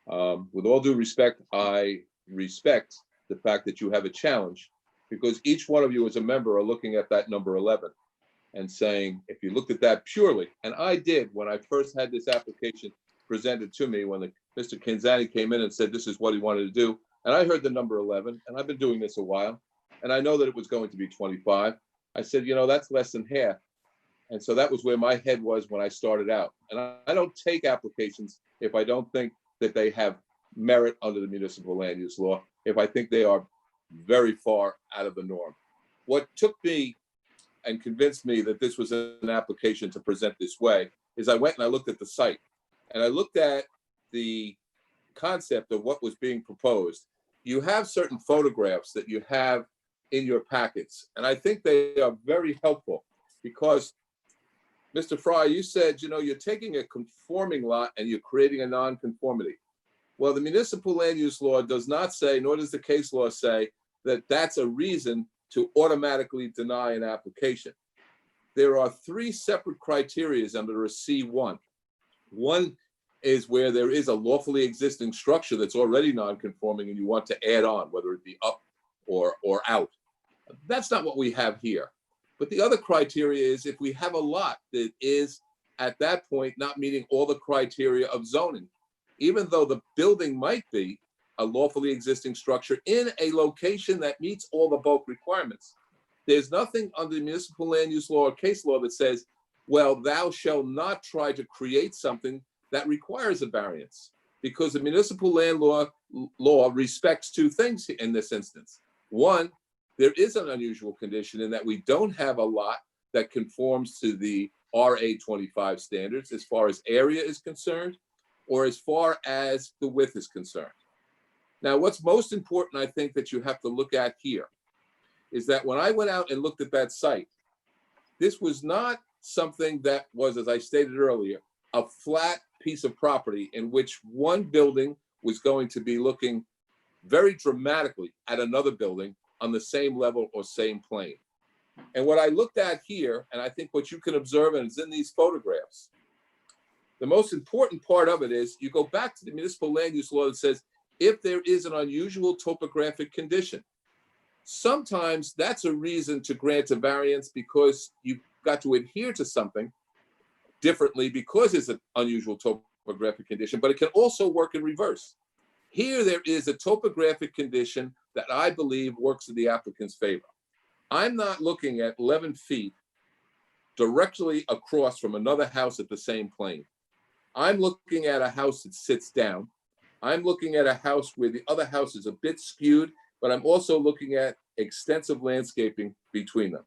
With all due respect, I respect the fact that you have a challenge, because each one of you as a member are looking at that number 11 and saying, if you looked at that purely, and I did when I first had this application presented to me, when Mr. Kinzani came in and said this is what he wanted to do, and I heard the number 11, and I've been doing this a while, and I know that it was going to be 25. I said, that's less than half. And so that was where my head was when I started out. And I don't take applications if I don't think that they have merit under the municipal land use law, if I think they are very far out of the norm. what took me and convinced me that this was an application to present this way is I went and I looked at the site, and I looked at the concept of what was being proposed. You have certain photographs that you have in your packets, and I think they are very helpful because, Mr. Fry, you said, you're taking a conforming lot and you're creating a non-conformity. Well, the municipal land use law does not say, nor does the case law say, that that's a reason to automatically deny an application. There are three separate criteria under a C1. One is where there is a lawfully existing structure that's already non-conforming and you want to add on, whether it be up or out. That's not what we have here. But the other criteria is if we have a lot that is at that point not meeting all the criteria of zoning, even though the building might be a lawfully existing structure in a location that meets all the bulk requirements. There's nothing under the municipal land use law or case law that says, well, thou shalt not try to create something that requires a variance, because the municipal land law respects two things in this instance. One, there is an unusual condition in that we don't have a lot that conforms to the RA25 standards as far as area is concerned or as far as the width is concerned. Now, what's most important, I think, that you have to look at here is that when I went out and looked at that site, this was not something that was, as I stated earlier, a flat piece of property in which one building was going to be looking very dramatically at another building on the same level or same plane. And what I looked at here, and I think what you can observe, and it's in these photographs, the most important part of it is you go back to the municipal land use law that says, if there is an unusual topographic condition, sometimes that's a reason to grant a variance because you've got to adhere to something differently because it's an unusual topographic condition, but it can also work in reverse. Here, there is a topographic condition that I believe works in the applicant's favor. I'm not looking at 11 feet directly across from another house at the same plane. I'm looking at a house that sits down. I'm looking at a house where the other house is a bit skewed, but I'm also looking at extensive landscaping between them.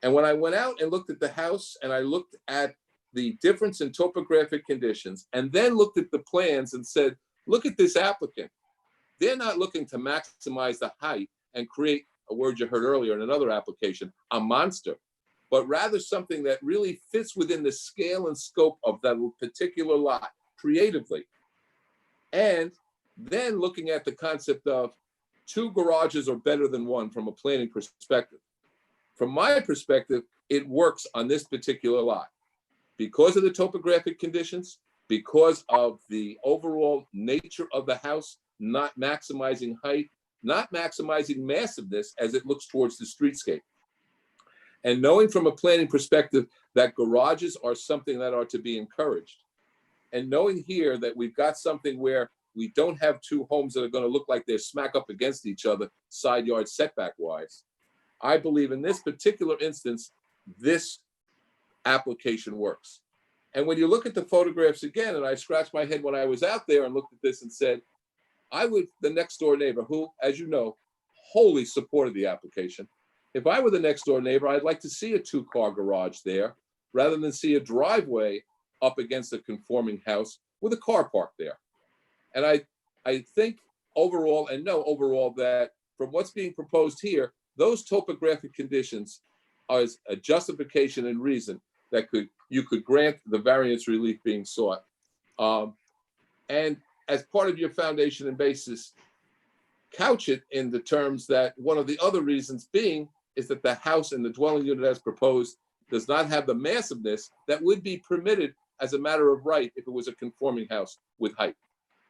And when I went out and looked at the house and I looked at the difference in topographic conditions and then looked at the plans and said, look at this applicant. They're not looking to maximize the height and create, a word you heard earlier in another application, a monster, but rather something that really fits within the scale and scope of that particular lot creatively. And then looking at the concept of two garages are better than one from a planning perspective. From my perspective, it works on this particular lot because of the topographic conditions, because of the overall nature of the house, not maximizing height, not maximizing massiveness as it looks towards the streetscape. And knowing from a planning perspective that garages are something that are to be encouraged. And knowing here that we've got something where we don't have two homes that are going to look like they're smack up against each other, side yard setback wise. I believe in this particular instance, this application works. And when you look at the photographs again, and I scratched my head when I was out there and looked at this and said, I would, the next door neighbor who, as you know, wholly supported the application. If I were the next door neighbor, I'd like to see a two-car garage there rather than see a driveway up against a conforming house with a car parked there. And I think overall, and know overall, that from what's being proposed here, those topographic conditions are a justification and reason that you could grant the variance relief being sought. And as part of your foundation and basis, couch it in the terms that one of the other reasons being is that the house and the dwelling unit as proposed does not have the massiveness that would be permitted as a matter of right if it was a conforming house with height.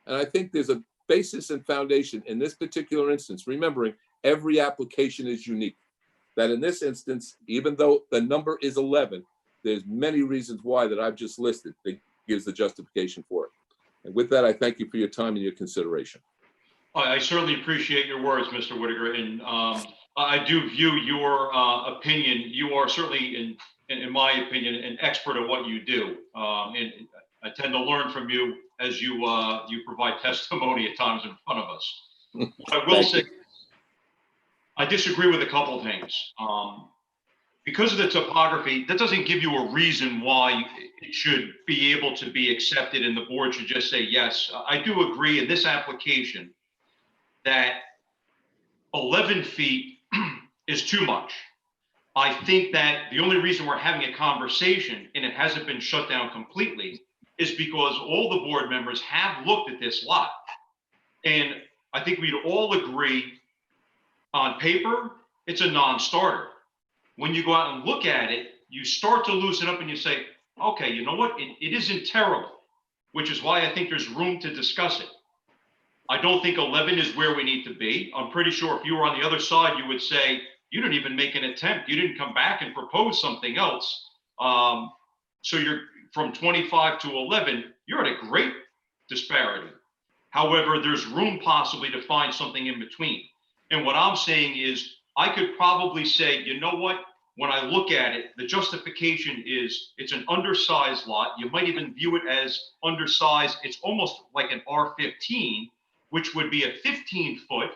And I think there's a basis and foundation in this particular instance, remembering every application is unique, that in this instance, even though the number is 11, there's many reasons why that I've just listed that gives the justification for it. And with that, I thank you for your time and your consideration. I certainly appreciate your words, Mr. Whitaker, and I do view your opinion. You are certainly, in my opinion, an expert at what you do, and I tend to learn from you as you you provide testimony at times in front of us. I will say, I disagree with a couple of things. Because of the topography, that doesn't give you a reason why it should be able to be accepted and the board should just say yes. I do agree in this application that 11 feet is too much. I think that the only reason we're having a conversation and it hasn't been shut down completely is because all the board members have looked at this lot. And I think we'd all agree on paper, it's a non-starter. When you go out and look at it, you start to loosen up and you say, okay, you know what? It isn't terrible, which is why I think there's room to discuss it. I don't think 11 is where we need to be. I'm pretty sure if you were on the other side, you would say, you didn't even make an attempt. You didn't come back and propose something else. So you're from 25 to 11, you're at a great disparity. However, there's room possibly to find something in between. And what I'm saying is, I could probably say, you know what? When I look at it, the justification is it's an undersized lot. You might even view it as undersized. It's almost like an R15, which would be a 15-foot.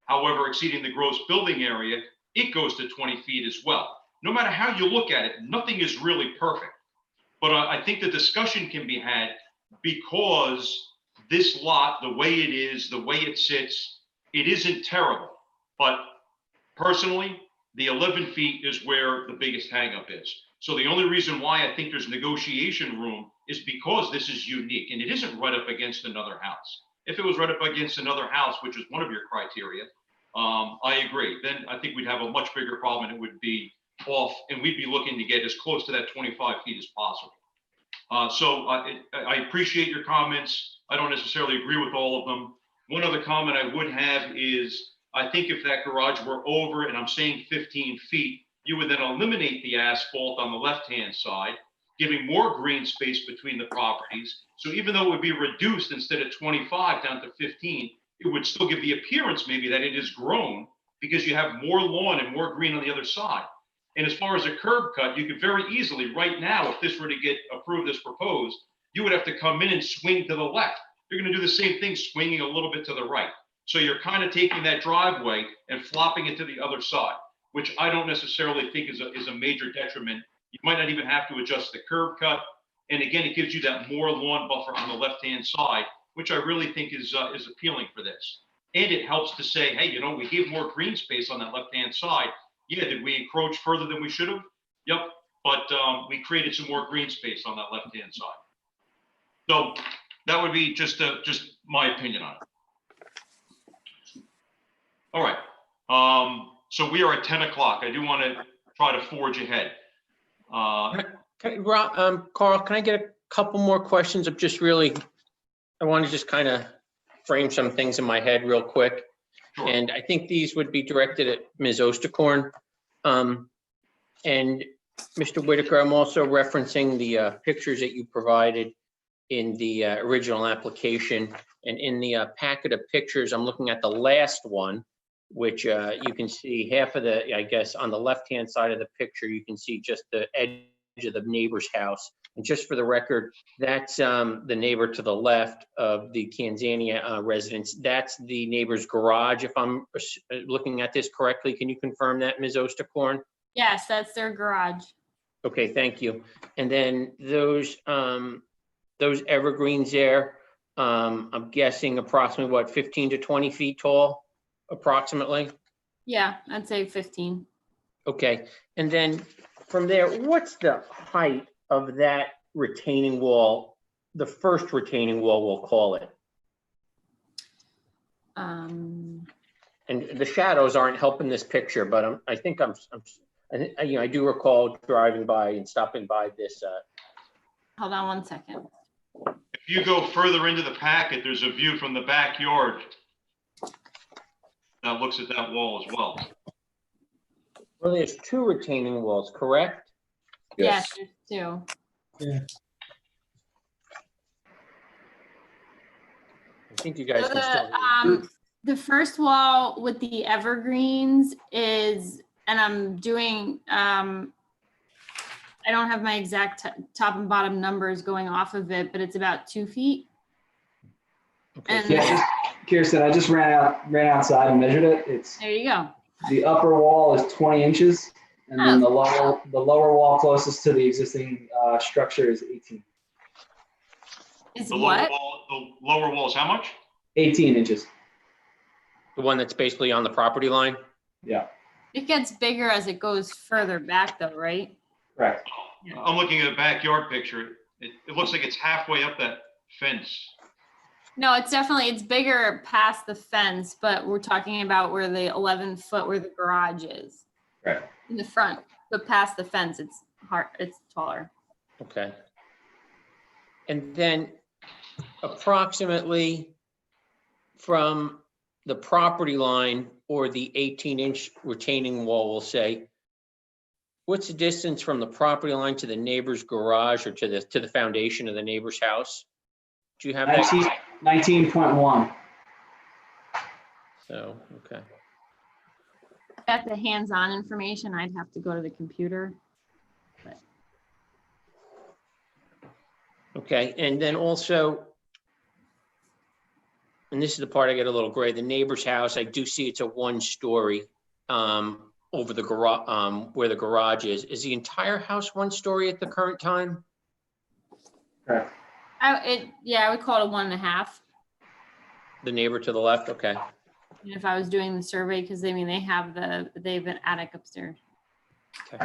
However, exceeding the gross building area, it goes to 20 feet as well. No matter how you look at it, nothing is really perfect. But I think the discussion can be had because this lot, the way it is, the way it sits, it isn't terrible. But personally, the 11 feet is where the biggest hangup is. So the only reason why I think there's negotiation room is because this is unique and it isn't right up against another house. If it was right up against another house, which is one of your criteria, I agree. Then I think we'd have a much bigger problem and it would be off and we'd be looking to get as close to that 25 feet as possible. So I appreciate your comments. I don't necessarily agree with all of them. One other comment I would have is, I think if that garage were over, and I'm saying 15 feet, you would then eliminate the asphalt on the left-hand side, giving more green space between the properties. So even though it would be reduced instead of 25 down to 15, it would still give the appearance maybe that it is grown because you have more lawn and more green on the other side. And as far as a curb cut, you could very easily, right now, if this were to get approved as proposed, you would have to come in and swing to the left. You're going to do the same thing, swinging a little bit to the right. So you're kind of taking that driveway and flopping it to the other side, which I don't necessarily think is a major detriment. You might not even have to adjust the curb cut. And again, it gives you that more lawn buffer on the left-hand side, which I really think is appealing for this. And it helps to say, hey, you know, we gave more green space on that left-hand side. Yeah, did we encroach further than we should have? Yep, but we created some more green space on that left-hand side. So that would be just my opinion on it. All right, so we are at 10 o'clock. I do want to try to forge ahead. Carl, can I get a couple more questions of just really, I want to just kind of frame some things in my head real quick. Sure. And I think these would be directed at Ms. Osterkorn. And Mr. Whitaker, I'm also referencing the pictures that you provided in the original application. And in the packet of pictures, I'm looking at the last one, which you can see half of the, I guess, on the left-hand side of the picture, you can see just the edge of the neighbor's house. And just for the record, that's the neighbor to the left of the Kanzania residence. That's the neighbor's garage, if I'm looking at this correctly. Can you confirm that, Ms. Osterkorn? Yes, that's their garage. Okay, thank you. And then those evergreens there, I'm guessing approximately what, 15 to 20 feet tall, approximately? Yeah, I'd say 15. Okay, and then from there, what's the height of that retaining wall, the first retaining wall, we'll call it? And the shadows aren't helping this picture, but I think I do recall driving by and stopping by this. Hold on one second. If you go further into the packet, there's a view from the backyard that looks at that wall as well. Well, there's two retaining walls, correct? Yes, there's two. Yeah. I think you guys can still. The first wall with the evergreens is, and I'm doing, I don't have my exact top and bottom numbers going off of it, but it's about 2 feet. Okay. And Yeah, Kirsten, I just ran outside and measured it. It's there you go. The upper wall is 20 inches, and then the lower wall closest to the existing structure is 18. Is The what? lower wall is how much? 18 inches. The one that's basically on the property line? Yeah, It gets bigger as it goes further back though, right? correct. I'm looking at a backyard picture. It looks like it's halfway up that fence. No, it's bigger past the fence, but we're talking about where the 11 foot where the garage is. Right. In the front, but past the fence, it's taller. Okay. And then approximately from the property line or the 18-inch retaining wall, we'll say, what's the distance from the property line to the neighbor's garage or to the foundation of the neighbor's house? Do you have that? 19.1. So, okay. At the hands-on information, I'd have to go to the computer. But Okay, and then also, and this is the part I get a little gray, the neighbor's house, I do see it's a 1-story over the garage, where the garage is. Is the entire house 1-story at the current time? Correct. I would call it a 1.5. The neighbor to the left, okay. If I was doing the survey, because I mean, they have an attic upstairs. Okay.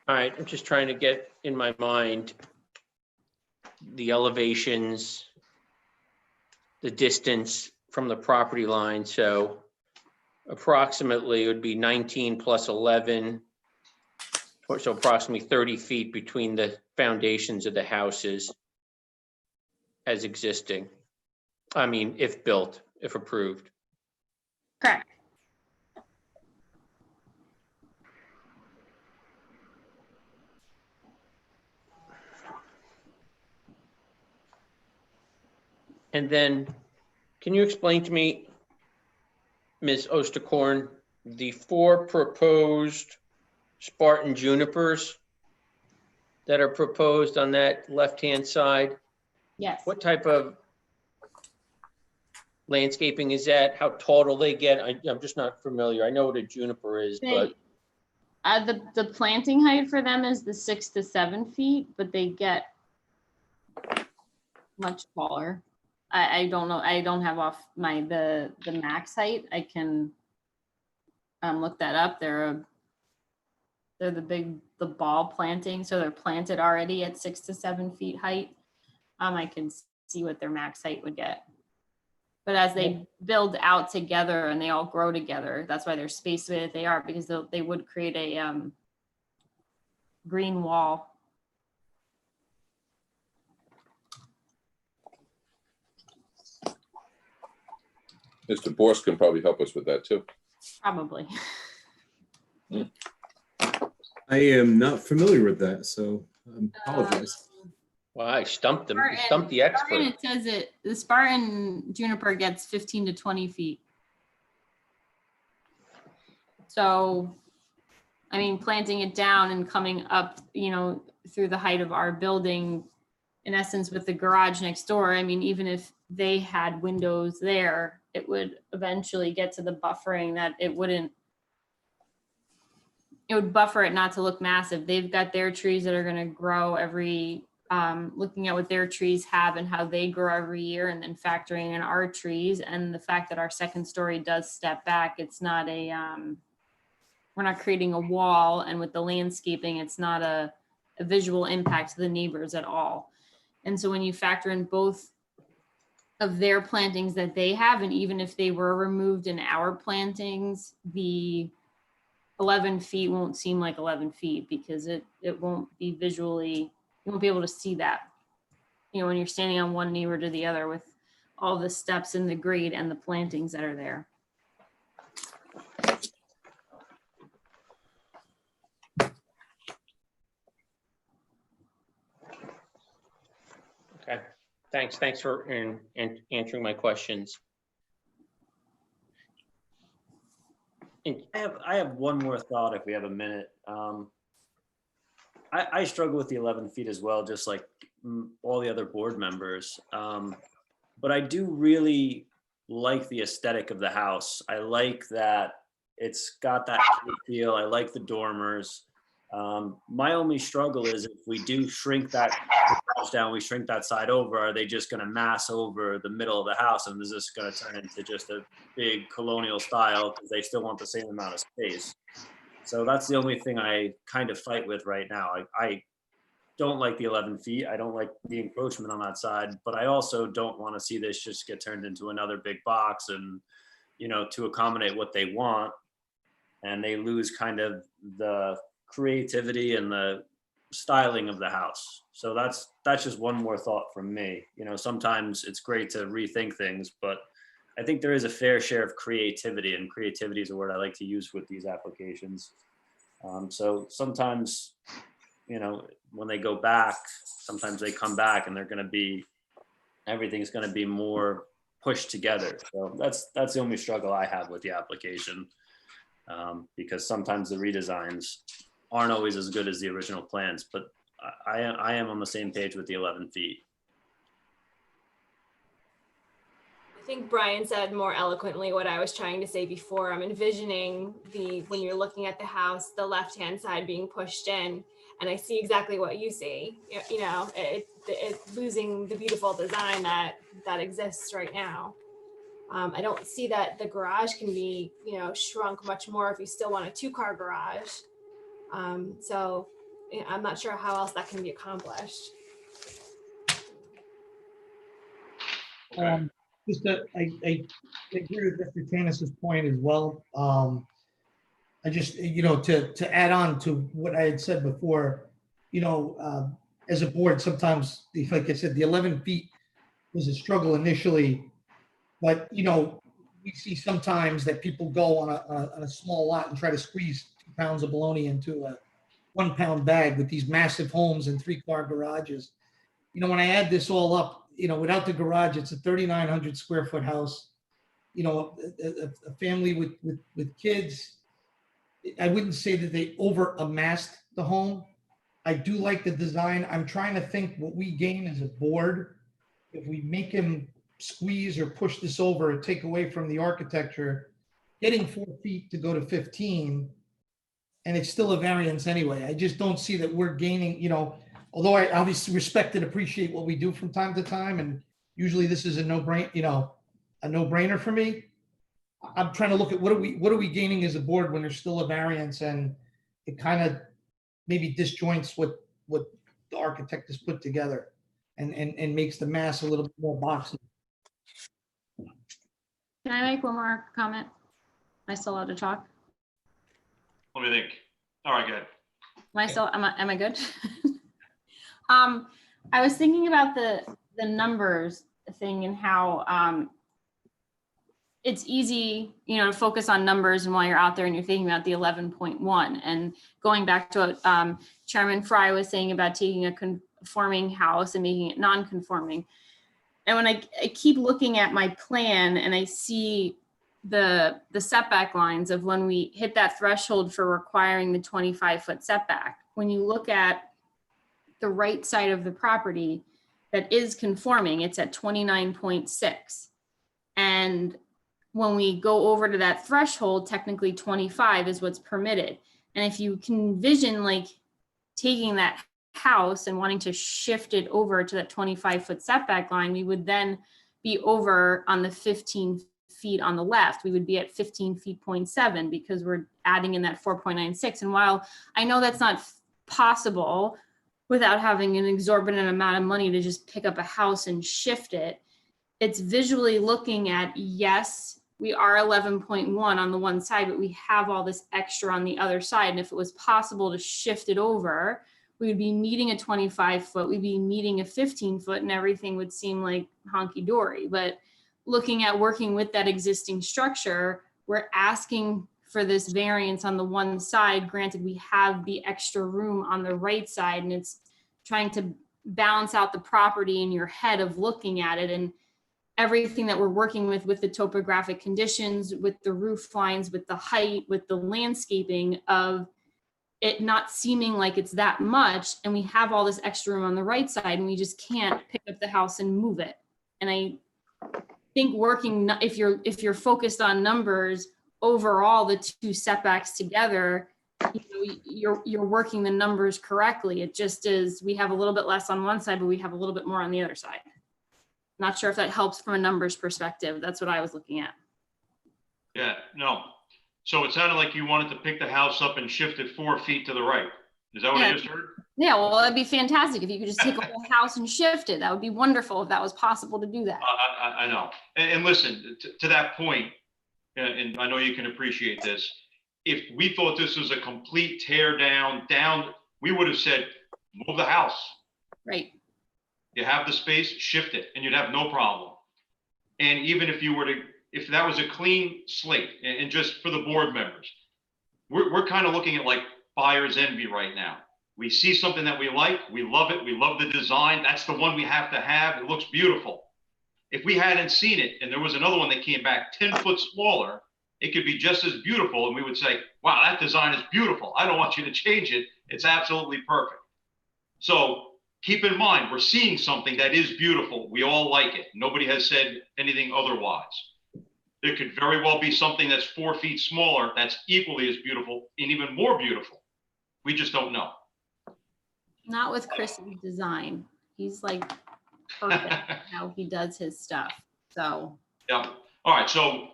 All right, I'm just trying to get in my mind the elevations, the distance from the property line. So approximately it would be 19 plus 11, so approximately 30 feet between the foundations of the houses as existing. I mean, if built, if approved. Correct. And then, can you explain to me, Ms. Osterkorn, the 4 proposed Spartan junipers that are proposed on that left-hand side? Yes. What type of landscaping is that? How tall do they get? I'm just not familiar. I know what a juniper is, but The planting height for them is the 6 to 7 feet, but they get much taller. I don't know. I don't have off the max height. I can look that up. They're the ball planting, so they're planted already at 6 to 7 feet height. I can see what their max height would get. But as they build out together and they all grow together, that's why they're spaced the way that they are, because they would create a green wall. Mr. Borst can probably help us with that too. Probably. I am not familiar with that, so I apologize. well, I stumped them. You Spartan- stumped the expert. Spartan, it says the Spartan juniper gets 15 to 20 feet. So, I mean, planting it down and coming up, through the height of our building, in essence, with the garage next door, I mean, even if they had windows there, it would eventually get to the buffering that it would buffer it not to look massive. They've got their trees that are going to grow looking at what their trees have and how they grow every year, and then factoring in our trees and the fact that our second story does step back. It's not we're not creating a wall, and with the landscaping, it's not a visual impact to the neighbors at all. And so when you factor in both of their plantings that they have, and even if they were removed in our plantings, the 11 feet won't seem like 11 feet because it won't be visually, you won't be able to see that. When you're standing on one neighbor to the other with all the steps in the grade and the plantings that are there. Okay, thanks for answering my questions. I have one more thought if we have a minute. I struggle with the 11 feet as well, just like all the other board members. but I do really like the aesthetic of the house. I like that it's got that feel. I like the dormers. My only struggle is if we do shrink that house down, we shrink that side over, are they just gonna mass over the middle of the house? And is this gonna turn into just a big colonial style because they still want the same amount of space? So that's the only thing I kind of fight with right now. I don't like the 11 feet. I don't like the encroachment on that side, but I also don't want to see this just get turned into another big box and, you know, to accommodate what they want. And they lose kind of the creativity and the styling of the house. So that's just one more thought from me. You know, sometimes it's great to rethink things, but I think there is a fair share of creativity, and creativity is a word I like to use with these applications. So sometimes, you know, when they go back, sometimes they come back and they're going to be, everything's going to be more pushed together. So that's the only struggle I have with the application, because sometimes the redesigns aren't always as good as the original plans, but I am on the same page with the 11 feet. I think Brian said more eloquently what I was trying to say before. I'm envisioning when you're looking at the house, the left-hand side being pushed in, and I see exactly what you see. You know, it's losing the beautiful design that exists right now. I don't see that the garage can be, you know, shrunk much more if you still want a 2-car garage. So I'm not sure how else that can be accomplished. Just I agree with Mr. Tanis's point as well. I just, you know, to add on to what I had said before, you know, as a board, sometimes, like I said, the 11 feet was a struggle initially, but, you know, we see sometimes that people go on a small lot and try to squeeze 2 pounds of bologna into a 1-pound bag with these massive homes and 3-car garages. You know, when I add this all up, you know, without the garage, it's a 3,900 square foot house. You know, a family with kids. I wouldn't say that they over amassed the home. I do like the design. I'm trying to think what we gain as a board if we make him squeeze or push this over or take away from the architecture, getting 4 feet to go to 15, and it's still a variance anyway. I just don't see that we're gaining, you know, although I obviously respect and appreciate what we do from time to time, and usually this is a no-brainer for me. I'm trying to look at what are we gaining as a board when there's still a variance, and it kind of maybe disjoints what the architect has put together and makes the mass a little bit more boxy. Can I make one more comment? Am I still allowed to talk? What do you think? All right, good. Am I good? I was thinking about the numbers thing and how it's easy, you know, to focus on numbers and while you're out there and you're thinking about the 11.1, and going back to what Chairman Fry was saying about taking a conforming house and making it non-conforming. And when I keep looking at my plan and I see the setback lines of when we hit that threshold for requiring the 25-foot setback, when you look at the right side of the property that is conforming, it's at 29.6. And when we go over to that threshold, technically 25 is what's permitted. And if you can envision like taking that house and wanting to shift it over to that 25-foot setback line, we would then be over on the 15 feet on the left. We would be at 15 feet 0.7 because we're adding in that 4.96. And while I know that's not possible without having an exorbitant amount of money to just pick up a house and shift it, it's visually looking at, yes, we are 11.1 on the one side, but we have all this extra on the other side. And if it was possible to shift it over, we would be meeting a 25-foot, we'd be meeting a 15-foot, and everything would seem like honky-dory. But looking at working with that existing structure, we're asking for this variance on the one side. Granted, we have the extra room on the right side, and it's trying to balance out the property in your head of looking at it, and everything that we're working with the topographic conditions, with the roof lines, with the height, with the landscaping, of it not seeming like it's that much. And we have all this extra room on the right side and we just can't pick up the house and move it. And think if you're focused on numbers, overall, the two setbacks together, you're working the numbers correctly. It just is, we have a little bit less on one side, but we have a little bit more on the other side. Not sure if that helps from a numbers perspective. That's what I was looking at. Yeah, no. So it sounded like you wanted to pick the house up and shift it 4 feet to the right. Is that what I just heard? Yeah, well, that'd be fantastic if you could just take a whole house and shift it. That would be wonderful if that was possible to do that. I know. And listen, to that point, and I know you can appreciate this, if we thought this was a complete tear down, we would have said, move the house. Right. You have the space, shift it, and you'd have no problem. And even if that was a clean slate, and just for the board members, we're kind of looking at like buyer's envy right now. We see something that we like, we love it, we love the design, that's the one we have to have, it looks beautiful. If we hadn't seen it and there was another one that came back 10 foot smaller, it could be just as beautiful, and we would say, wow, that design is beautiful. I don't want you to change it. It's absolutely perfect. So keep in mind, we're seeing something that is beautiful. We all like it. Nobody has said anything otherwise. There could very well be something that's 4 feet smaller that's equally as beautiful and even more beautiful. We just don't know. Not with Chris's design. He's like perfect how he does his stuff. So. Yeah. All right. So,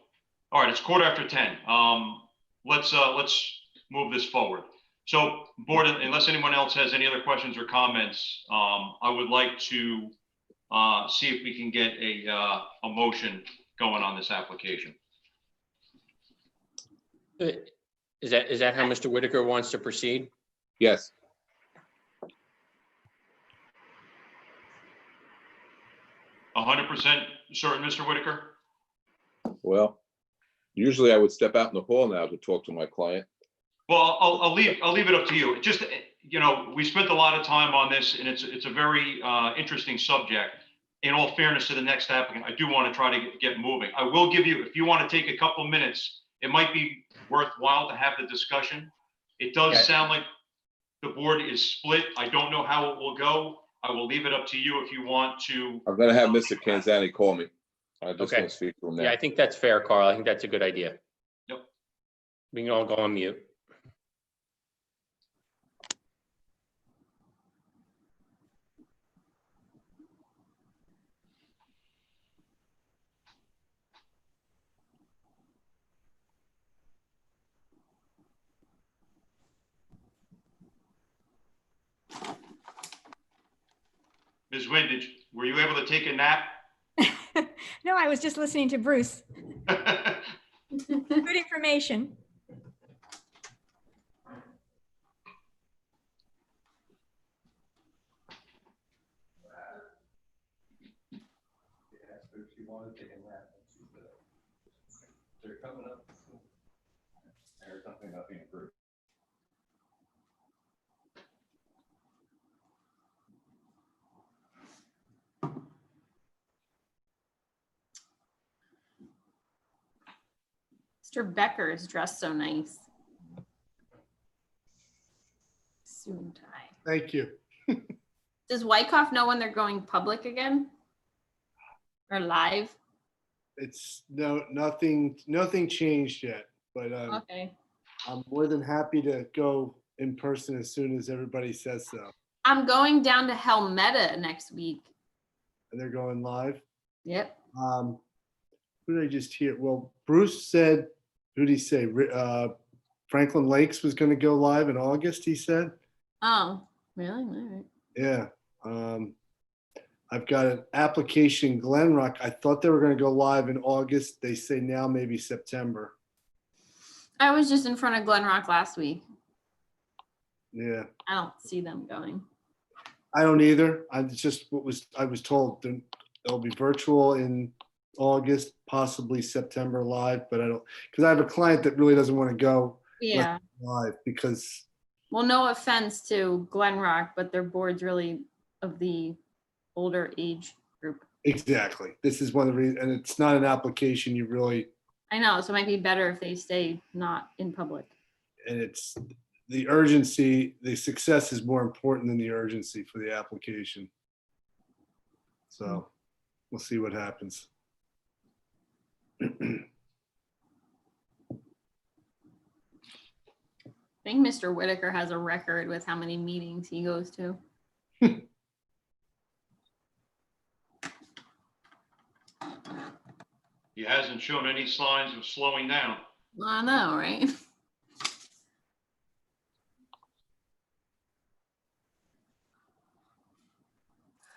all right. It's 10:15. Let's move this forward. So, board, unless anyone else has any other questions or comments, I would like to see if we can get a motion going on this application. Is that how Mr. Whitaker wants to proceed? Yes. A 100% certain, Mr. Whitaker? Well, usually I would step out in the hall now to talk to my client. Well, I'll leave it up to you. Just, we spent a lot of time on this, and it's a very interesting subject. In all fairness to the next applicant, I do want to try to get moving. I will give you, if you want to take a couple minutes, it might be worthwhile to have the discussion. It does sound like the board is split. I don't know how it will go. I will leave it up to you if you want to. I'm going to have Mr. Canzani call me. I just want to speak to him now. Yeah, I think that's fair, Carl. I think that's a good idea. Yep. We can all go on mute. Ms. Windage, were you able to take a nap? No, I was just listening to Bruce. Good information. They're coming up. There's something about being approved. Mr. Becker is dressed so nice. Suit and tie. Thank you. Does Wyckoff know when they're going public again? Or live? It's nothing changed yet, but Okay. I'm more than happy to go in person as soon as everybody says so. I'm going down to Helmeta next week. And they're going live. Yep. Who did I just hear? Well, Bruce said, who did he say? Franklin Lakes was going to go live in August, he said. Oh, really? All right. Yeah. I've got an application in Glen Rock. I thought they were going to go live in August. They say now maybe September. I was just in front of Glen Rock last week. Yeah. I don't see them going. I don't either. I was told they'll be virtual in August, possibly September live, but I don't, because I have a client that really doesn't want to go Yeah. live because. Well, no offense to Glen Rock, but their board's really of the older age group. Exactly. This is one of the reasons, and it's not an application you really. I know, so it might be better if they stay not in public. And it's the urgency, the success is more important than the urgency for the application. So we'll see what happens. I think Mr. Whitaker has a record with how many meetings he goes to. He hasn't shown any signs of slowing down. I know, right?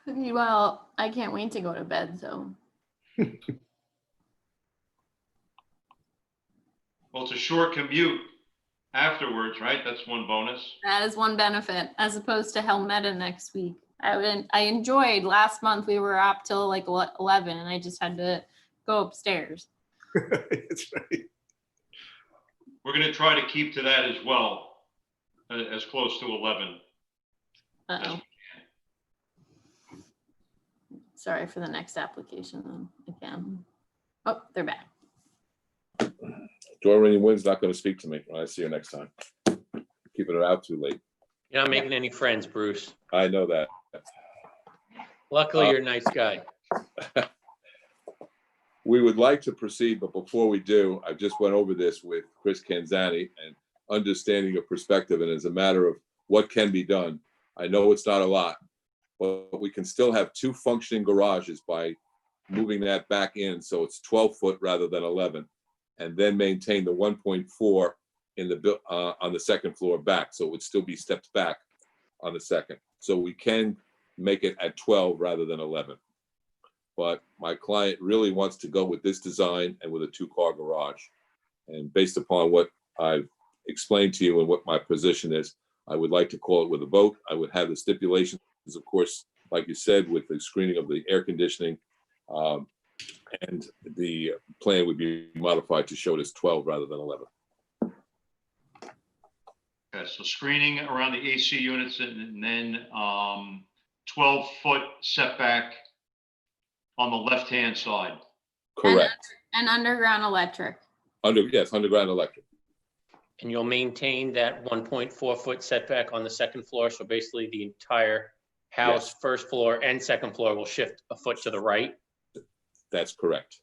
Well, I can't wait to go to bed, so. Well, it's a short commute afterwards, right? That's one bonus. That is one benefit, as opposed to Helmeta next week. I enjoyed last month. We were up till like 11, and I just had to go upstairs. That's right. We're going to try to keep to that as well, as close to 11. Uh-oh. Sorry for the next application then, again. Oh, they're back. Doreen Wynn's not going to speak to me when I see her next time. Keeping it out too late. You're not making any friends, Bruce. I know that. Luckily, you're a nice guy. We would like to proceed, but before we do, I just went over this with Chris Canzani and understanding of perspective, and as a matter of what can be done. I know it's not a lot, but we can still have 2 functioning garages by moving that back in, so it's 12 foot rather than 11, and then maintain the 1.4 in the on the second floor back, so it would still be stepped back on the second. So we can make it at 12 rather than 11. But my client really wants to go with this design and with a 2-car garage. And based upon what I've explained to you and what my position is, I would like to call it with a vote. I would have the stipulations, of course, like you said, with the screening of the air conditioning. And the plan would be modified to show it as 12 rather than 11. Okay, so screening around the AC units and then 12-foot setback on the left-hand side. Correct. And underground electric. Yes, underground electric. And you'll maintain that 1.4-foot setback on the second floor. So basically the entire house, Yes. first floor and second floor will shift a foot to the right. That's correct.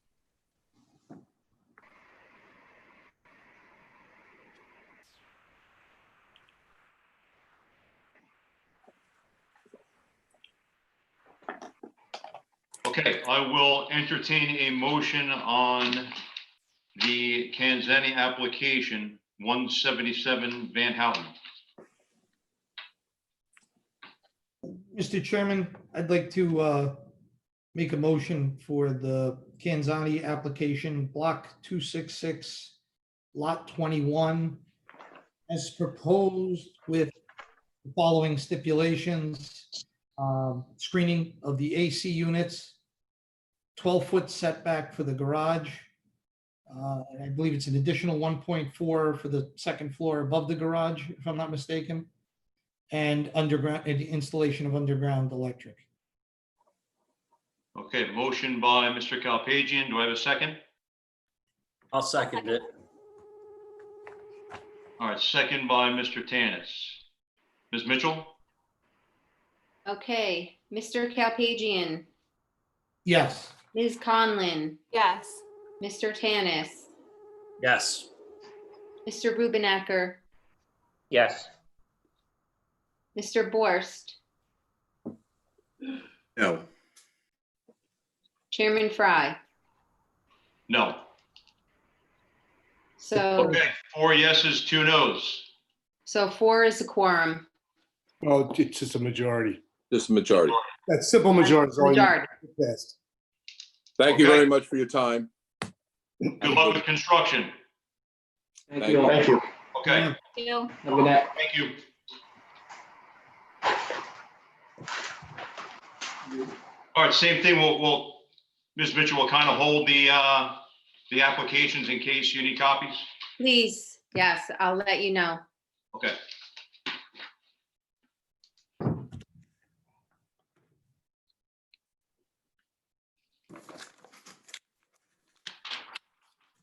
Okay, I will entertain a motion on the Kanzani application, 177 Van Houten. Mr. Chairman, I'd like to make a motion for the Kanzani application, block 266, lot 21, as proposed with the following stipulations: screening of the AC units, 12-foot setback for the garage. I believe it's an additional 1.4 for the second floor above the garage, if I'm not mistaken, and underground, and the installation of underground electric. Okay, motion by Mr. Kalpagian. Do I have a second? I'll second it. All right, second by Mr. Tanis. Ms. Mitchell? Okay, Mr. Kalpagian, Yes. Ms. Conlon, Yes. Mr. Tanis, Yes. Mr. Rubenecker, Yes. Mr. Borst, No. Chairman Fry. No. So, Okay, 4 yeses, 2 nos. so 4 is a quorum. Oh, it's just a majority. Just a majority. That simple majority is all you Majority. need. Yes. Thank you Okay. very much for your time. Good luck with construction. Thank Thank you. you. Thank you. Okay, Thank you. Have a good night. thank you. All right, same thing. We'll Ms. Mitchell will kind of hold the applications in case you need copies. Please, yes, I'll let you know. Okay.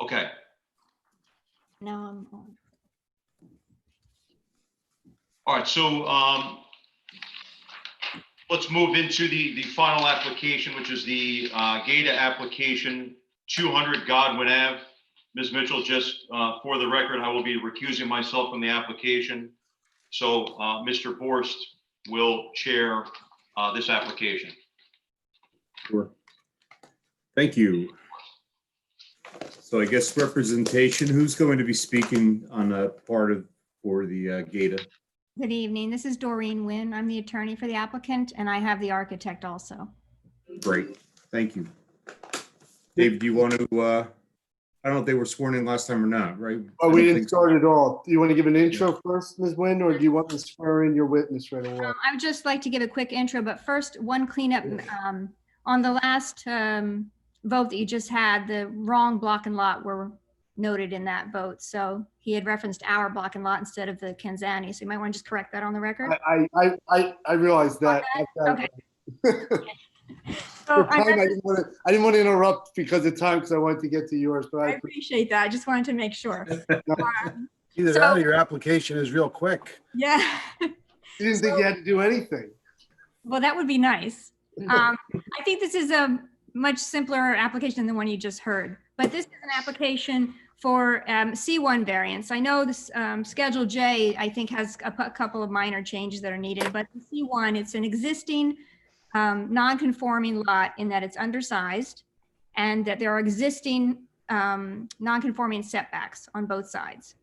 Okay, Now I'm on. all right, so let's move into the final application, which is the GATA application 200 Godwin Ave. Ms. Mitchell, just for the record, I will be recusing myself from the application. So Mr. Borst will chair this application. Sure. Thank you. So I guess representation, who's going to be speaking on a part of, for the GATA? Good evening. This is Doreen Nguyen. I'm the attorney for the applicant, and I have the architect also. Great, thank you. Dave, do you want to, I don't know if they were sworn in last time or not, right? Oh, I we don't didn't think so. start at all. Do you want to give an intro first, Ms. Nguyen, or do you want to swear in your witness right away? I would just like to give a quick intro, but first, one cleanup. On the last vote that you just had, the wrong block and lot were noted in that vote. So he had referenced our block and lot instead of the Kanzani. So you might want to just correct that on the record. I realized that. Okay. For time, I didn't want to interrupt because of time, because I wanted to get to yours, but I appreciate that. I just wanted to make sure. Either that or your application is real quick. Yeah. You didn't think you had to do anything. Well, that would be nice. I think this is a much simpler application than the one you just heard, but this is an application for C1 variance. I know this Schedule J, I think, has a couple of minor changes that are needed, but the C1, it's an existing non-conforming lot in that it's undersized and that there are existing non-conforming setbacks on both sides.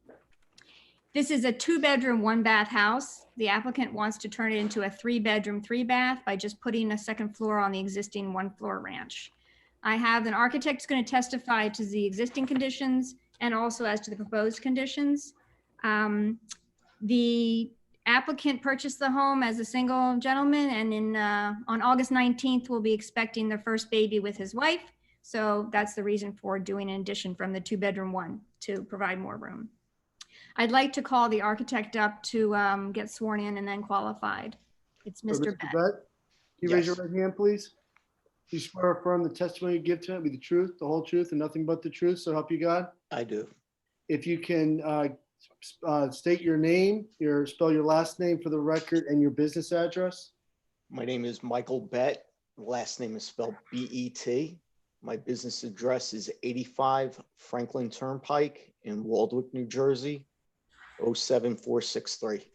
This is a 2-bedroom, 1-bath house. The applicant wants to turn it into a 3-bedroom, 3-bath by just putting a second floor on the existing 1-floor ranch. I have an architect who's going to testify to the existing conditions and also as to the proposed conditions. The applicant purchased the home as a single gentleman, and on August 19th, we'll be expecting their first baby with his wife. So that's the reason for doing an addition from the 2-bedroom 1 to provide more room. I'd like to call the architect up to get sworn in and then qualified. It's Mr. Bett. Can you raise your right hand, please? Do you swear or affirm the testimony you give tonight be the truth, the whole truth, and nothing but the truth, so help you God? I do. If you can state your name, spell your last name for the record, and your business address. My name is Michael Bett. The last name is spelled B-E-T. My business address is 85 Franklin Turnpike in Waldwick, New Jersey, 07463.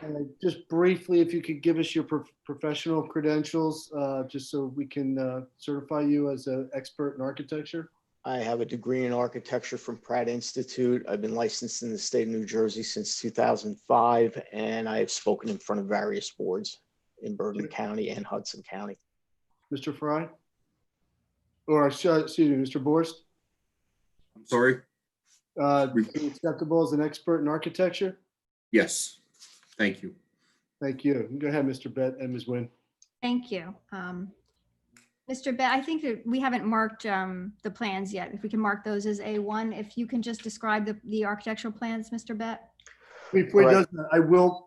And just briefly, if you could give us your professional credentials, just so we can certify you as an expert in architecture. I have a degree in architecture from Pratt Institute. I've been licensed in the state of New Jersey since 2005, and I have spoken in front of various boards in Bergen County and Hudson County. Mr. Fry? Or, excuse me, Mr. Borst? I'm sorry? Acceptable as an expert in architecture? Yes, thank you. Thank you. Go ahead, Mr. Bett and Ms. Nguyen. Thank you. Mr. Bett, I think that we haven't marked the plans yet. If we can mark those as A1, if you can just describe the architectural plans, Mr. Bett. Before he does that,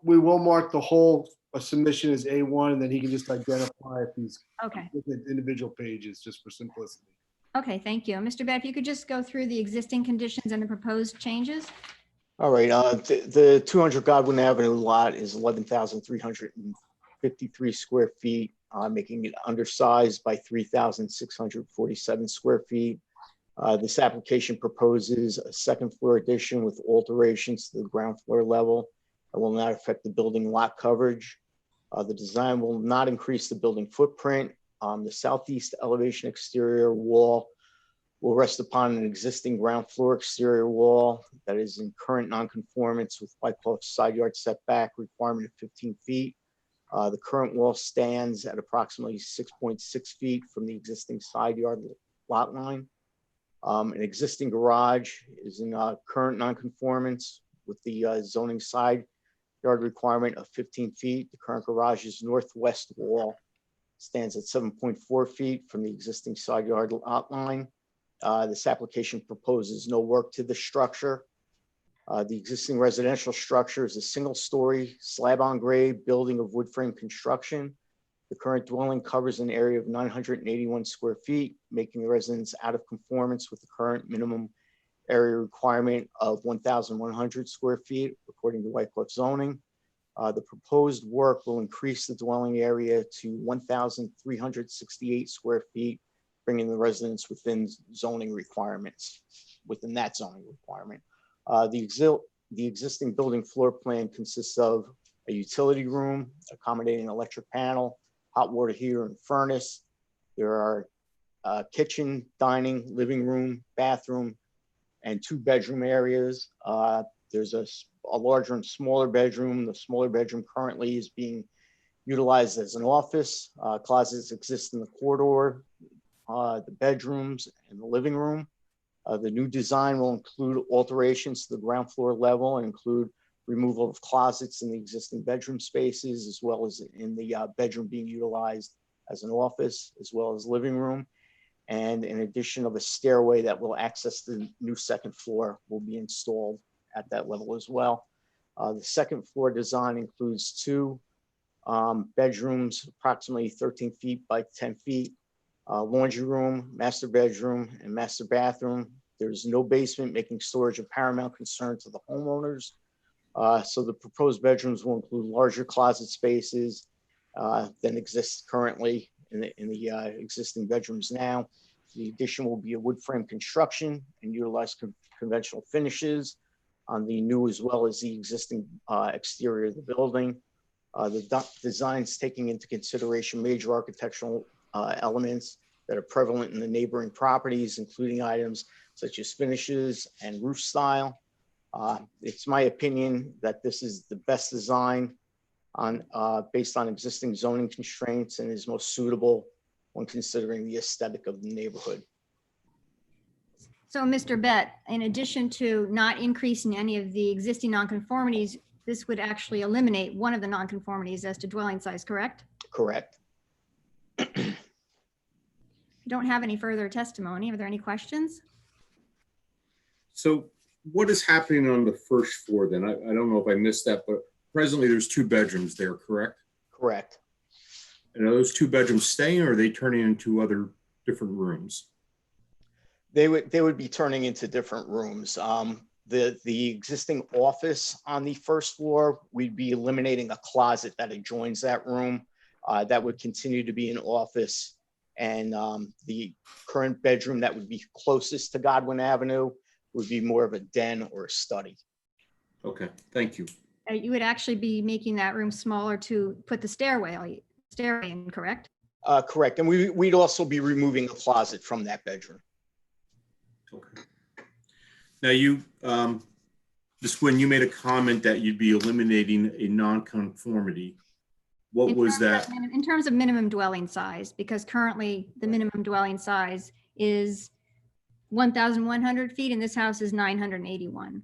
we will mark the whole submission as A1, and then he can just identify if he's Okay. individual pages, just for simplicity. Okay, thank you. Mr. Bett, if you could just go through the existing conditions and the proposed changes. All right, the 200 Godwin Avenue lot is 11,353 square feet, making it undersized by 3,647 square feet. This application proposes a second floor addition with alterations to the ground floor level that will not affect the building lot coverage. The design will not increase the building footprint. The southeast elevation exterior wall will rest upon an existing ground floor exterior wall that is in current nonconformance with Wyckoff side yard setback requirement of 15 feet. The current wall stands at approximately 6.6 feet from the existing side yard lot line. An existing garage is in current nonconformance with the zoning side yard requirement of 15 feet. The current garage's northwest wall stands at 7.4 feet from the existing side yard lot line. This application proposes no work to the structure. The existing residential structure is a single-story slab-on-grade building of wood frame construction. The current dwelling covers an area of 981 square feet, making the residence out of conformance with the current minimum area requirement of 1,100 square feet, according to Wyckoff zoning. The proposed work will increase the dwelling area to 1,368 square feet, bringing the residents within zoning requirements, within that zoning requirement. The existing building floor plan consists of a utility room, accommodating electric panel, hot water heater and furnace. There are kitchen, dining, living room, bathroom, and 2 bedroom areas. There's a larger and smaller bedroom. The smaller bedroom currently is being utilized as an office. Closets exist in the corridor, the bedrooms, and the living room. The new design will include alterations to the ground floor level and include removal of closets in the existing bedroom spaces, as well as in the bedroom being utilized as an office, as well as living room. And in addition of a stairway that will access the new second floor will be installed at that level as well. The second floor design includes 2 bedrooms, approximately 13 feet by 10 feet, laundry room, master bedroom, and master bathroom. There's no basement, making storage a paramount concern to the homeowners. So the proposed bedrooms will include larger closet spaces than exists currently in the existing bedrooms now. The addition will be a wood frame construction and utilize conventional finishes on the new as well as the existing exterior of the building. The design's taking into consideration major architectural elements that are prevalent in the neighboring properties, including items such as finishes and roof style. It's my opinion that this is the best design based on existing zoning constraints and is most suitable when considering the aesthetic of the neighborhood. So, Mr. Bett, in addition to not increasing any of the existing nonconformities, this would actually eliminate one of the nonconformities as to dwelling size, correct? Correct. You don't have any further testimony. Are there any questions? So what is happening on the first floor then? I don't know if I missed that, but presently there's 2 bedrooms there, correct? Correct. And are those 2 bedrooms staying, or are they turning into other different rooms? They would be turning into different rooms. The existing office on the first floor, we'd be eliminating a closet that adjoins that room. That would continue to be an office. And the current bedroom that would be closest to Godwin Avenue would be more of a den or a study. Okay, thank you. You would actually be making that room smaller to put the stairway in, correct? Correct. And we'd also be removing a closet from that bedroom. Okay. Now you, just when you made a comment that you'd be eliminating a nonconformity, what was that? In terms of minimum dwelling size, because currently the minimum dwelling size is 1,100 feet and this house is 981.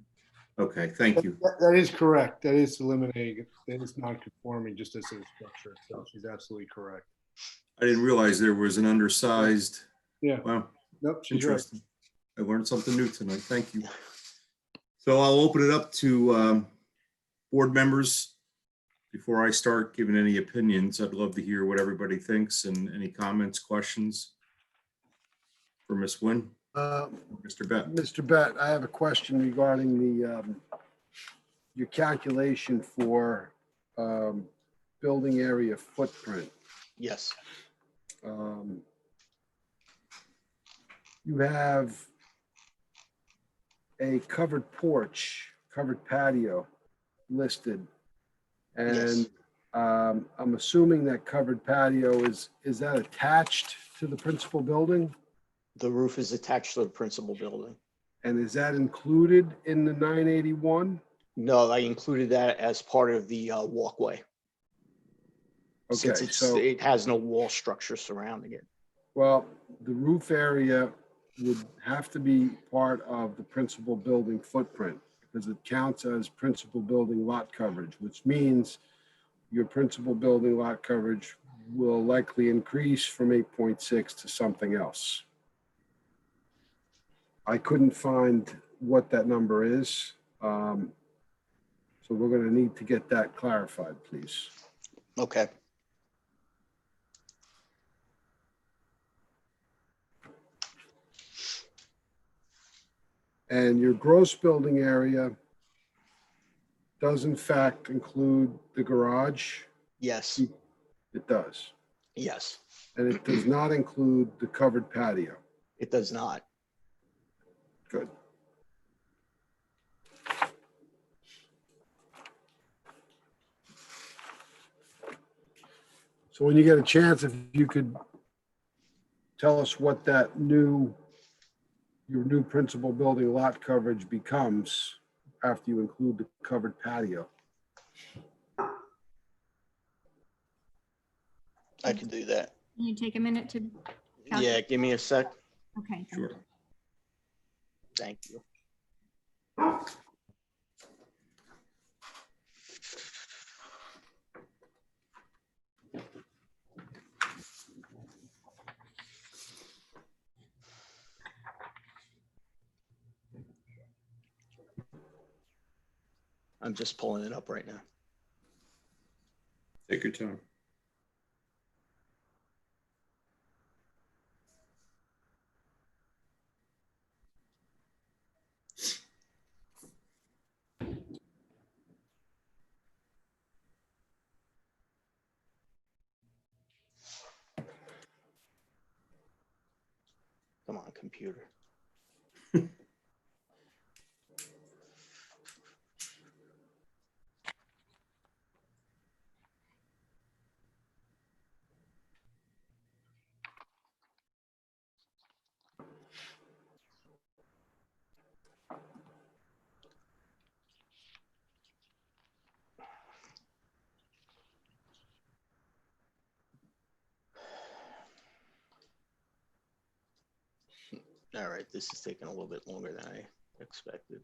Okay, thank you. That is correct. That is eliminating, that is non-conforming just as a structure. So she's absolutely correct. I didn't realize there was an undersized. Yeah. Wow. Nope, she's right. Interesting. I learned something new tonight. Thank you. So I'll open it up to board members. Before I start giving any opinions, I'd love to hear what everybody thinks and any comments, questions for Ms. Nguyen. Mr. Bett. Mr. Bett, I have a question regarding the your calculation for building area footprint. Yes. You have a covered porch, covered patio listed. And Yes. I'm assuming that covered patio is that attached to the principal building? The roof is attached to the principal building. And is that included in the 981? No, I included that as part of the walkway. Okay, Since so it has no wall structure surrounding it. well, the roof area would have to be part of the principal building footprint because it counts as principal building lot coverage, which means your principal building lot coverage will likely increase from 8.6 to something else. I couldn't find what that number is. So we're going to need to get that clarified, please. Okay. And your gross building area does in fact include the garage? Yes. It does. Yes, And it does not include the covered patio. it does not. Good. So when you get a chance, if you could tell us what that your new principal building lot coverage becomes after you include the covered patio. I can do that. Can you take a minute to? Yeah, give me a sec. Okay. Sure. Thank you. I'm just pulling it up right now. Take your time. Come on, computer. All right, this is taking a little bit longer than I expected.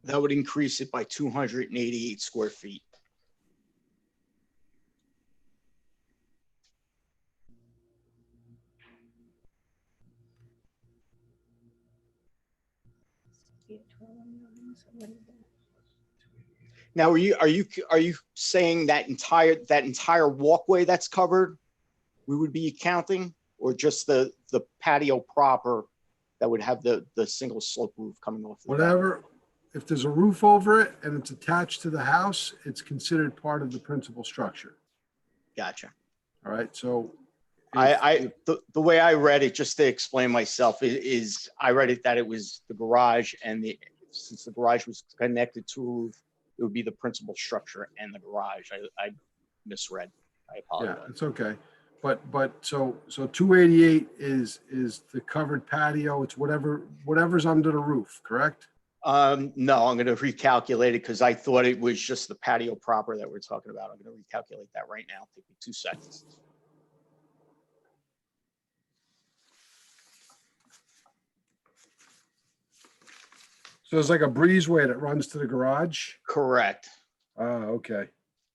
That would increase it by 288 square feet. Now, are you saying that entire walkway that's covered, we would be counting, or just the patio proper that would have the single slope roof coming off? Whatever, if there's a roof over it and it's attached to the house, it's considered part of the principal structure. Gotcha. All right, so. The way I read it, just to explain myself, is I read it that it was the garage, and since the garage was connected to a roof, it would be the principal structure and the garage. I misread. I apologize. Yeah, it's okay. But so 288 is the covered patio. It's whatever's under the roof, correct? No, I'm going to recalculate it because I thought it was just the patio proper that we're talking about. I'm going to recalculate that right now. Take me 2 seconds. So it's like a breezeway that runs to the garage? Correct. Okay.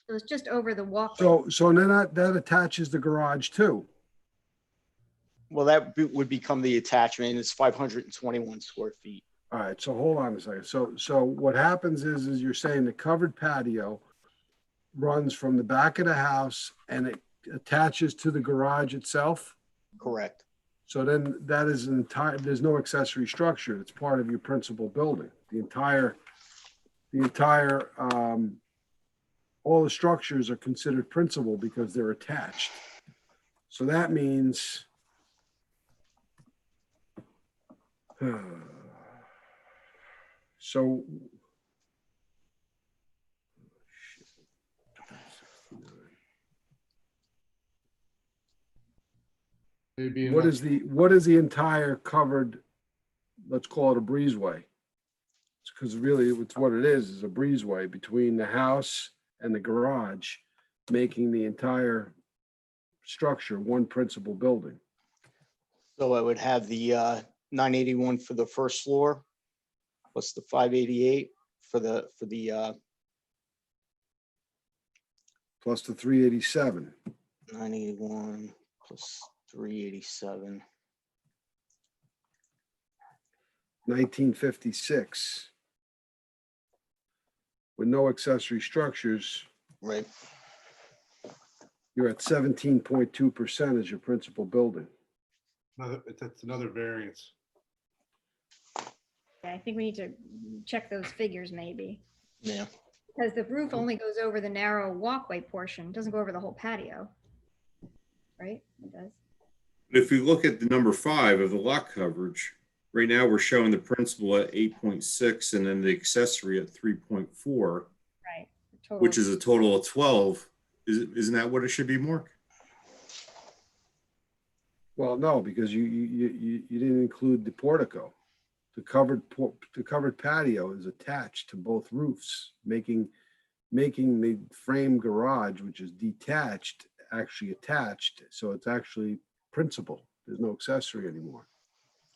So it's just over the walkway. So then that attaches the garage too. Well, that would become the attachment. It's 521 square feet. All right, so hold on a second. So what happens is you're saying the covered patio runs from the back of the house and it attaches to the garage itself? Correct. So then that is there's no accessory structure. It's part of your principal building. The entire, all the structures are considered principal because they're attached. So that means So. Maybe What enough- is the entire covered, let's call it a breezeway? Because really it's what it is a breezeway between the house and the garage, making the entire structure one principal building. So I would have the 981 for the first floor, plus the 588 for the Plus the 387. 981 plus 387. 1956. With no accessory structures, Right. you're at 17.2% as your principal building. That's another variance. I think we need to check those figures maybe, Yeah. because the roof only goes over the narrow walkway portion, doesn't go over the whole patio. Right? It does. If you look at the number 5 of the lot coverage, right now we're showing the principal at 8.6 and then the accessory at 3.4, Right. Total. which is a total of 12. Isn't that what it should be, Mark? Well, no, because you didn't include the portico. The covered patio is attached to both roofs, making the frame garage, which is detached, actually attached. So it's actually principal. There's no accessory anymore.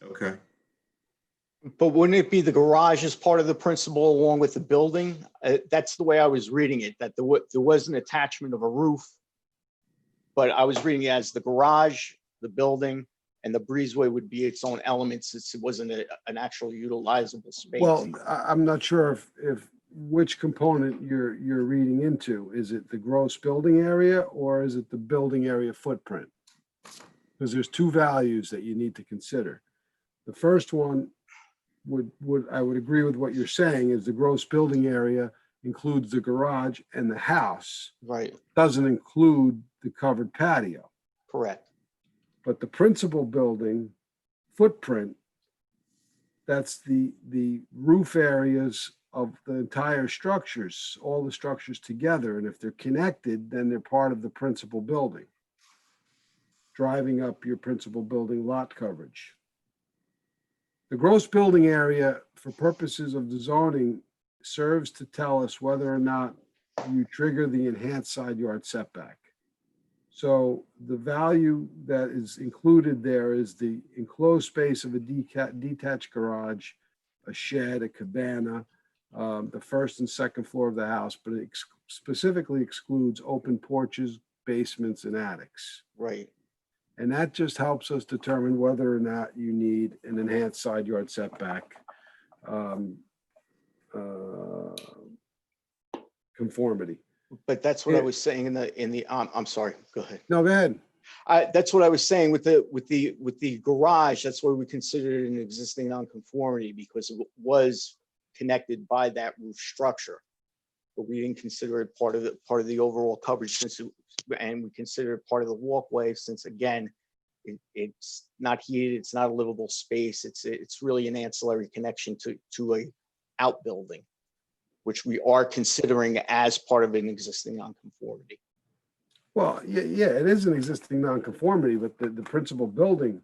Okay. But wouldn't it be the garage as part of the principal along with the building? That's the way I was reading it, that there was an attachment of a roof. But I was reading it as the garage, the building, and the breezeway would be its own element since it wasn't an actual utilizable space. Well, I'm not sure if which component you're reading into. Is it the gross building area or is it the building area footprint? Because there's two values that you need to consider. The first one I would agree with what you're saying is the gross building area includes the garage and the house. Right. Doesn't include the covered patio. Correct. But the principal building footprint, that's the roof areas of the entire structures, all the structures together. And if they're connected, then they're part of the principal building, driving up your principal building lot coverage. The gross building area, for purposes of the zoning, serves to tell us whether or not you trigger the enhanced side yard setback. So the value that is included there is the enclosed space of a detached garage, a shed, a cabana, the first and second floor of the house, but it specifically excludes open porches, basements, and attics. Right. And that just helps us determine whether or not you need an enhanced side yard setback conformity. But that's what I was saying in the I'm sorry, go ahead. No, go ahead. That's what I was saying with the garage. That's why we considered it an existing nonconformity because it was connected by that roof structure. But we didn't consider it part of the overall coverage and we consider it part of the walkway since again, it's not heated, it's not a livable space. It's really an ancillary connection to a outbuilding, which we are considering as part of an existing nonconformity. Well, yeah, it is an existing nonconformity, but the principal building,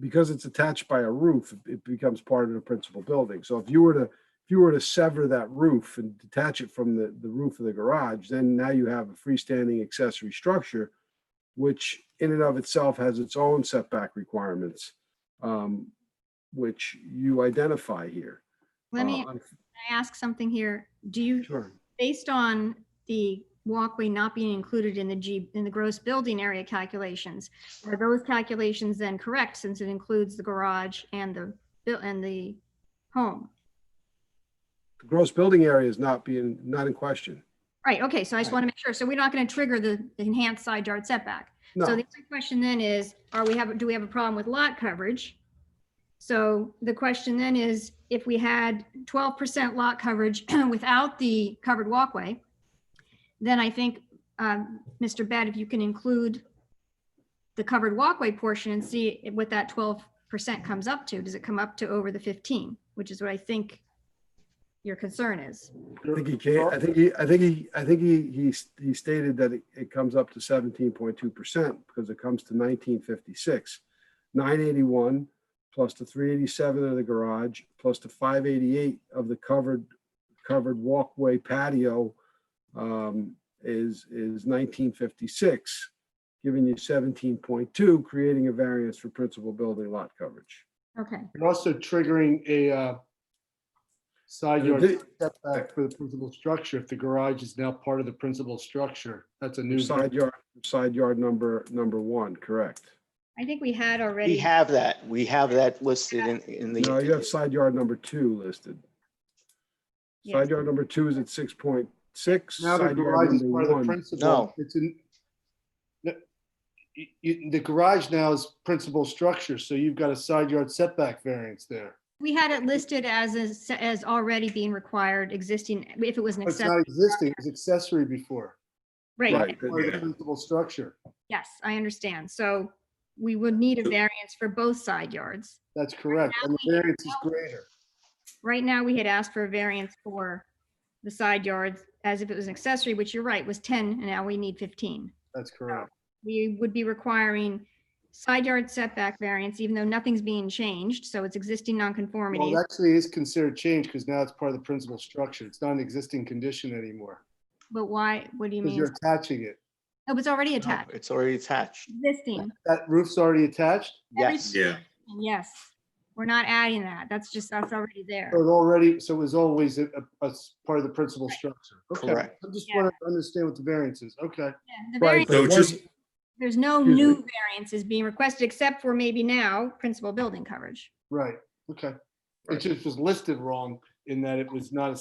because it's attached by a roof, it becomes part of the principal building. So if you were to sever that roof and detach it from the roof of the garage, then now you have a freestanding accessory structure, which in and of itself has its own setback requirements, which you identify here. Let me ask something here. Do you, Sure. based on the walkway not being included in the gross building area calculations, are those calculations then correct since it includes the garage and the home? The gross building area is not in question. Right, okay, so I just want to make sure. So we're not going to trigger the enhanced side yard setback. No. So the other question then is, do we have a problem with lot coverage? So the question then is, if we had 12% lot coverage without the covered walkway, then I think, Mr. Bed, if you can include the covered walkway portion and see what that 12% percent comes up to? Does it come up to over the 15, which is what I think your concern is? I think he can't, I think he stated that it comes up to 17.2% because it comes to 1956. 981 plus the 387 of the garage, plus the 588 of the covered walkway patio is 1956, giving you 17.2, creating a variance for principal building lot coverage. Okay. You're also triggering a side yard setback for the principal structure if the garage is now part of the principal structure. That's a new Side yard number one, correct. I think we had already. We have that listed in the. No, you have side yard number 2 listed. Yes. Side yard number 2 is at 6.6. Now the Side yard garage is number part of the 1. principal. No. It's in, the garage now is principal structure, so you've got a side yard setback variance there. We had it listed as already being required existing, if it was an It's accessory. not existing, it's accessory before. Right. Right. Part of the principal structure. Yes, I understand. So we would need a variance for both side yards. That's correct, and the variance is greater. Right now, we had asked for a variance for the side yards as if it was an accessory, which you're right, was 10, and now we need 15. That's correct. We would be requiring side yard setback variance, even though nothing's being changed, so it's existing Well, nonconformities. it actually is considered change because now it's part of the principal structure. It's not an existing condition anymore. But why, what do you Because mean? you're attaching it. Oh, it's already attached, It's already attached. existing. That roof's already attached? Yes. Yeah. Yes, we're not adding that. That's already there. So it was always a part of the principal structure. Okay. Correct. I just Yeah. want to understand what the variance is. Okay. Yeah, the Right. variance, So it's just, there's no Excuse new me. variances being requested except for maybe now principal building coverage. Right. Okay. It just was listed wrong in that it was not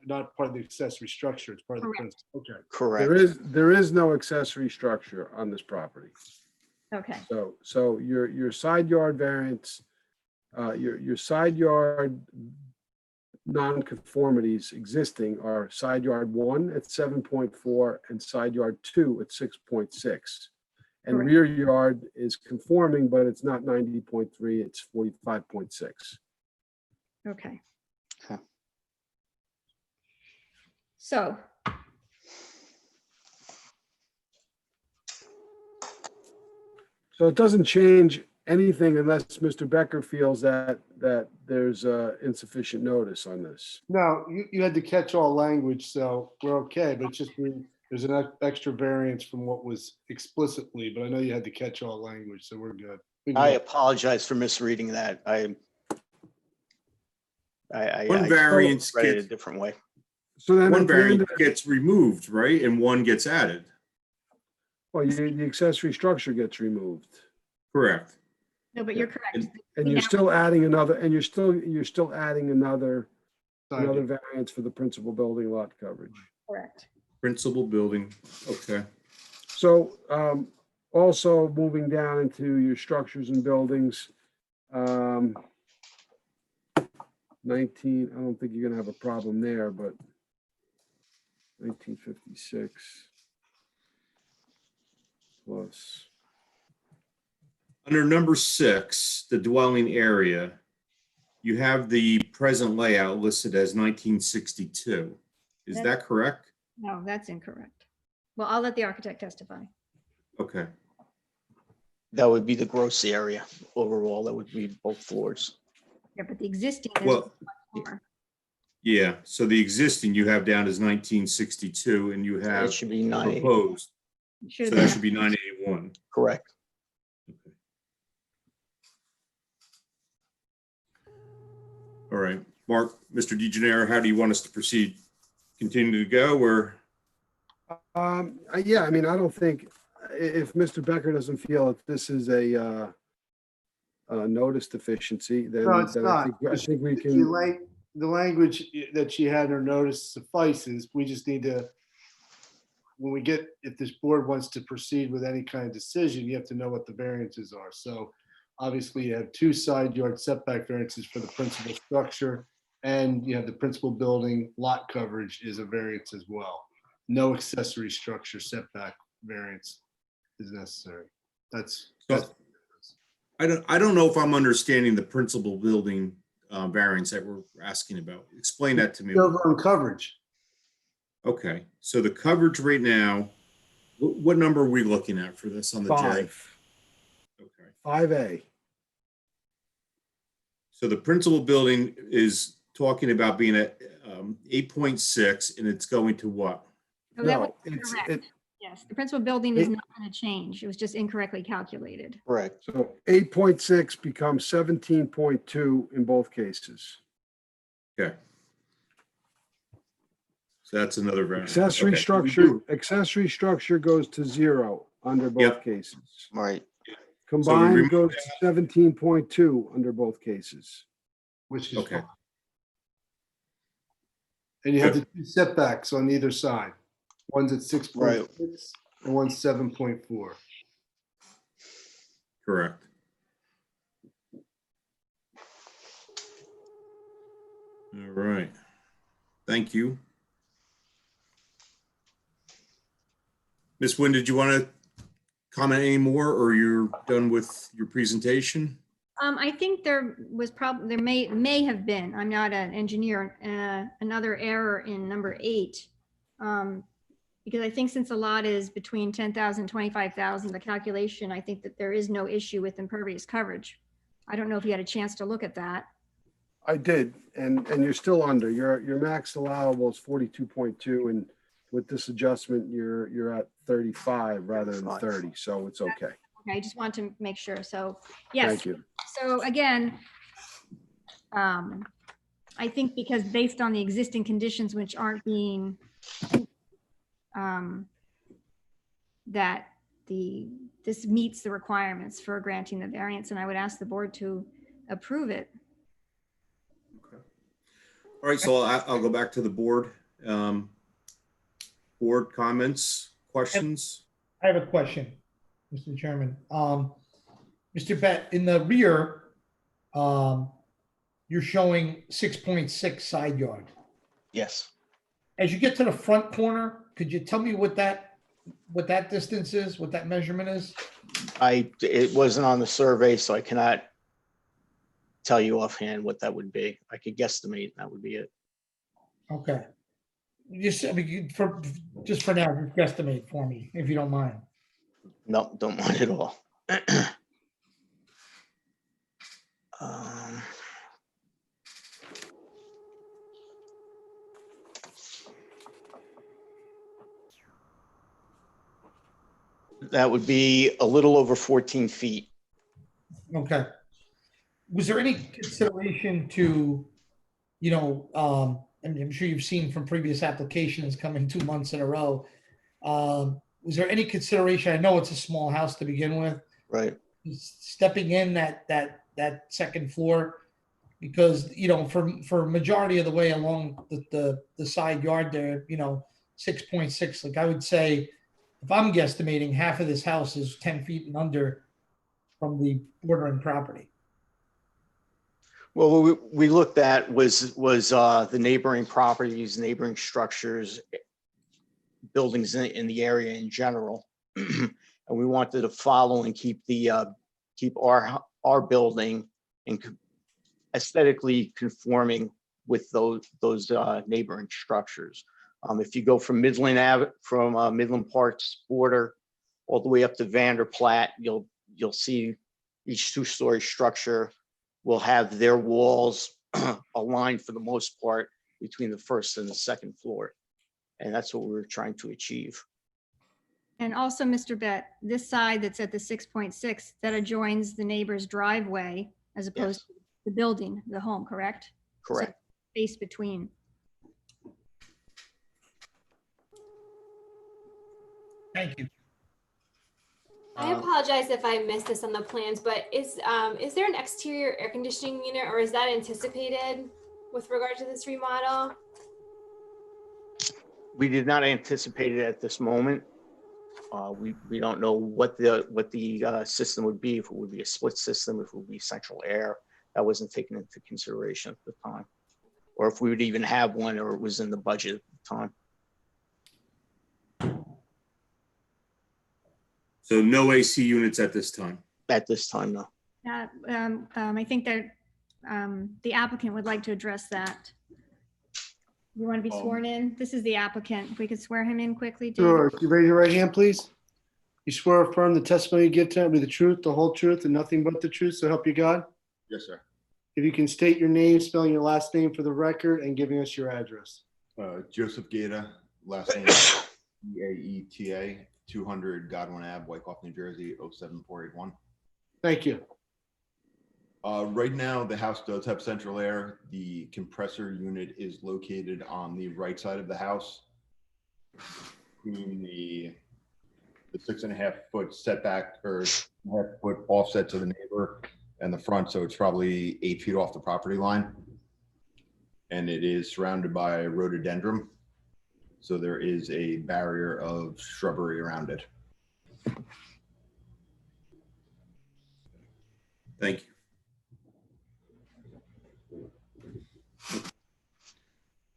not part of the accessory structure. It's part of the Correct. principal. Okay. Correct. There is no accessory structure on this property. Okay, So your side yard variance, your side yard nonconformities existing are side yard 1 at 7.4 and side yard 2 at 6.6. And Correct. rear yard is conforming, but it's not 90.3, it's 45.6. okay. Okay. So, So it doesn't change anything unless Mr. Becker feels that there's insufficient notice on this. No, you had the catch-all language, so we're okay, but it's just there's an extra variance from what was explicitly, but I know you had the catch-all language, so we're good. We can I go. apologize for misreading that. I one variance read it a gets, different way. So then one at the end variance of- gets removed, right? And one gets added. well, the accessory structure gets removed. Correct. no, but you're correct. And you're still adding another, and you're still adding another Side yard. variance for the principal building lot coverage. Correct. Principal building, okay. So also moving down into your structures and buildings, 19, I don't think you're gonna have a problem there, but 1956 plus. Under number 6, the dwelling area, you have the present layout listed as 1962. Is that correct? No, that's incorrect. Well, I'll let the architect testify. Okay. That would be the gross area overall. That would be both floors. Yeah, but the existing is Well, much more. yeah, so the existing you have down as 1962 and you It have should be 980. proposed. It should So have that been- should be 981. Correct. All right, Mark, Mr. DeGenero, how do you want us to proceed? Continue to go or? Yeah, I mean, I don't think, if Mr. Becker doesn't feel that this is a notice deficiency, then No, it's then not. I think we The can, the language that she had in her notice suffices. We just need to, if this board wants to proceed with any kind of decision, you have to know what the variances are. So obviously you have 2 side yard setback variances for the principal structure, and you have the principal building lot coverage is a variance as well. No accessory structure setback variance is necessary. That's I don't know if I'm understanding the principal building variance that we're asking about. Explain that to me. Over on coverage. Okay, so the coverage right now, what number are we looking at for this on the J? 5. Okay, 5A. so the principal building is talking about being at 8.6 and it's going to what? So that was No, it's, correct. Yes, the principal building is not going to change. It was just incorrectly calculated. Correct. so 8.6 becomes 17.2 in both cases. Okay. So that's another variance. Accessory Okay. structure goes to 0 under both Yep. cases. Right. Combined remove goes to 17.2 under both cases. Which is Okay. fine. And you have the two setbacks on either side. One's at 6.6 and one's 7.4. Correct. All right. Thank you. Ms. Nguyen, did you want to comment any more or you're done with your presentation? I think there was there may have been, I'm not an engineer, another error in number 8. Because I think since the lot is between 10,000 and 25,000, the calculation, I think that there is no issue with impervious coverage. I don't know if you had a chance to look at that. I did, and you're still under. Your max allowable is 42.2, and with this adjustment, you're at 35 rather than 30, so it's okay. Okay, I just want to make sure. So, yes. Thank you. So again, I think because based on the existing conditions which aren't being, that this meets the requirements for granting the variance, and I would ask the board to approve it. Okay. All right, so I'll go back to the board. Board comments, questions? I have a question, Mr. Chairman. Mr. Bett, in the rear, you're showing 6.6 side yard. Yes. As you get to the front corner, could you tell me what that distance is, what that measurement is? It wasn't on the survey, so I cannot tell you offhand what that would be. I could guesstimate, that would be it. Okay. Just, I mean, just for now, guesstimate for me, if you don't mind. No, don't mind at all. That would be a little over 14 feet. Okay. Was there any consideration to, I'm sure you've seen from previous applications coming 2 months in a row. Was there any consideration? I know it's a small house to begin with. Right. Stepping in that second floor, because for majority of the way along the side yard there, 6.6. Like I would say, if I'm guesstimating, half of this house is 10 feet and under from the bordering property. Well, what we looked at was the neighboring properties, neighboring structures, buildings in the area in general. And we wanted to follow and keep our building and aesthetically conforming with those neighboring structures. If you go from Midland Park's border all the way up to Vanderplatte, you'll see each two-story structure will have their walls aligned for the most part between the first and the second floor. And that's what we were trying to achieve. And also, Mr. Bett, this side that's at the 6.6, that adjoins the neighbor's driveway as opposed to the building, the home, correct? Correct. So space between. Thank you. I apologize if I missed this on the plans, but is there an exterior air conditioning unit, or is that anticipated with regard to this remodel? We did not anticipate it at this moment. We don't know what the system would be, if it would be a split system, if it would be central air. That wasn't taken into consideration at the time, or if we would even have one, or it was in the budget at the time. So no AC units at this time? At this time, no. I think that the applicant would like to address that. You want to be sworn in? This is the applicant. If we could swear him in quickly, Dave. Sure. If you raise your right hand, please. You swear or affirm the testimony you give tonight will be the truth, the whole truth, and nothing but the truth, so help you God? Yes, sir. If you can state your name, spelling your last name for the record, and giving us your address. Joseph Gaeta, last name Gaeta, 200 Godwin Ave, Wyckoff, New Jersey, 07481. Thank you. Right now, the house does have central air. The compressor unit is located on the right side of the house, between the 6.5 foot setback or 6.5 foot offset to the neighbor and the front. So it's probably 8 feet off the property line. And it is surrounded by rhododendron. So there is a barrier of shrubbery around it. Thank you.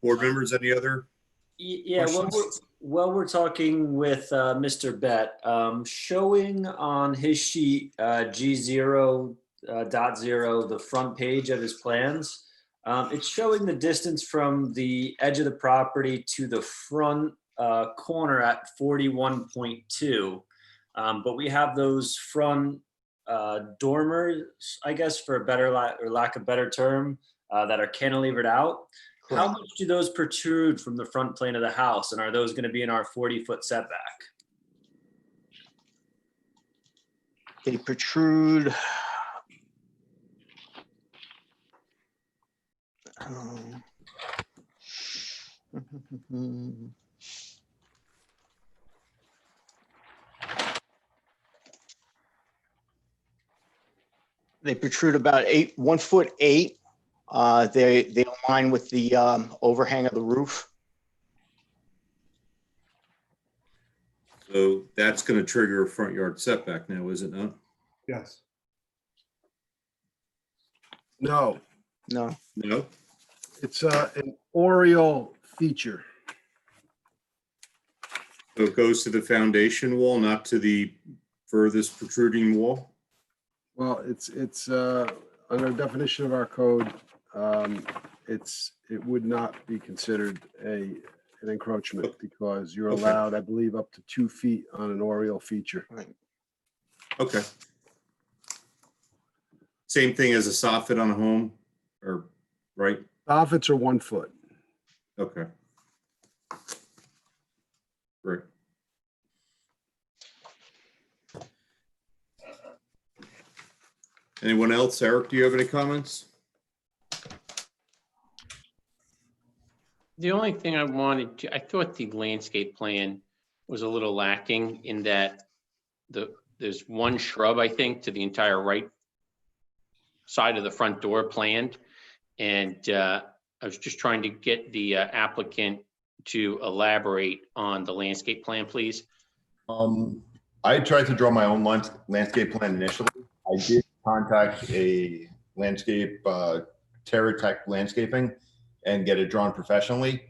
Board members, any other? Yeah, while we're talking with Mr. Bett, showing on his sheet G0.0, the front page of his plans, it's showing the distance from the edge of the property to the front corner at 41.2. But we have those front dormers, I guess, for a better or lack of better term, that are cantilevered out. How much do those protrude from the front plane of the house? And are those going to be in our 40-foot setback? They protrude. They protrude about 1 foot 8. They align with the overhang of the roof. So that's going to trigger a front yard setback now, is it not? Yes. No, No. No? it's an oriel feature. So it goes to the foundation wall, not to the furthest protruding wall? Well, it's under definition of our code, it would not be considered an encroachment because you're Okay. allowed, I believe, up to 2 feet on an oriel feature. Right. Okay. Same thing as a soffit on a home, or, right? Soffits are 1 foot. Okay. Great. Anyone else? Eric, do you have any comments? The only thing I thought the landscape plan was a little lacking in that there's one shrub, I think, to the entire right side of the front door planned. And I was just trying to get the applicant to elaborate on the landscape plan, please. I tried to draw my own landscape plan initially. I did contact a landscape, TerraTech Landscaping, and get it drawn professionally.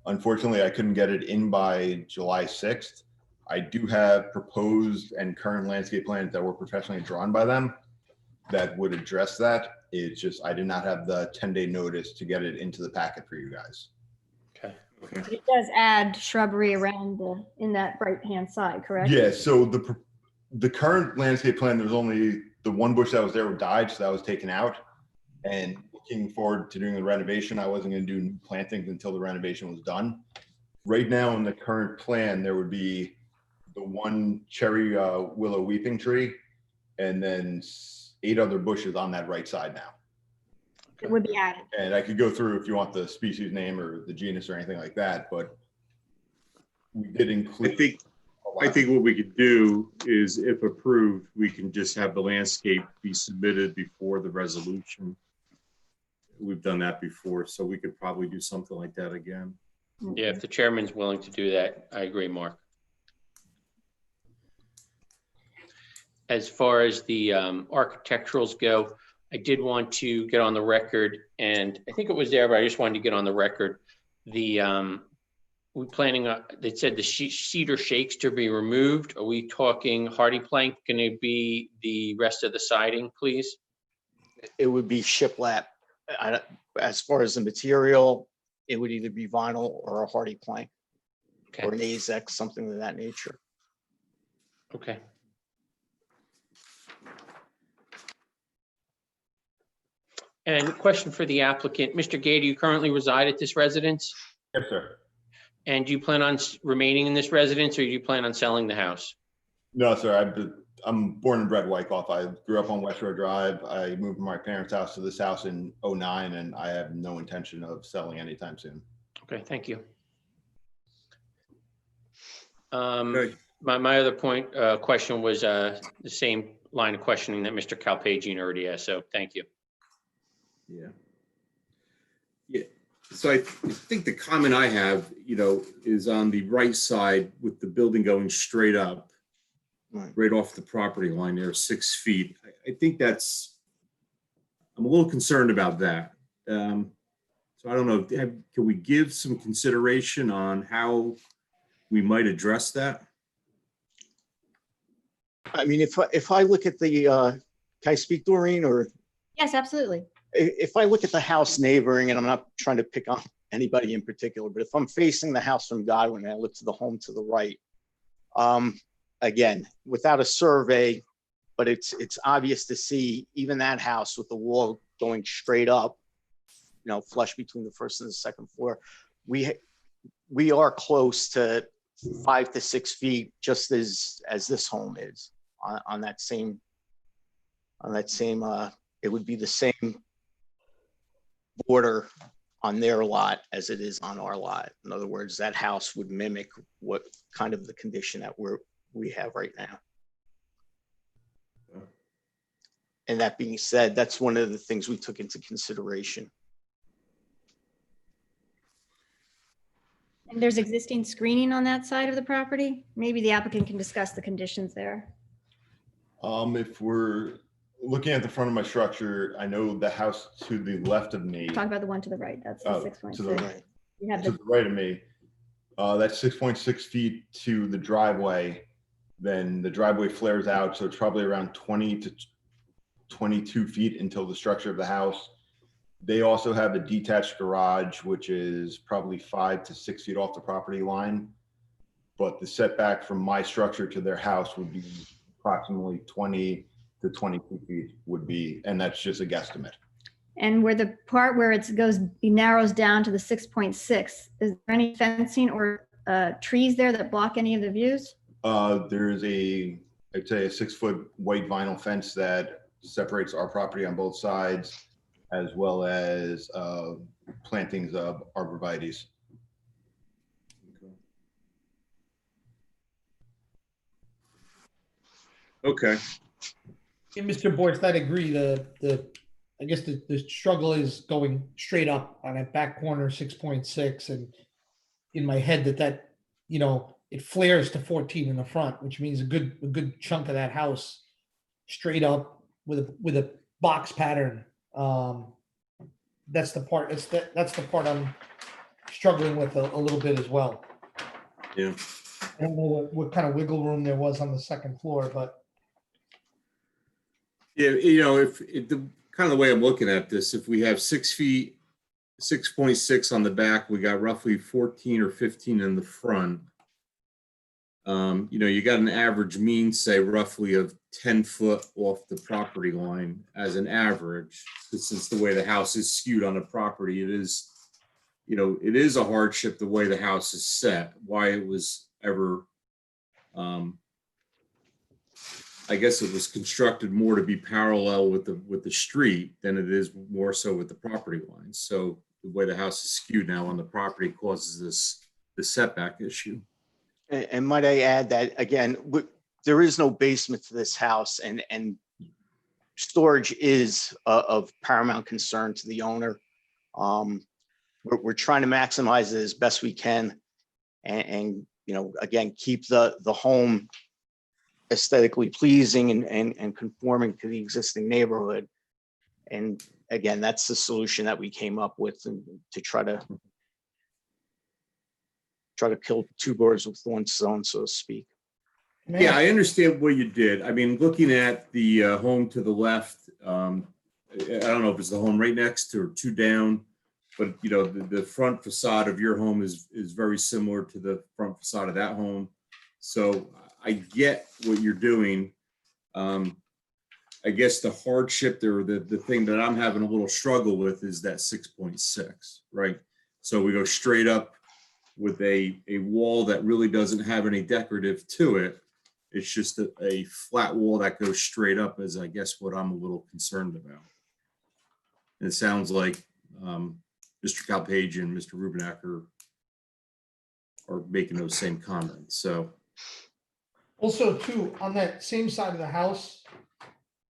Unfortunately, I couldn't get it in by July 6th. I do have proposed and current landscape plans that were professionally drawn by them that would address that. It's just, I did not have the 10-day notice to get it into the packet for you guys. Okay. It does add shrubbery around in that right-hand side, correct? Yeah, so the current landscape plan, there's only the one bush that was there died, so that was taken out. And looking forward to doing the renovation, I wasn't going to do new plantings until the renovation was done. Right now in the current plan, there would be the one cherry willow weeping tree and then 8 other bushes on that right side now. It would be added. And I could go through if you want the species name or the genus or anything like that, but we did include. I think what we could do is, if approved, we can just have the landscape be submitted before the resolution. We've done that before, so we could probably do something like that again. Yeah, if the chairman's willing to do that, I agree, Mark. As far as the architecturals go, I did want to get on the record, and I think it was there, but I just wanted to get on the record. We're planning, they said the cedar shakes to be removed. Are we talking hardy plank going to be the rest of the siding, please? it would be shiplap. As far as the material, it would either be vinyl or a hardy plank or an AZEK, something of that nature. Okay. And question for the applicant, Mr. Gay, do you currently reside at this residence? Yes, sir. And do you plan on remaining in this residence, or do you plan on selling the house? No, sir. I'm born and bred Wyckoff. I grew up on West Road Drive. I moved from my parents' house to this house in '09, and I have no intention of selling anytime soon. Okay, thank you. My other question was the same line of questioning that Mr. Calpagian already asked, so thank you. Yeah. Yeah. So I think the comment I have, is on the right side with the building going straight up, right off the property line there, 6 feet. I think I'm a little concerned about that. So I don't know, can we give some consideration on how we might address that? I mean, if I look at the, can I speak, Doreen, or? Yes, absolutely. If I look at the house neighboring, and I'm not trying to pick on anybody in particular, but if I'm facing the house from Godwin and I look to the home to the right, again, without a survey, but it's obvious to see even that house with the wall going straight up, flush between the first and the second floor. We are close to 5 to 6 feet, just as this home is on that same, it would be the same border on their lot as it is on our lot. In other words, that house would mimic what kind of the condition that we have right now. And that being said, that's one of the things we took into consideration. And there's existing screening on that side of the property? Maybe the applicant can discuss the conditions there. If we're looking at the front of my structure, I know the house to the left of me. Talk about the one to the right. That's the 6.6. To the right. You have To the right of me, that's 6.6 feet to the driveway. Then the driveway flares out, so it's probably around 20 to 22 feet until the structure of the house. They also have a detached garage, which is probably 5 to 6 feet off the property line. But the setback from my structure to their house would be approximately 20 to 22 feet would be, and that's just a guesstimate. And where the part where it narrows down to the 6.6, is there any fencing or trees there that block any of the views? There's I'd say a 6-foot white vinyl fence that separates our property on both sides, as well as plantings of arborvitaes. Okay. And Mr. Boyce, I'd agree. I guess the struggle is going straight up on that back corner, 6.6, and in my head that it flares to 14 in the front, which means a good chunk of that house straight up with a box pattern. That's the part. That's the part I'm struggling with a little bit as well. Yeah. I don't know what kind of wiggle room there was on the second floor, but yeah, if the kind of the way I'm looking at this, if we have 6 feet, 6.6 on the back, we got roughly 14 or 15 in the front. You got an average mean, say roughly of 10 foot off the property line as an average. Since the way the house is skewed on the property, it is a hardship the way the house is set. Why it was ever, I guess it was constructed more to be parallel with the street than it is more so with the property line. So the way the house is skewed now on the property causes the setback issue. And might I add that, again, there is no basement to this house, and storage is of paramount concern to the owner. We're trying to maximize it as best we can, and again, keep the home aesthetically pleasing and conforming to the existing neighborhood. And again, that's the solution that we came up with, and to try to kill two birds with one stone, so to speak. Yeah, I understand what you did. I mean, looking at the home to the left, I don't know if it's the home right next to or two down, but you know, the front facade of your home is very similar to the front facade of that home. So I get what you're doing. I guess the hardship there, the thing that I'm having a little struggle with is that 6.6, right? So we go straight up with a wall that really doesn't have any decorative to it. It's just a flat wall that goes straight up is, I guess, what I'm a little concerned about. And it sounds like Mr. Calpage and Mr. Rubenacker are making those same comments, so. Also too, on that same side of the house,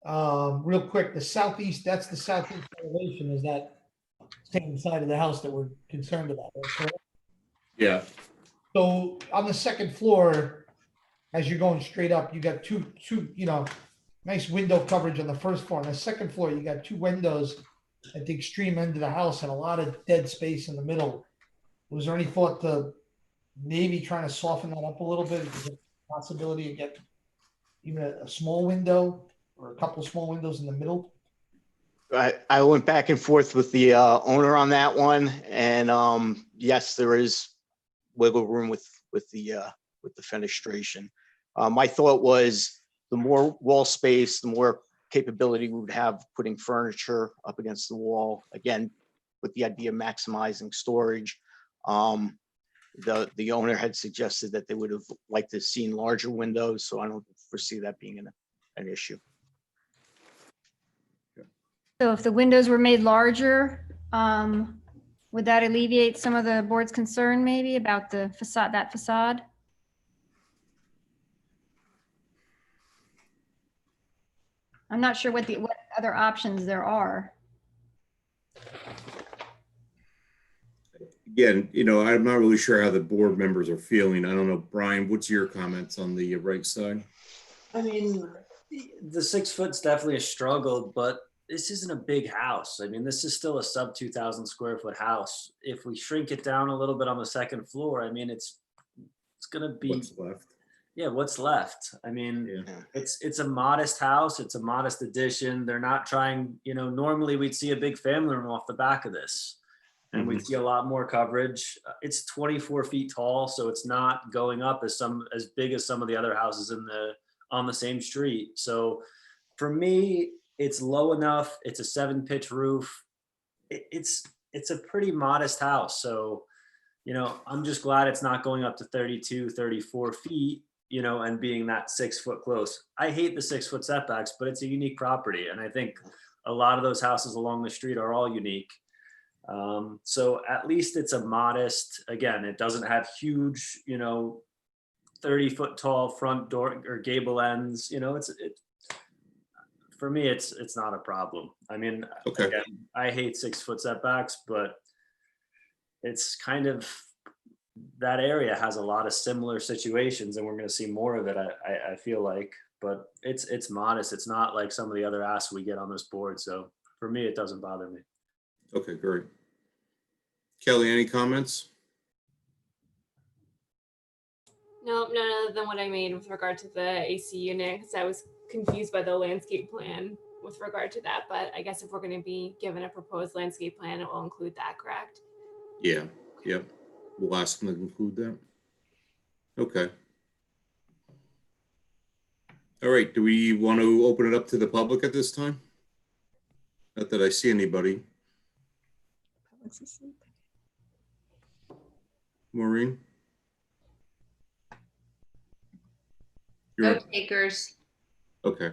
real quick, the southeast, that's the southeast elevation, is that same side of the house that we're concerned about, right? Correct? Yeah. So on the second floor, as you're going straight up, you got two, you know, nice window coverage on the first floor. On the second floor, you got two windows at the extreme end of the house and a lot of dead space in the middle. Was there any thought to maybe trying to soften that up a little bit? Is there a possibility of getting even a small window or a couple of small windows in the middle? I went back and forth with the owner on that one, and yes, there is wiggle room with the fenestration. My thought was the more wall space, the more capability we would have putting furniture up against the wall. Again, with the idea of maximizing storage. The owner had suggested that they would have liked to have seen larger windows, so I don't foresee that being an issue. So if the windows were made larger, would that alleviate some of the board's concern maybe about the facade, that facade? I'm not sure what other options there are. Again, you know, I'm not really sure how the board members are feeling. I don't know, Brian, what's your comments on the right side? I mean, the 6 foot's definitely a struggle, but this isn't a big house. I mean, this is still a sub 2,000 square foot house. If we shrink it down a little bit on the second floor, I mean, it's gonna be What's left? Yeah, what's left? I mean, it's a modest house. It's a modest addition. They're not trying, you know, normally we'd see a big family room off the back of this. And we'd see a lot more coverage. It's 24 feet tall, so it's not going up as big as some of the other houses on the same street. So for me, it's low enough. It's a 7-pitch roof. It's a pretty modest house. So, you know, I'm just glad it's not going up to 32, 34 feet, you know, and being that 6 foot close. I hate the 6 foot setbacks, but it's a unique property. And I think a lot of those houses along the street are all unique. So at least it's a modest, again, it doesn't have huge, you know, 30-foot tall front door or gable ends, you know, for me, it's not a problem. I mean, again, I hate 6 foot setbacks, but it's kind of, that area has a lot of similar situations and we're going to see more of it. I feel like, but it's modest. It's not like some of the other asks we get on this board. So for me, it doesn't bother me. Okay, great. Kelly, any comments? No, none other than what I made with regard to the AC unit, because I was confused by the landscape plan with regard to that. But I guess if we're going to be given a proposed landscape plan, it will include that, correct? Yeah, yep. We'll ask them to include that. Okay. All right, do we want to open it up to the public at this time? Not that I see anybody. Maureen? No takers. Okay.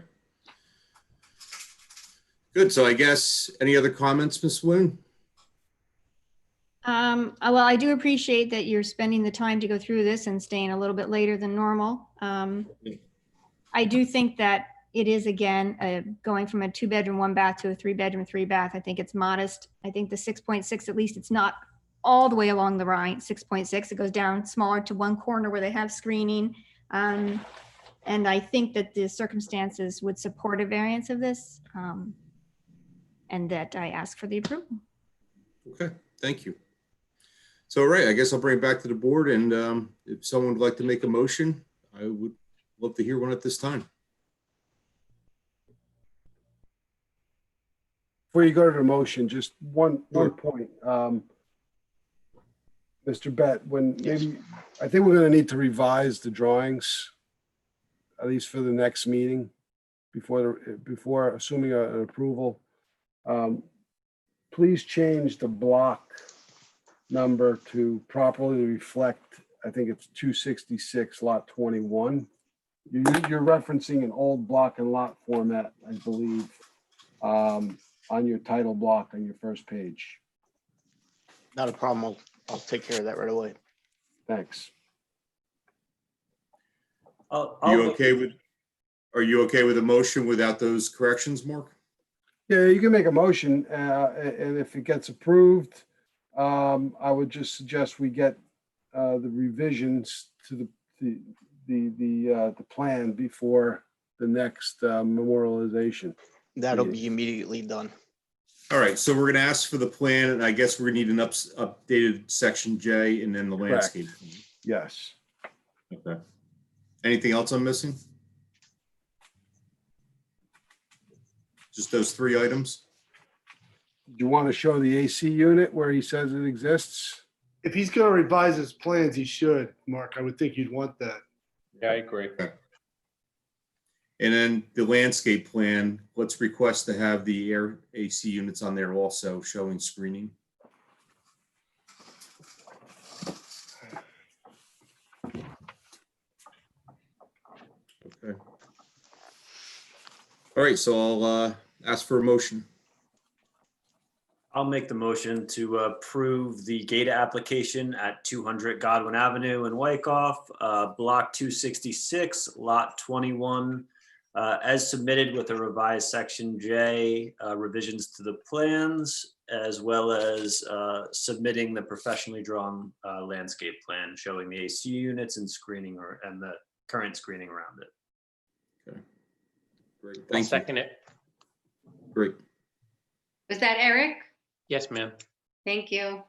Good, so I guess, any other comments, Ms. Nguyen? Well, I do appreciate that you're spending the time to go through this and staying a little bit later than normal. I do think that it is, again, going from a 2-bedroom, 1-bath to a 3-bedroom, 3-bath. I think it's modest. I think the 6.6, at least it's not all the way along the right, 6.6. It goes down smaller to one corner where they have screening. And I think that the circumstances would support a variance of this, and that I ask for the approval. Okay, thank you. So, all right, I guess I'll bring it back to the board, and if someone would like to make a motion, I would love to hear one at this time. before you go to the motion, just one Sure. point. Mr. Bett, I think we're gonna need to revise the drawings, at least for the next meeting, before assuming an approval. Please change the block number to properly reflect, I think it's 266 lot 21. You're referencing an old block and lot format, I believe, on your title block on your first page. Not a problem. I'll take care of that right away. Thanks. Are you okay with a motion without those corrections, Mark? Yeah, you can make a motion, and if it gets approved, I would just suggest we get the revisions to the plan before the next memorialization. That'll be immediately done. All right, so we're gonna ask for the plan, and I guess we're gonna need an updated section J and then the Correct. landscape. Yes. Okay. Anything else I'm missing? Just those 3 items? Do you want to show the AC unit where he says it exists? If he's gonna revise his plans, he should, Mark. I would think you'd want that. Yeah, I agree. Okay. And then the landscape plan, let's request to have the air AC units on there also showing screening. Okay. All right, so I'll ask for a motion. I'll make the motion to approve the GATA application at 200 Godwin Avenue in Wyckoff, block 266, lot 21, as submitted with a revised section J, revisions to the plans, as well as submitting the professionally drawn landscape plan showing the AC units and screening and the current screening around it. Okay. Great. I'll Thank you. second it. Great. Was that Eric? Yes, ma'am. Thank you.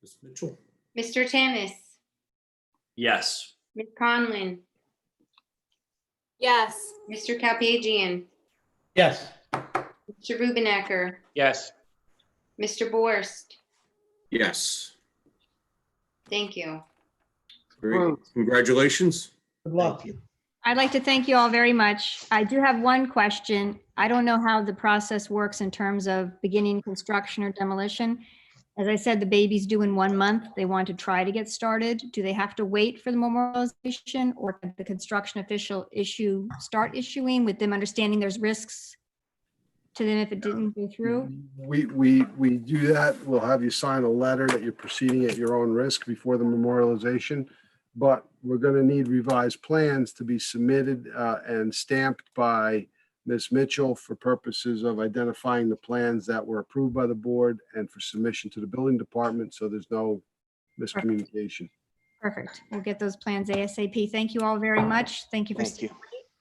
Ms. Mitchell? Mr. Tanis, Yes. Ms. Conlon, Yes. Mr. Kalpagian, Yes. Mr. Rubenecker, Yes. Mr. Borst. Yes. Thank you. Great. Congratulations. Good luck. I'd like to thank you all very much. I do have one question. I don't know how the process works in terms of beginning construction or demolition. As I said, the baby's due in 1 month. They want to try to get started. Do they have to wait for the memorialization, or can the construction official start issuing with them understanding there's risks to them if it didn't go through? We do that. We'll have you sign a letter that you're proceeding at your own risk before the memorialization. But we're going to need revised plans to be submitted and stamped by Ms. Mitchell for purposes of identifying the plans that were approved by the board and for submission to the building department, so there's no miscommunication. Perfect. We'll get those plans ASAP. Thank you all very much. Thank you for. Thank you.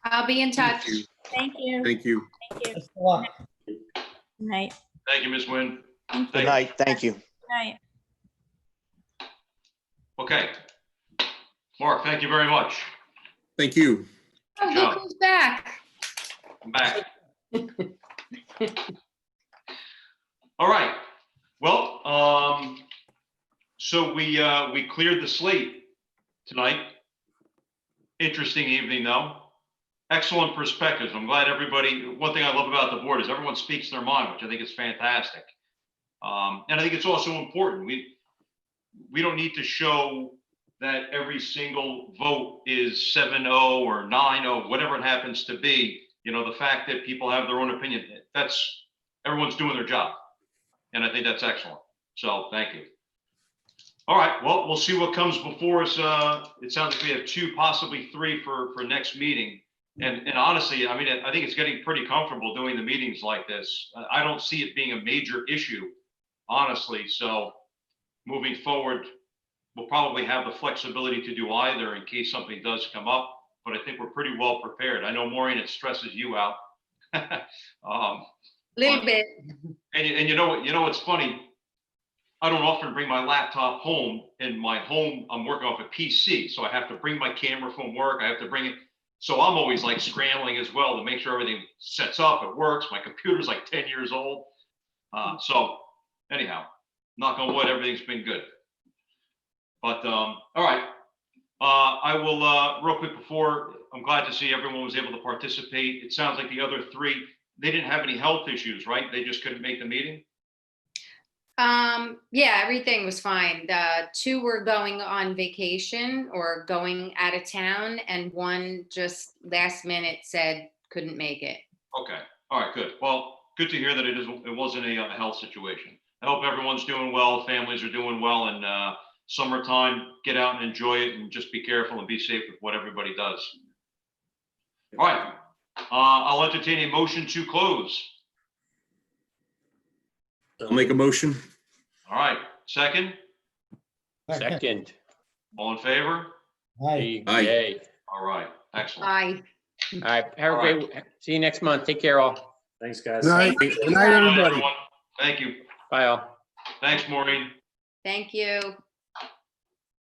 I'll be in touch. Thank you. Thank you. Thank you. Good luck. Good night. Thank you, Ms. Nguyen. Good night. Thank you. Good night. Okay. Mark, thank you very much. Thank you. Oh, look who's back. I'm back. All right. Well, so we cleared the slate tonight. Interesting evening, though. Excellent perspectives. I'm glad everybody, one thing I love about the board is everyone speaks their mind, which I think is fantastic. And I think it's also important. We don't need to show that every single vote is 7-0 or 9-0, whatever it happens to be. You know, the fact that people have their own opinion, everyone's doing their job. And I think that's excellent. So thank you. All right, well, we'll see what comes before us. It sounds like we have 2, possibly 3 for next meeting. And honestly, I mean, I think it's getting pretty comfortable doing the meetings like this. I don't see it being a major issue, honestly. So moving forward, we'll probably have the flexibility to do either in case something does come up, but I think we're pretty well prepared. I know, Maureen, it stresses you out. Little bit. And you know what's funny? I don't often bring my laptop home. In my home, I'm working off a PC, so I have to bring my camera from work. I have to bring it. So I'm always like scrambling as well to make sure everything sets up, it works. My computer's like 10 years old. So anyhow, knock on wood, everything's been good. But, all right. I will, real quick before, I'm glad to see everyone was able to participate. It sounds like the other three, they didn't have any health issues, right? They just couldn't make the meeting? Yeah, everything was fine. The two were going on vacation or going out of town, and one just last minute said couldn't make it. Okay, all right, good. Well, good to hear that it wasn't a health situation. I hope everyone's doing well, families are doing well, and summertime, get out and enjoy it, and just be careful and be safe with what everybody does. All right, I'll entertain a motion to close. I'll make a motion. All right, second, Second. all in favor? Hi. Aye. All right, excellent. Bye. All right, have a great, see you next month. Take care all. Thanks, guys. Good night, Thank you. good night, everybody. Everyone. Thank you. Bye all. Thanks, Maureen. Thank you.